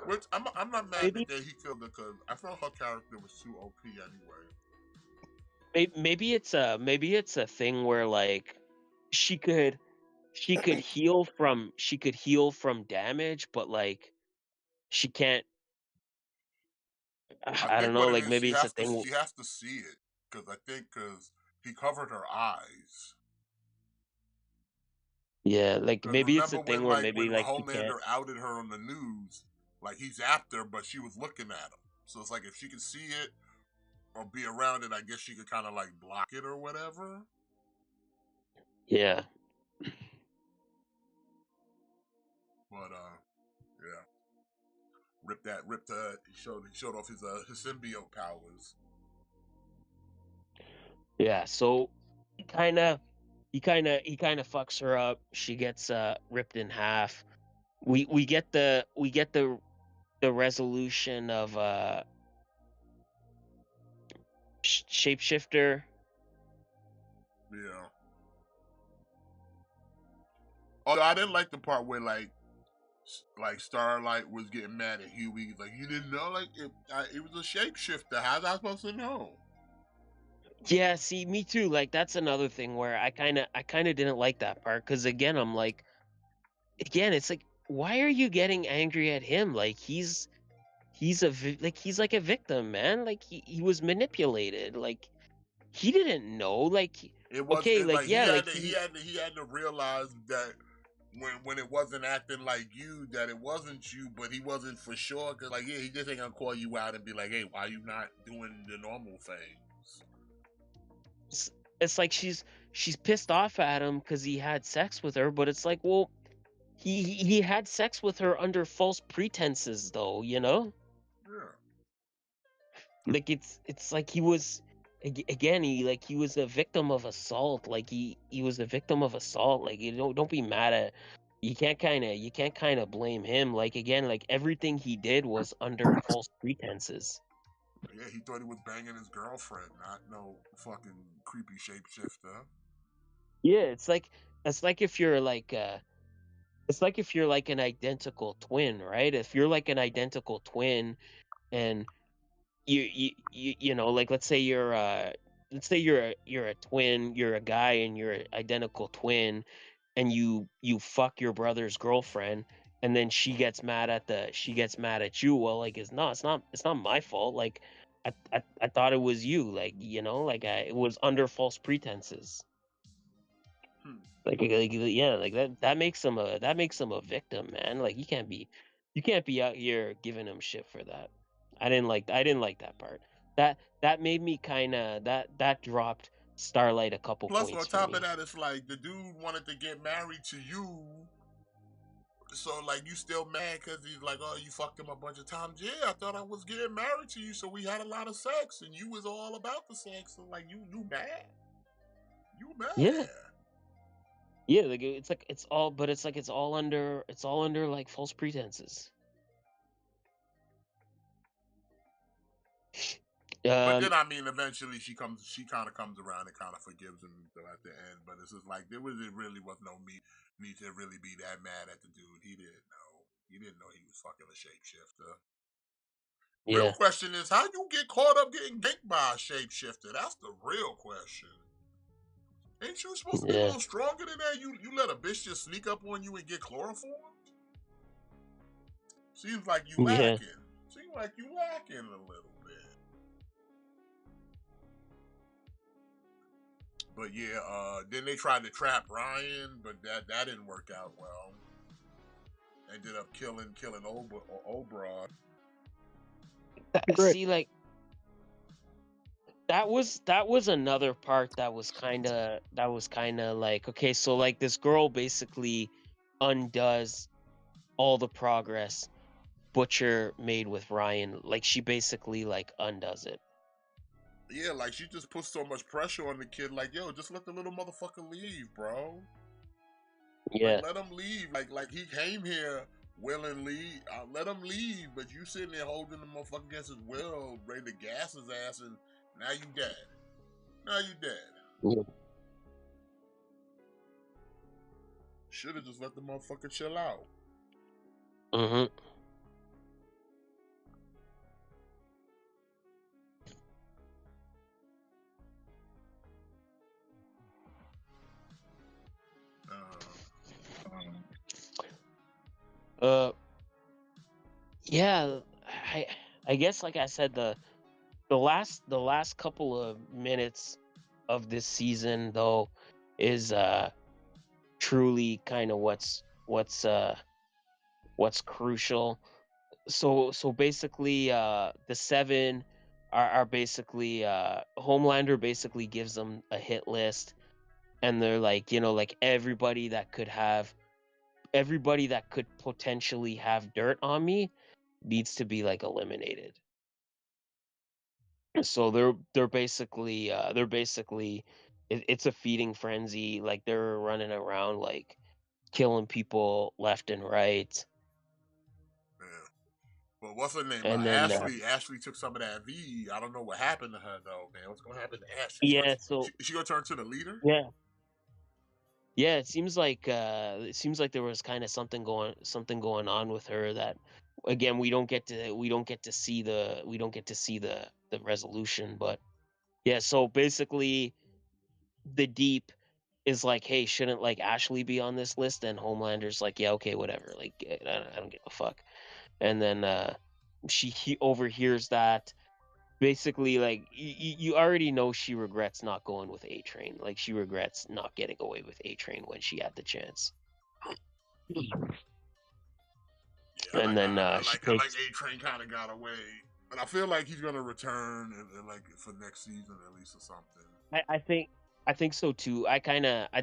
Which I'm not mad that he killed her because I felt her character was too OP anyway. Maybe it's a thing where like she could heal from damage, but like she can't. I don't know. Like maybe it's a thing. She has to see it because he covered her eyes. Yeah, like maybe it's a thing where maybe like Homelander outed her on the news, like he's after her, but she was looking at him. So it's like if she could see it or be around it, I guess she could kind of like block it or whatever. Yeah. But yeah, he showed off his symbiote powers. Yeah, so he kind of fucks her up. She gets ripped in half. We get the resolution of shapeshifter. Yeah. Although I didn't like the part where like Starlight was getting mad at Huey. He's like, you didn't know, like it was a shapeshifter. How's I supposed to know? Yeah, see, me too. Like that's another thing where I kind of didn't like that part because again, I'm like, it's like, why are you getting angry at him? Like he's like a victim, man. Like he was manipulated. Like he didn't know. Like it was okay, like yeah, he had to realize that when it wasn't acting like you, that it wasn't you, but he wasn't for sure. Cause like yeah, he just ain't gonna call you out and be like, hey, why you not doing the normal things? It's like she's pissed off at him because he had sex with her, but it's like, well, he had sex with her under false pretenses, though, you know. Yeah. Like it's like he was again he was a victim of assault. Like he was a victim of assault. Like you don't be mad at. You can't kind of blame him. Like again, like everything he did was under false pretenses. Yeah, he thought he was banging his girlfriend, not no fucking creepy shapeshifter. Yeah, it's like if you're like It's like if you're like an identical twin, right? If you're like an identical twin and you know, like let's say you're a twin, you're a guy and you're an identical twin, and you fuck your brother's girlfriend, and then she gets mad at you. Well, like it's not my fault. Like I thought it was you. Like, you know, like it was under false pretenses. Hmm. Like yeah, like that makes him a victim, man. Like you can't be out here giving him shit for that. I didn't like that part. That made me kind of that dropped Starlight a couple Plus, on points for top of me. that, it's like the dude wanted to get married to you, so like you still mad because he's like, oh, you fucked him a bunch of times. Yeah, I thought I was getting married to you, so we had a lot of sex, and you was all about the sex. So like you mad, you Yeah. mad. Yeah, like it's all but it's all under like false pretenses. But Um then I mean, eventually she kind of comes around and kind of forgives him at the end. But it's just like it really was no need to really be that mad at the dude. He didn't know he was fucking a shapeshifter. Real yeah. question is, how you get caught up getting ganked by a shapeshifter? That's the real question. Ain't you supposed to be a Yeah. little stronger than that? You let a bitch just sneak up on you and get chloroformed? Seems like you Yeah. lacking. Seems like you lacking a little bit. But yeah, then they tried to trap Ryan, but that didn't work out well. Ended up killing Oberon. Great. See, like that was another part that was kind of like, okay, so like this girl basically undoes all the progress Butcher made with Ryan. Like she basically like undoes it. Yeah, like she just put so much pressure on the kid. Like, yo, just let the little motherfucker leave, bro. Like, Yeah. let him leave. Like he came here willingly. Let him leave. But you sitting there holding the motherfucker against his will, ready to gas his ass, and now you dead. Now you dead. Yeah. Should have just let the motherfucker chill out. Mhm. Uh yeah, I I guess like I said the last couple of minutes of this season though is truly kind of what's crucial. So basically the seven are basically Homelander basically gives them a hit list, and they're like, you know, like everybody that could potentially have dirt on me needs to be like eliminated. So they're basically it's a feeding frenzy. Like they're running around like killing people left and right. Yeah. But what's her name? And then Ashley took some of that V. I don't know what happened to her though, man. What's gonna happen to Ashley? yeah, so She gonna turn to the leader? yeah. Yeah, it seems like there was kind of something going on with her that again we don't get to see the resolution, but yeah, so basically the deep is like, hey, shouldn't like Ashley be on this list? And Homelander's like, yeah, okay, whatever. Like I don't give a fuck. And then he overhears that. Basically, like you already know she regrets not going with A Train. Like she regrets not getting away with A Train when she had the chance. Yeah, And then she I like takes. A Train kind of got away, but I feel like he's gonna return like for next season at least or something. I think so too. I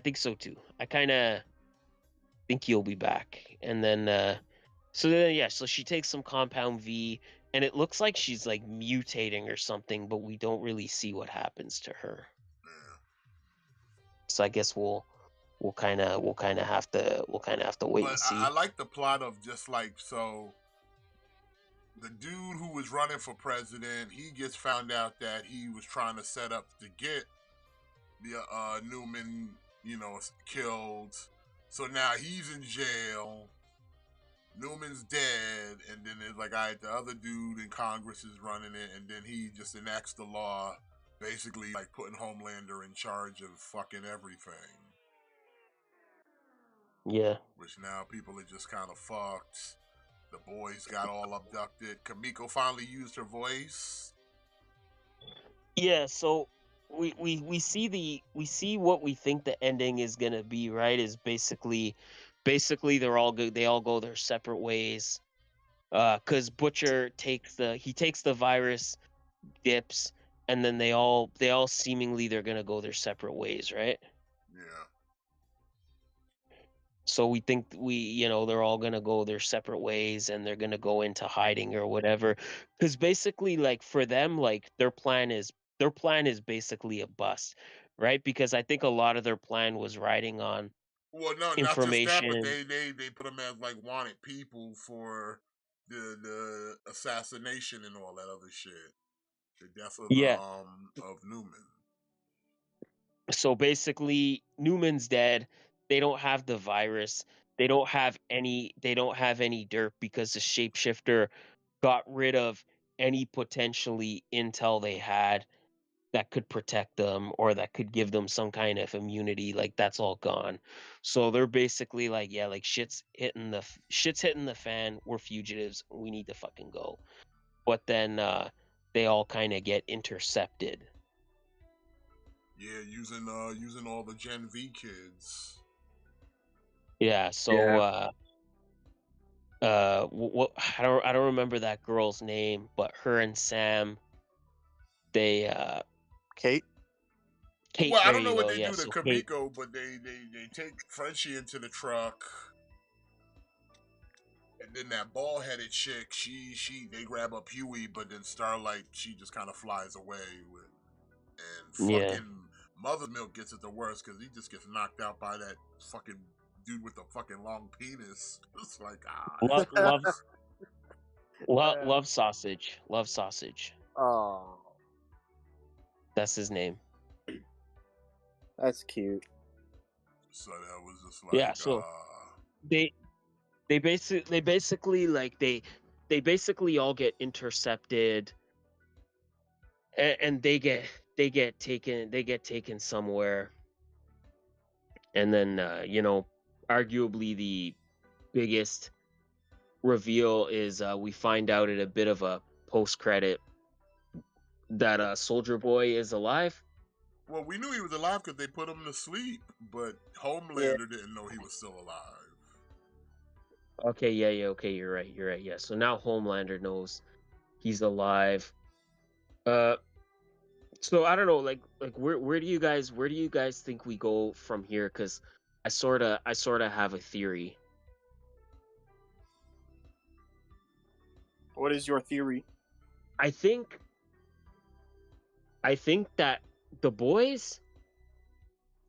think so too. I kind of think he'll be back. And then so then yeah, so she takes some compound V, and it looks like she's like mutating or something, but we don't really see what happens to her. Yeah. So I guess we'll kind of have to wait But and I see. like the plot of just like so. The dude who was running for president, he gets found out that he was trying to set up to get the Newman, killed. So now he's in jail. Newman's dead, and then there's like, all right, the other dude in Congress is running it, and then he just enacts the law, basically like putting Homelander in charge of fucking everything. Yeah. Which now people are just kind of fucked. The boys got all abducted. Kamiko finally used her voice. Yeah, so we see what we think the ending is gonna be, right? Is basically they're all good. They all go their separate ways. Because Butcher takes the virus, dips, and then they all seemingly they're gonna go their separate ways, right? Yeah. So we think they're all gonna go their separate ways and they're gonna go into hiding or whatever. Because basically, like for them, like their plan is basically a bust, right? Because I think a lot of their plan was riding on Well, no, not just that, but information. they put them as like wanted people for the assassination and all that other shit. The death of Yeah. of Newman. So basically, Newman's dead. They don't have the virus. They don't have any dirt because the shapeshifter got rid of any potentially intel they had that could protect them or that could give them some kind of immunity. Like that's all gone. So they're basically like, yeah, like shit's hitting the fan. We're fugitives. We need to fucking go. But then they all kind of get intercepted. Yeah, using all the Gen V kids. Yeah. So what I don't remember that girl's name, but her and Sam, they Kate. Kate. Well, I There don't know you what go. they Yeah. do to So Kate. Kamiko, but they take Frenchie into the truck, and then that bald headed chick, they grab up Huey, but then Starlight, she just kind of flies away with, and Yeah. fucking Mother Milk gets it the worst because he just gets knocked out by that fucking dude with the fucking long penis. It's like Love sausage. Love sausage. Oh, That's his name. that's cute. So that was just like, Yeah. So they basically like they basically all get intercepted, and they get taken somewhere, and then arguably the biggest reveal is we find out at a bit of a post credit that Soldier Boy is alive. well, we knew he was alive because they put him to sleep, but Homelander didn't know he was still alive. Okay, yeah, okay, you're right, yeah. So now Homelander knows he's alive. So I don't know, like where do you guys think we go from here? Because I sorta have a theory. What is your theory? I think that the boys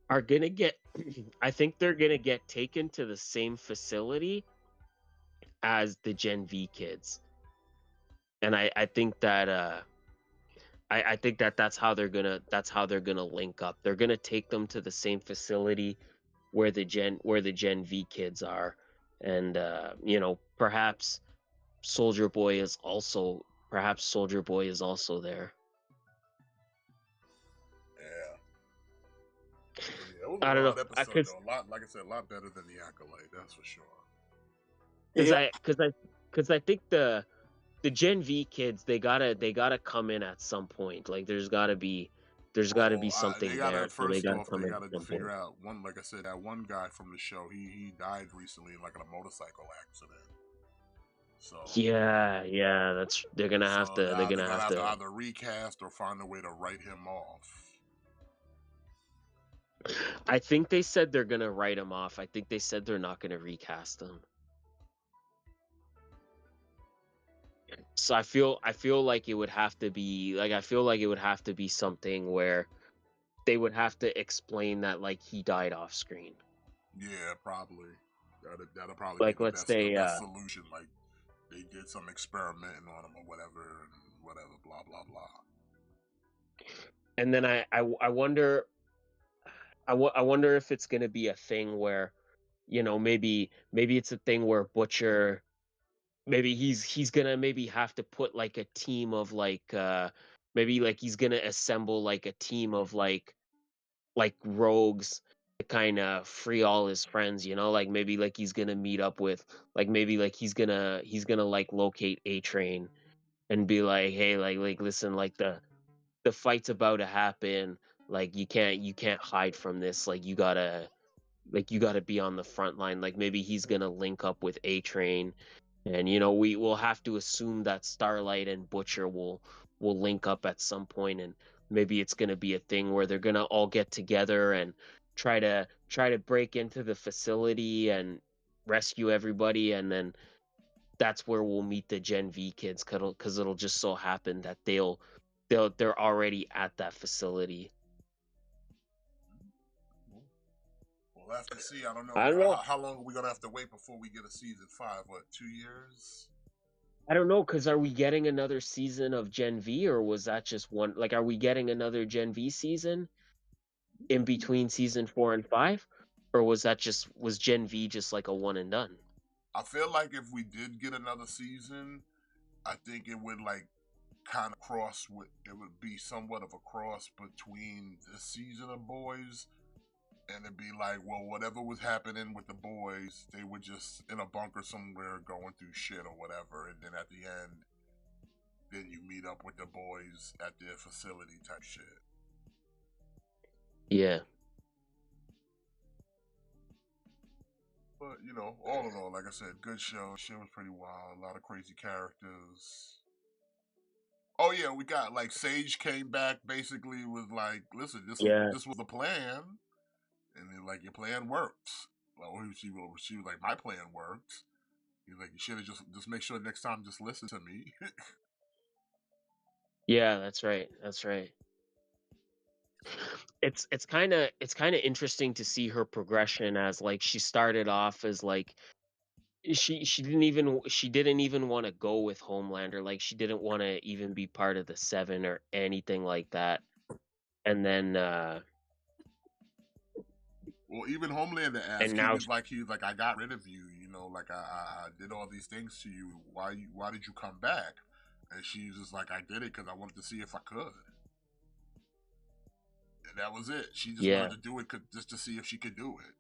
are gonna get I think they're gonna get taken to the same facility as the Gen V kids. And I think that I think that that's how they're gonna link up. They're gonna take them to the same facility where the Gen V kids are, and perhaps Soldier Boy is also there. Yeah, it was a I don't wild know, episode though. A lot, like I said, a lot better than the Acolyte. That's for sure. because I think the Gen V kids they gotta come in at some point. Like there's gotta be something They there, gotta so they first gotta off, come they in at gotta some figure point. out one. Like I said, that one guy from the show, he died recently in like a motorcycle accident. So Yeah, they're gonna have to they're gonna have to either recast or find a way to write him off. I think they said they're gonna write him off. I think they said they're not gonna recast him. So I feel like it would have to be something where they would have to explain that like he died off screen. Yeah, probably. That'll probably Like be let's the say best solution. Like they did some experimenting on him or whatever, and whatever, blah blah blah. and then I wonder I wonder if it's gonna be a thing where maybe it's a thing where Butcher, maybe he's gonna maybe have to put like a team of like maybe like he's gonna assemble like a team of like rogues to kind of free all his friends, like maybe like he's gonna meet up with, like maybe like he's gonna like locate A Train and be like, hey, like listen, like the fight's about to happen, like you can't hide from this, like you gotta be on the front line. Like maybe he's gonna link up with A Train, and we will have to assume that Starlight and Butcher will link up at some point, and maybe it's gonna be a thing where they're gonna all get together and try to break into the facility and rescue everybody, and then that's where we'll meet the Gen V kids, because it'll just so happen that they're already at that facility. We'll have to see. I don't know. I don't know. How long are we gonna have to wait before we get a season 5? What, 2 years? I don't know, because are we getting another season of Gen V, or was that just one? Like, are we getting another Gen V season in between season 4 and 5, or was Gen V just like a one and done? I feel like if we did get another season, I think it would like kind of cross with, it would be somewhat of a cross between this season of Boys, and it'd be like, well, whatever was happening with the boys, they were just in a bunker somewhere going through shit or whatever, and then at the end, then you meet up with the boys at their facility type shit. Yeah. But, all in all, like I said, good show. Shit was pretty wild. A lot of crazy characters. Oh, yeah, we got, like, Sage came back, basically was like, listen, this was the plan. And then, like, your plan works. Like, she was like, my plan works. He's like, you should have just make sure next time just listen to me. Yeah, that's right. That's right. It's kind of interesting to see her progression, as like she started off as like she didn't even want to go with Homelander, like she didn't want to even be part of the Seven or anything like that. And then well, even Homelander asked, and now he was like, I got rid of you, like I did all these things to you. Why did you come back? And she's just like, I did it because I wanted to see if I could. And that was it. She just wanted to do it just to see if she could do it.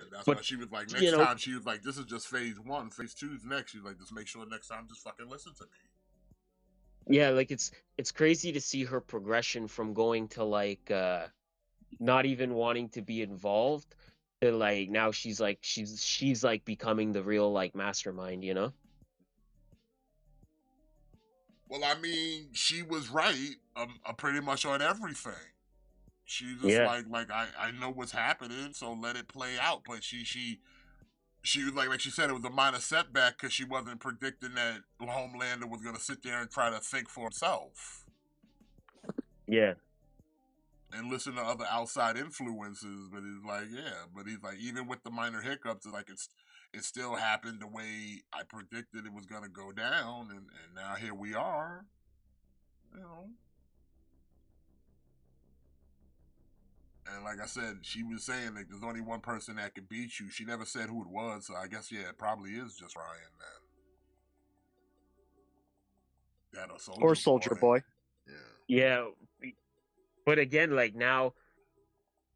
And that's why she was like, next time, she was like, this is just phase 1. Phase 2 is next. She's like, just make sure next time, just fucking listen to me. Yeah, like it's crazy to see her progression from going to like not even wanting to be involved to like now she's like she's like becoming the real like mastermind, Well, I mean, she was right pretty much on everything. She's just like I know what's happening, so let it play out. But she was like she said, it was a minor setback because she wasn't predicting that Homelander was going to sit there and try to think for himself. Yeah. And listen to other outside influences, but he's like, even with the minor hiccups, like it still happened the way I predicted it was gonna go down, and now here we are. And like I said, she was saying that there's only one person that could beat you. She never said who it was, so I guess it probably is just Ryan then. That or Soldier Boy. Yeah. But again, like now,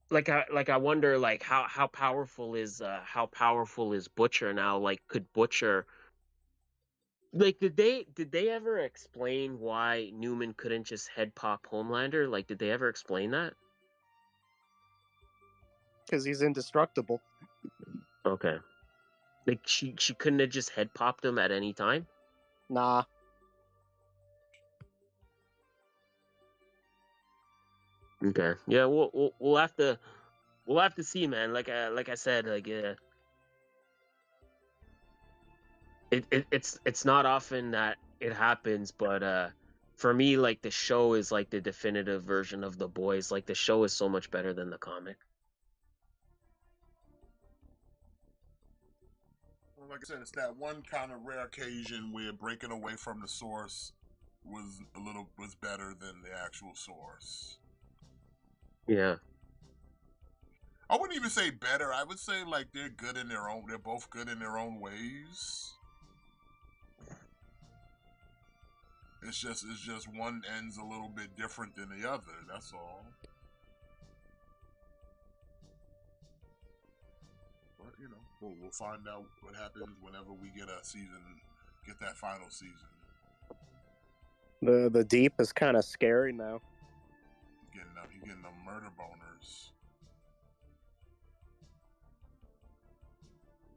like I wonder, like how powerful is Butcher now? Like, could Butcher, like, did they ever explain why Newman couldn't just head pop Homelander? Like, did they ever explain that? Because he's indestructible. Okay. Like she couldn't have just head popped him at any time? Nah. Okay. Yeah, we'll have to see, man. Like I said, like it's not often that it happens, but for me, like the show is like the definitive version of The Boys. Like the show is so much better than the comic. Well, like I said, it's that one kind of rare occasion where breaking away from the source was better than the actual source. Yeah. I wouldn't even say better. I would say like they're good in their own. They're both good in their own ways. It's just one end's a little bit different than the other. That's all. But you know, we'll find out what happens whenever we get that final season. The Deep is kind of scary now. You're getting them murder boners.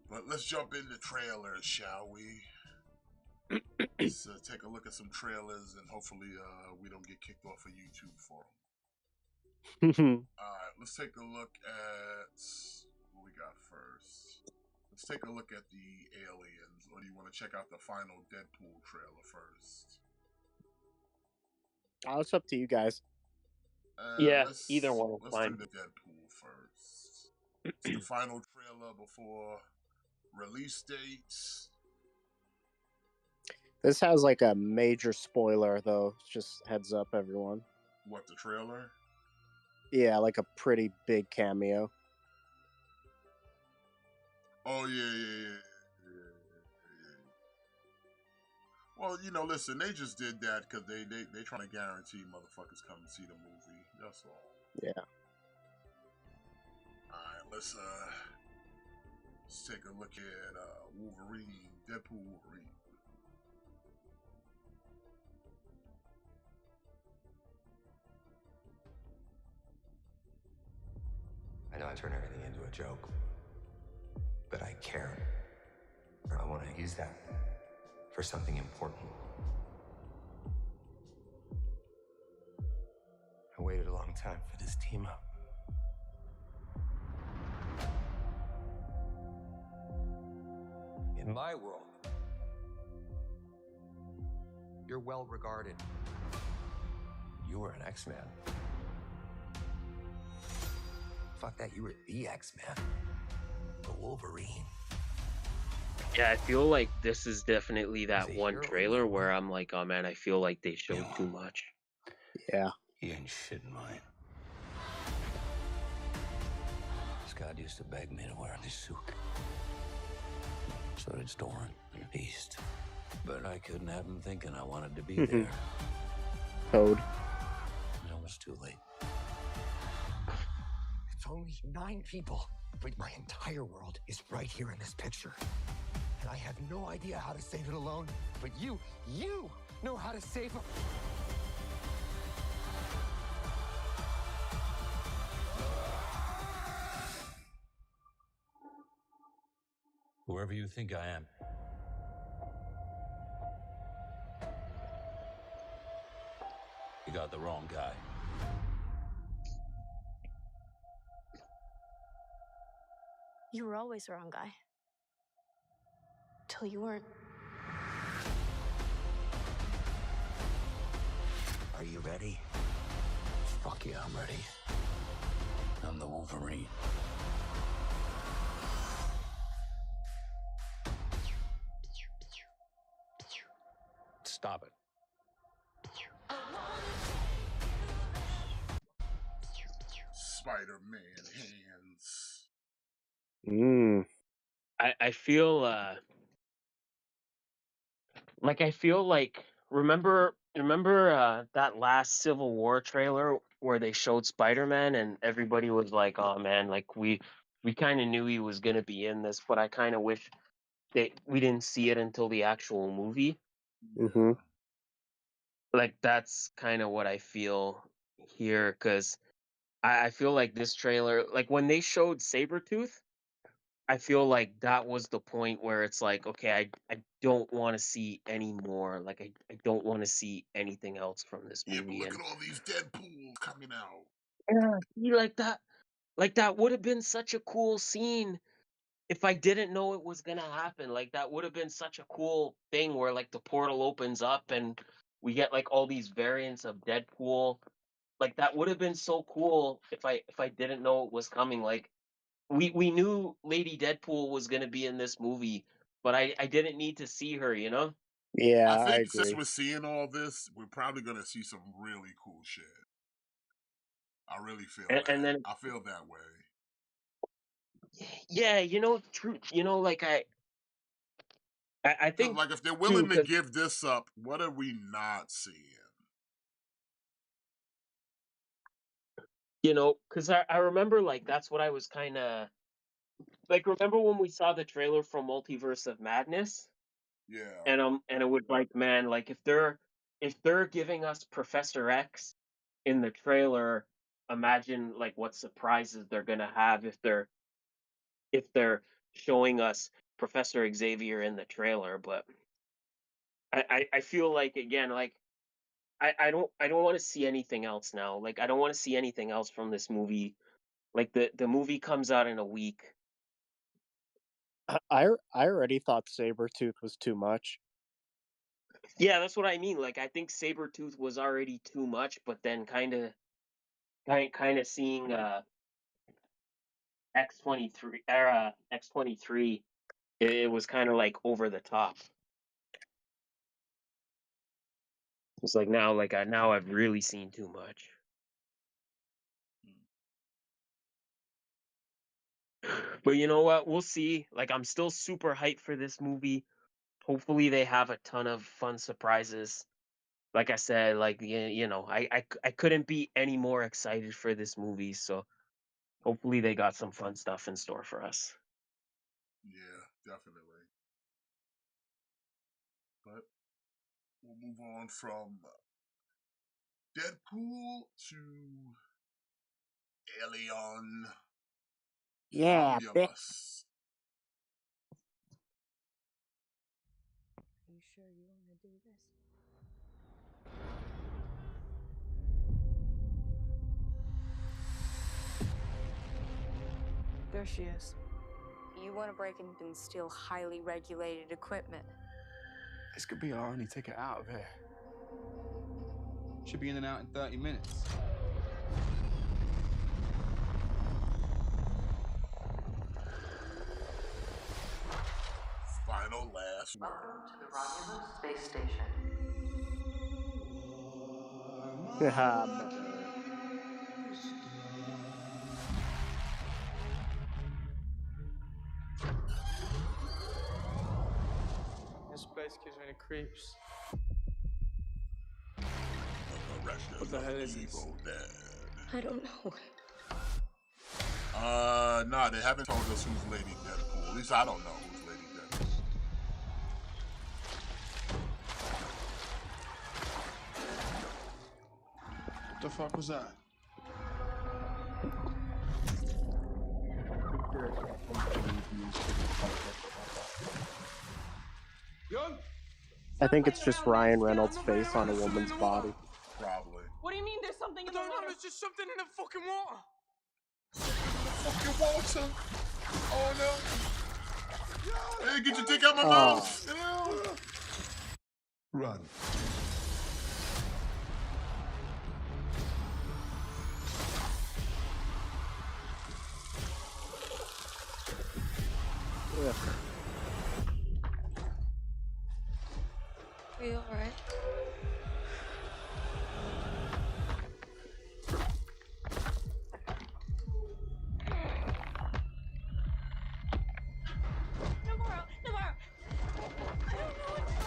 But let's jump into trailers, shall we? Let's take a look at some trailers, and hopefully we don't get kicked off of YouTube for them. Alright, let's take a look at what we got first. Let's take a look at the aliens, or do you want to check out the final Deadpool trailer first? Oh, it's up to you guys. Yeah, either one is let's fine. do the Deadpool first. It's the final trailer before release dates. This has like a major spoiler, though. Just heads up, everyone. What, the trailer? Yeah, like a pretty big cameo. Oh, yeah. Well, you know, listen, they just did that because they trying to guarantee motherfuckers come and see the movie. That's all. Yeah. Alright, let's take a look at Wolverine, Deadpool Wolverine. I know I turn everything into a joke, but I care. I want to use that for something important. I waited a long time for this team up. In my world, you're well regarded. You were an X-Man. Fuck that, you were the X-Man. The Wolverine. Yeah, I feel like this is definitely that one trailer where I'm like, oh man, I feel like they showed too much. Yeah. He ain't shit in mine. Scott used to beg me to wear this suit. So did Storm and Beast. But I couldn't have him thinking I wanted to be there. Code. And it was too late. It's only 9 people, but my entire world is right here in this picture. And I have no idea how to save it alone, but you know how to save them. Whoever you think I am. You got the wrong guy. You were always the wrong guy. Till you weren't. Are you ready? Fuck yeah, I'm ready. I'm the Wolverine. Stop it. Spider-Man hands. I feel like remember that last Civil War trailer where they showed Spider-Man and everybody was like, oh man, like we kind of knew he was gonna be in this, but I kind of wish we didn't see it until the actual movie. Mm-hmm. Like that's kind of what I feel here, because I feel like this trailer, like when they showed Sabretooth, I feel like that was the point where it's like, okay, I don't want to see any more. Like I don't want to see anything else from this Yeah, but movie. look And at all these Deadpools coming out. yeah, see, like that would have been such a cool scene if I didn't know it was gonna happen. Like that would have been such a cool thing where like the portal opens up and we get like all these variants of Deadpool. Like that would have been so cool if I didn't know it was coming. Like we knew Lady Deadpool was gonna be in this movie, but I didn't need to see her, you know? Yeah, I I think since agree. we're seeing all this, we're probably gonna see some really cool shit. I really feel And that. then I feel that way. Yeah, true. Like I Because, think like, if they're too, willing to because give this up, what are we not seeing? because I remember like that's what I was kind of like. Remember when we saw the trailer for Multiverse of Madness, Yeah. and it would like, man, like if they're giving us Professor X in the trailer, imagine like what surprises they're gonna have if they're showing us Professor Xavier in the trailer. But I feel like, again, like I don't want to see anything else now. Like I don't want to see anything else from this movie. Like the movie comes out in a week. I already thought Sabretooth was too much. Yeah, that's what I mean. Like I think Sabretooth was already too much, but then kind of seeing X-23 era X-23, it was kind of like over the top. It's like now I've really seen too much. But you know what? We'll see. Like I'm still super hyped for this movie. Hopefully they have a ton of fun surprises. Like I said, like I couldn't be any more excited for this movie. So hopefully they got some fun stuff in store for us. Yeah, definitely. But we'll move on from Deadpool to Alien Yeah, bitch. Omnibus. Are you sure you want to do this? There she is. You want to break in and steal highly regulated equipment. This could be our only ticket out of here. Should be in and out in 30 minutes. Final last Welcome words. to the Romulus Space Station. Mother. This place gives me the creeps. What the hell is this? Evil Dead. I don't know. No, they haven't told us who's Lady Deadpool. At least I don't know who's Lady Deadpool. What the fuck was that? Young? I think it's just Ryan Reynolds' face on a woman's body. Probably. What do you mean there's something in the water? There's just something in the fucking water. Fucking water. Oh no. Hey, get your dick out my mouth. Ew. Run. Ugh. Are you alright? No more! No more! I don't know what to do!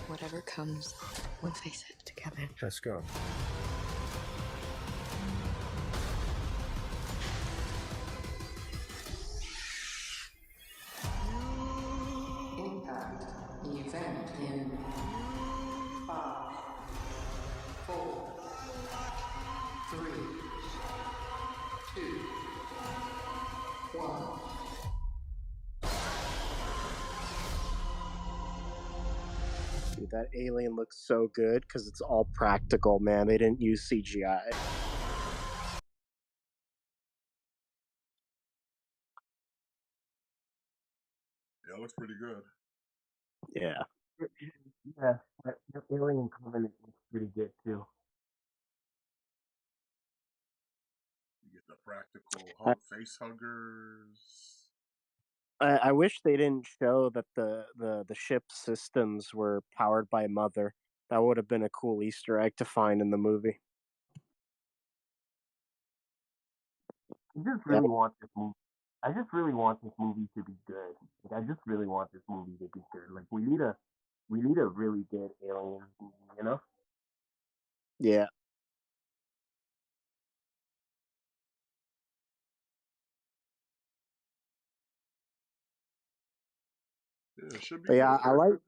Whatever comes, we'll face it together. Let's go. Impact. Event in 5, 4, 3, 2, 1. Dude, that alien looks so good because it's all practical, man. They didn't use CGI. Yeah, it looks pretty good. Yeah. Yeah, that Alien Covenant looks pretty good too. You get the practical I- face huggers. I wish they didn't show that the ship's systems were powered by Mother. That would have been a cool Easter egg to find in the movie. I just really want this movie. I just really want this movie to be good. Like, I just really want this movie to be good. Like we need a really good alien movie, you know? Yeah. Yeah, it should be But yeah, good.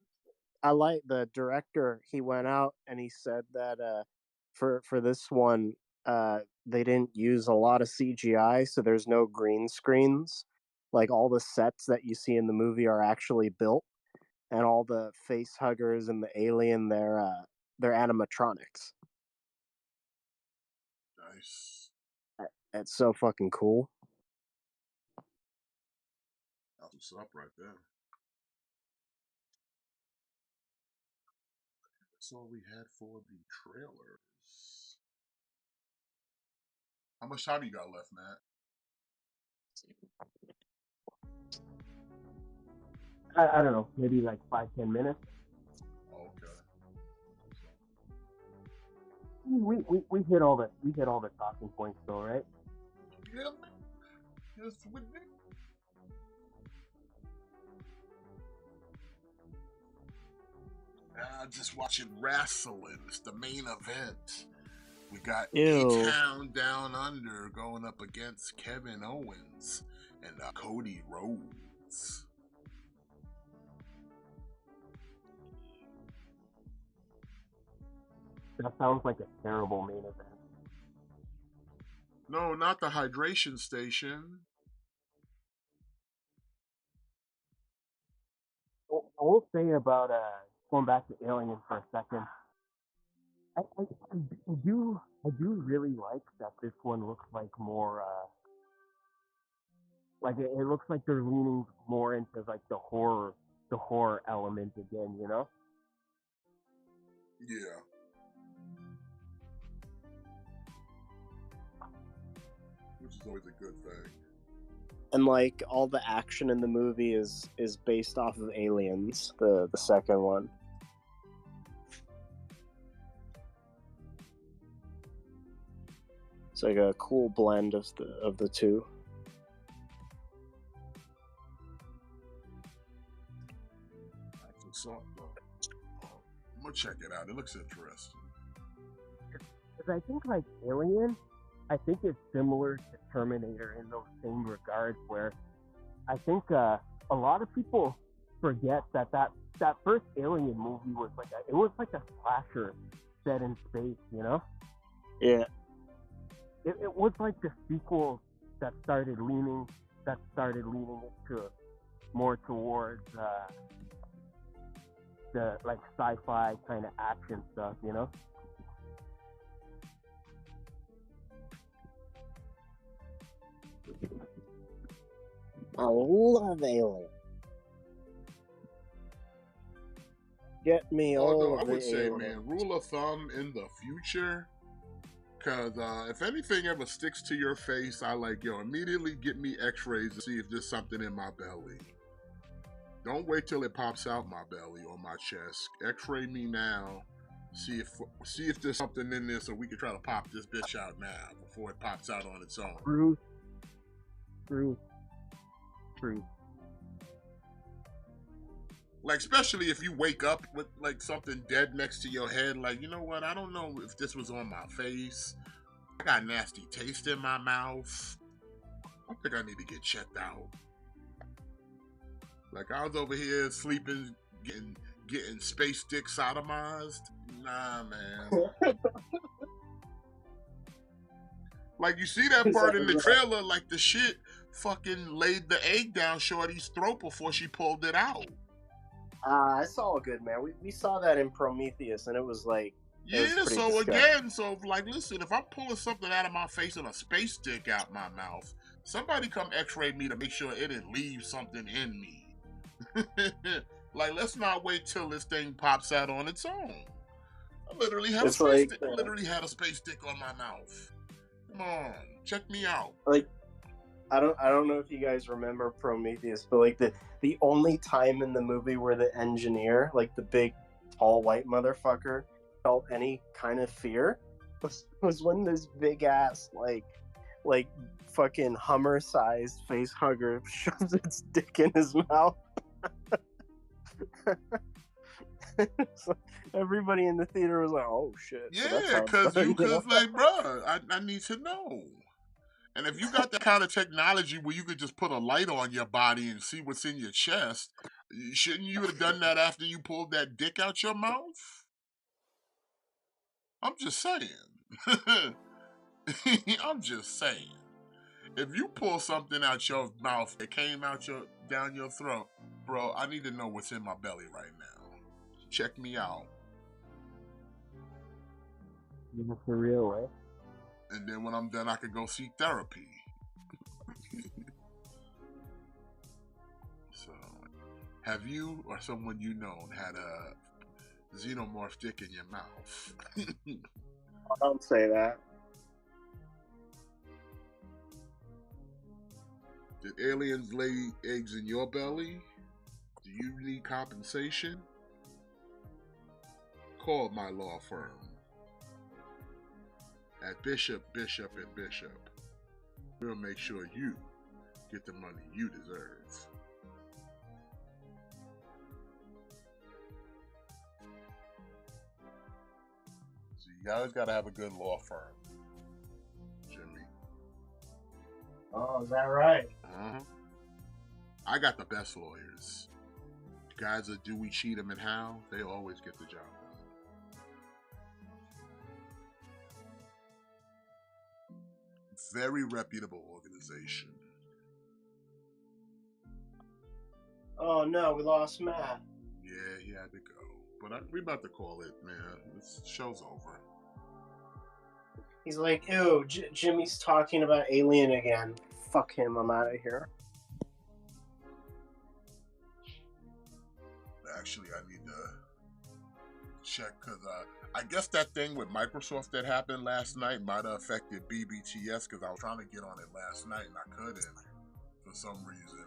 I like the director. He went out and he said that for this one they didn't use a lot of CGI, so there's no green screens. Like all the sets that you see in the movie are actually built, and all the face huggers and the alien they're animatronics. Nice. That's so fucking cool. That's what's up right there. That's all we had for the trailers. How much time you got left, Matt? I don't know, maybe like 5-10 minutes. Oh, okay. We hit all the talking points though, right? Yeah, man. Yes, we did. Just watching wrestling. It's the main event. We got A-Town Down Under going up against Kevin Owens and Cody Rhodes. That sounds like a terrible main event. No, not the hydration station. I will say about going back to Alien for a second. I do really like that this one looks like more like it looks like they're leaning more into like the horror element again, you know? Yeah. Which is always a good thing. And like all the action in the movie is based off of Aliens, the second one. It's like a cool blend of the two. That's what's up, though. I'm gonna check it out. It looks interesting. Because I think like Alien, I think it's similar to Terminator in those same regards, where I think a lot of people forget that first Alien movie was like a slasher set in space, you know? Yeah. It was like the sequel that started leaning into more towards the like sci-fi kind of action stuff, you know? I love Alien. Get me all I of would the say, Alien. man, rule of thumb in the future, because if anything ever sticks to your face, I immediately get me x-rays to see if there's something in my belly. Don't wait till it pops out my belly or my chest. X-ray me now. See if there's something in there so we can try to pop this bitch out now before it pops out on its own. True. Like, especially if you wake up with like something dead next to your head, like, you know what, I don't know if this was on my face. I got nasty taste in my mouth. I think I need to get checked out. Like, I was over here sleeping, getting space dick sodomized. Nah, man. Like, you see that part in the trailer, like the shit fucking laid the egg down Shorty's throat before she pulled it out. It's all good, man. We saw that in Prometheus, and it was like yeah. So again, like, listen, if I'm pulling something out of my face and a space dick out my mouth, somebody come X-ray me to make sure it didn't leave something in me. Like, let's not wait till this thing pops out on its own. I literally had a space dick on my mouth. Come on, check me out. Like, I don't know if you guys remember Prometheus, but like the only time in the movie where the engineer, like the big tall white motherfucker, felt any kind of fear was when this big ass like fucking Hummer sized face hugger shoves its dick in his mouth. So everybody in the theater was like, "Oh shit!" So that's Yeah, how it's done, cause like, bro, I need to know. And if you got that kind of technology where you could just put a light on your body and see what's in your chest, shouldn't you have done that after you pulled that dick out your mouth? I'm just saying. I'm just saying. If you pull something out your mouth that came out down your throat, bro, I need to know what's in my belly right now. Check me out. For real, right? And then when I'm done, I could go seek therapy. So, have you or someone you known had a xenomorph dick in your mouth? Don't say that. Did aliens lay eggs in your belly? Do you need compensation? Call my law firm at Bishop, Bishop, and Bishop. We'll make sure you get the money you deserve. So you always gotta have a good law firm, Jimmy. Oh, is that right? I got the best lawyers. Guys that Dewey, Cheatham, and Howe, they always get the job done. Very reputable organization. Oh no, we lost Matt. Yeah, he had to go. But we about to call it, man. This show's over. He's like, ew, Jimmy's talking about Alien again. Fuck him, I'm out of here. Actually, I need to check, because I guess that thing with Microsoft that happened last night might have affected BBTS, because I was trying to get on it last night and I couldn't for some reason.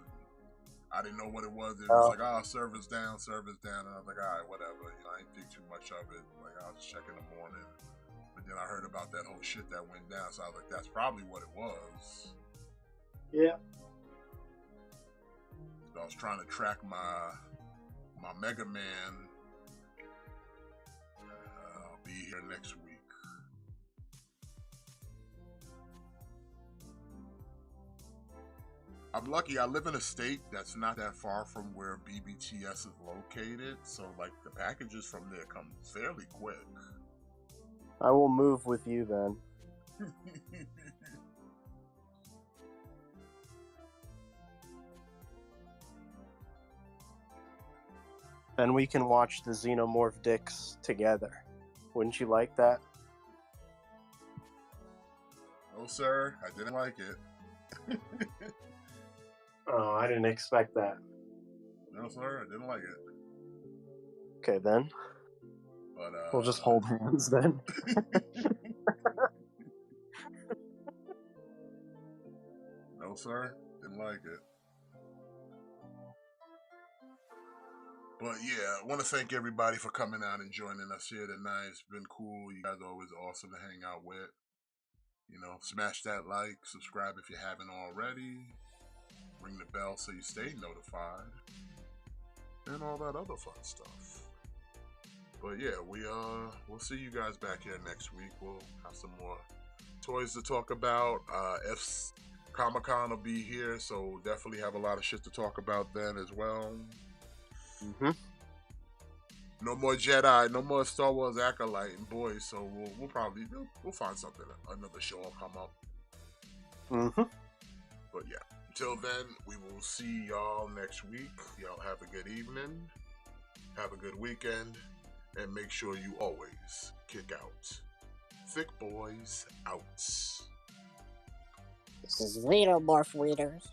I didn't know what it was. It was like, server's down. And I was like, all right, whatever. You know, I didn't think too much of it. Like, I'll just check in the morning. But then I heard about that whole shit that went down, so I was like, that's probably what it was. Yeah. So I was trying to track my Mega Man. I'll be here next week. I'm lucky. I live in a state that's not that far from where BBTS is located, so like the packages from there come fairly quick. I will move with you then. Then we can watch the Xenomorph dicks together. Wouldn't you like that? No, sir. I didn't like it. Oh, I didn't expect that. No, sir. I didn't like it. Okay, then. But we'll just hold hands then. No, sir. Didn't like it. But yeah, I want to thank everybody for coming out and joining us here tonight. It's been cool. You guys are always awesome to hang out with. You know, smash that like, subscribe if you haven't already. Ring the bell so you stay notified. And all that other fun stuff. But yeah, we'll see you guys back here next week. We'll have some more toys to talk about. F's Comic-Con will be here, so definitely have a lot of shit to talk about then as well. Mm-hmm. No more Jedi, no more Star Wars Acolyte and boys, so we'll probably find something, another show will come up. Mm-hmm. But yeah, until then, we will see y'all next week. Y'all have a good evening, have a good weekend, and make sure you always kick out. Thick boys out. This is Xenomorph Readers.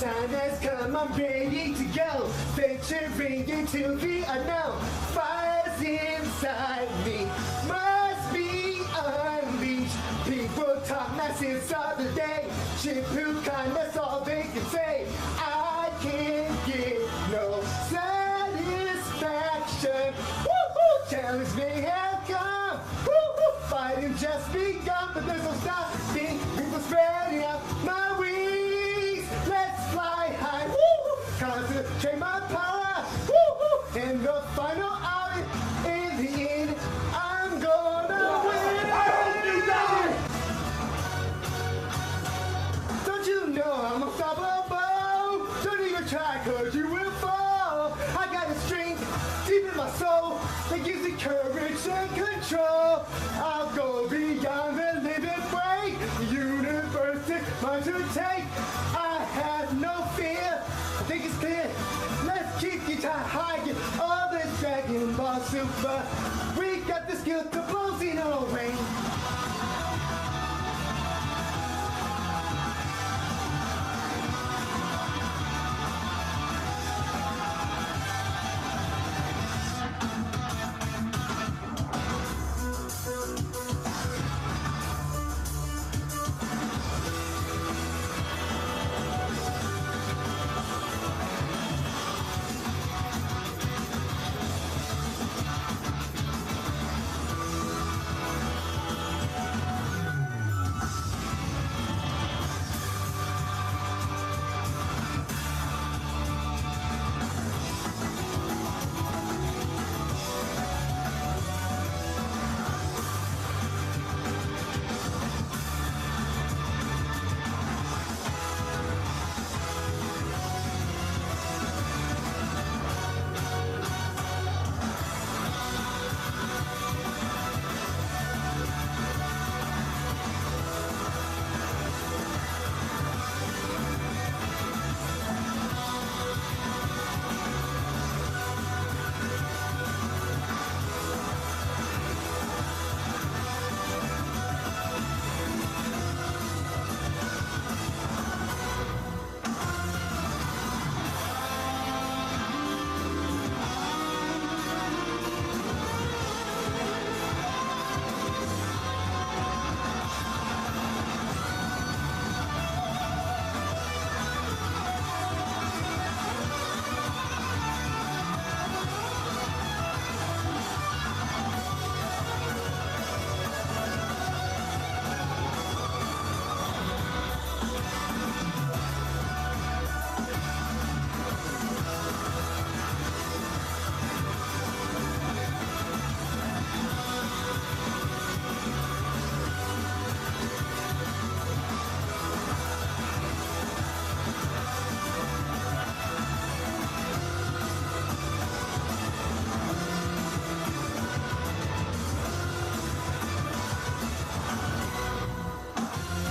time has come, I'm ready to go. Venturing into the unknown. Fire's inside me, must be unleashed. People talk nonsense all the day. Shampoo kindness, all they can say. I can't get no satisfaction. Woo-hoo! Challenge me have come. Woo-hoo! Fighting just begun, but there's no stopping. People spreading out my wings. Let's fly high. Woo-hoo! Concentrate my power. Woo-hoo! And the final hour, in the end, I'm gonna win. I hope you die. Don't you know I'm unstoppable? Don't even try, cause you will fall. I got a strength deep in my soul that gives me courage and control. I'll go beyond the limit break. The universe is mine to take. I have no fear. I think it's clear. Let's keep you high. Get all this Dragon Ball Super. We got the skill to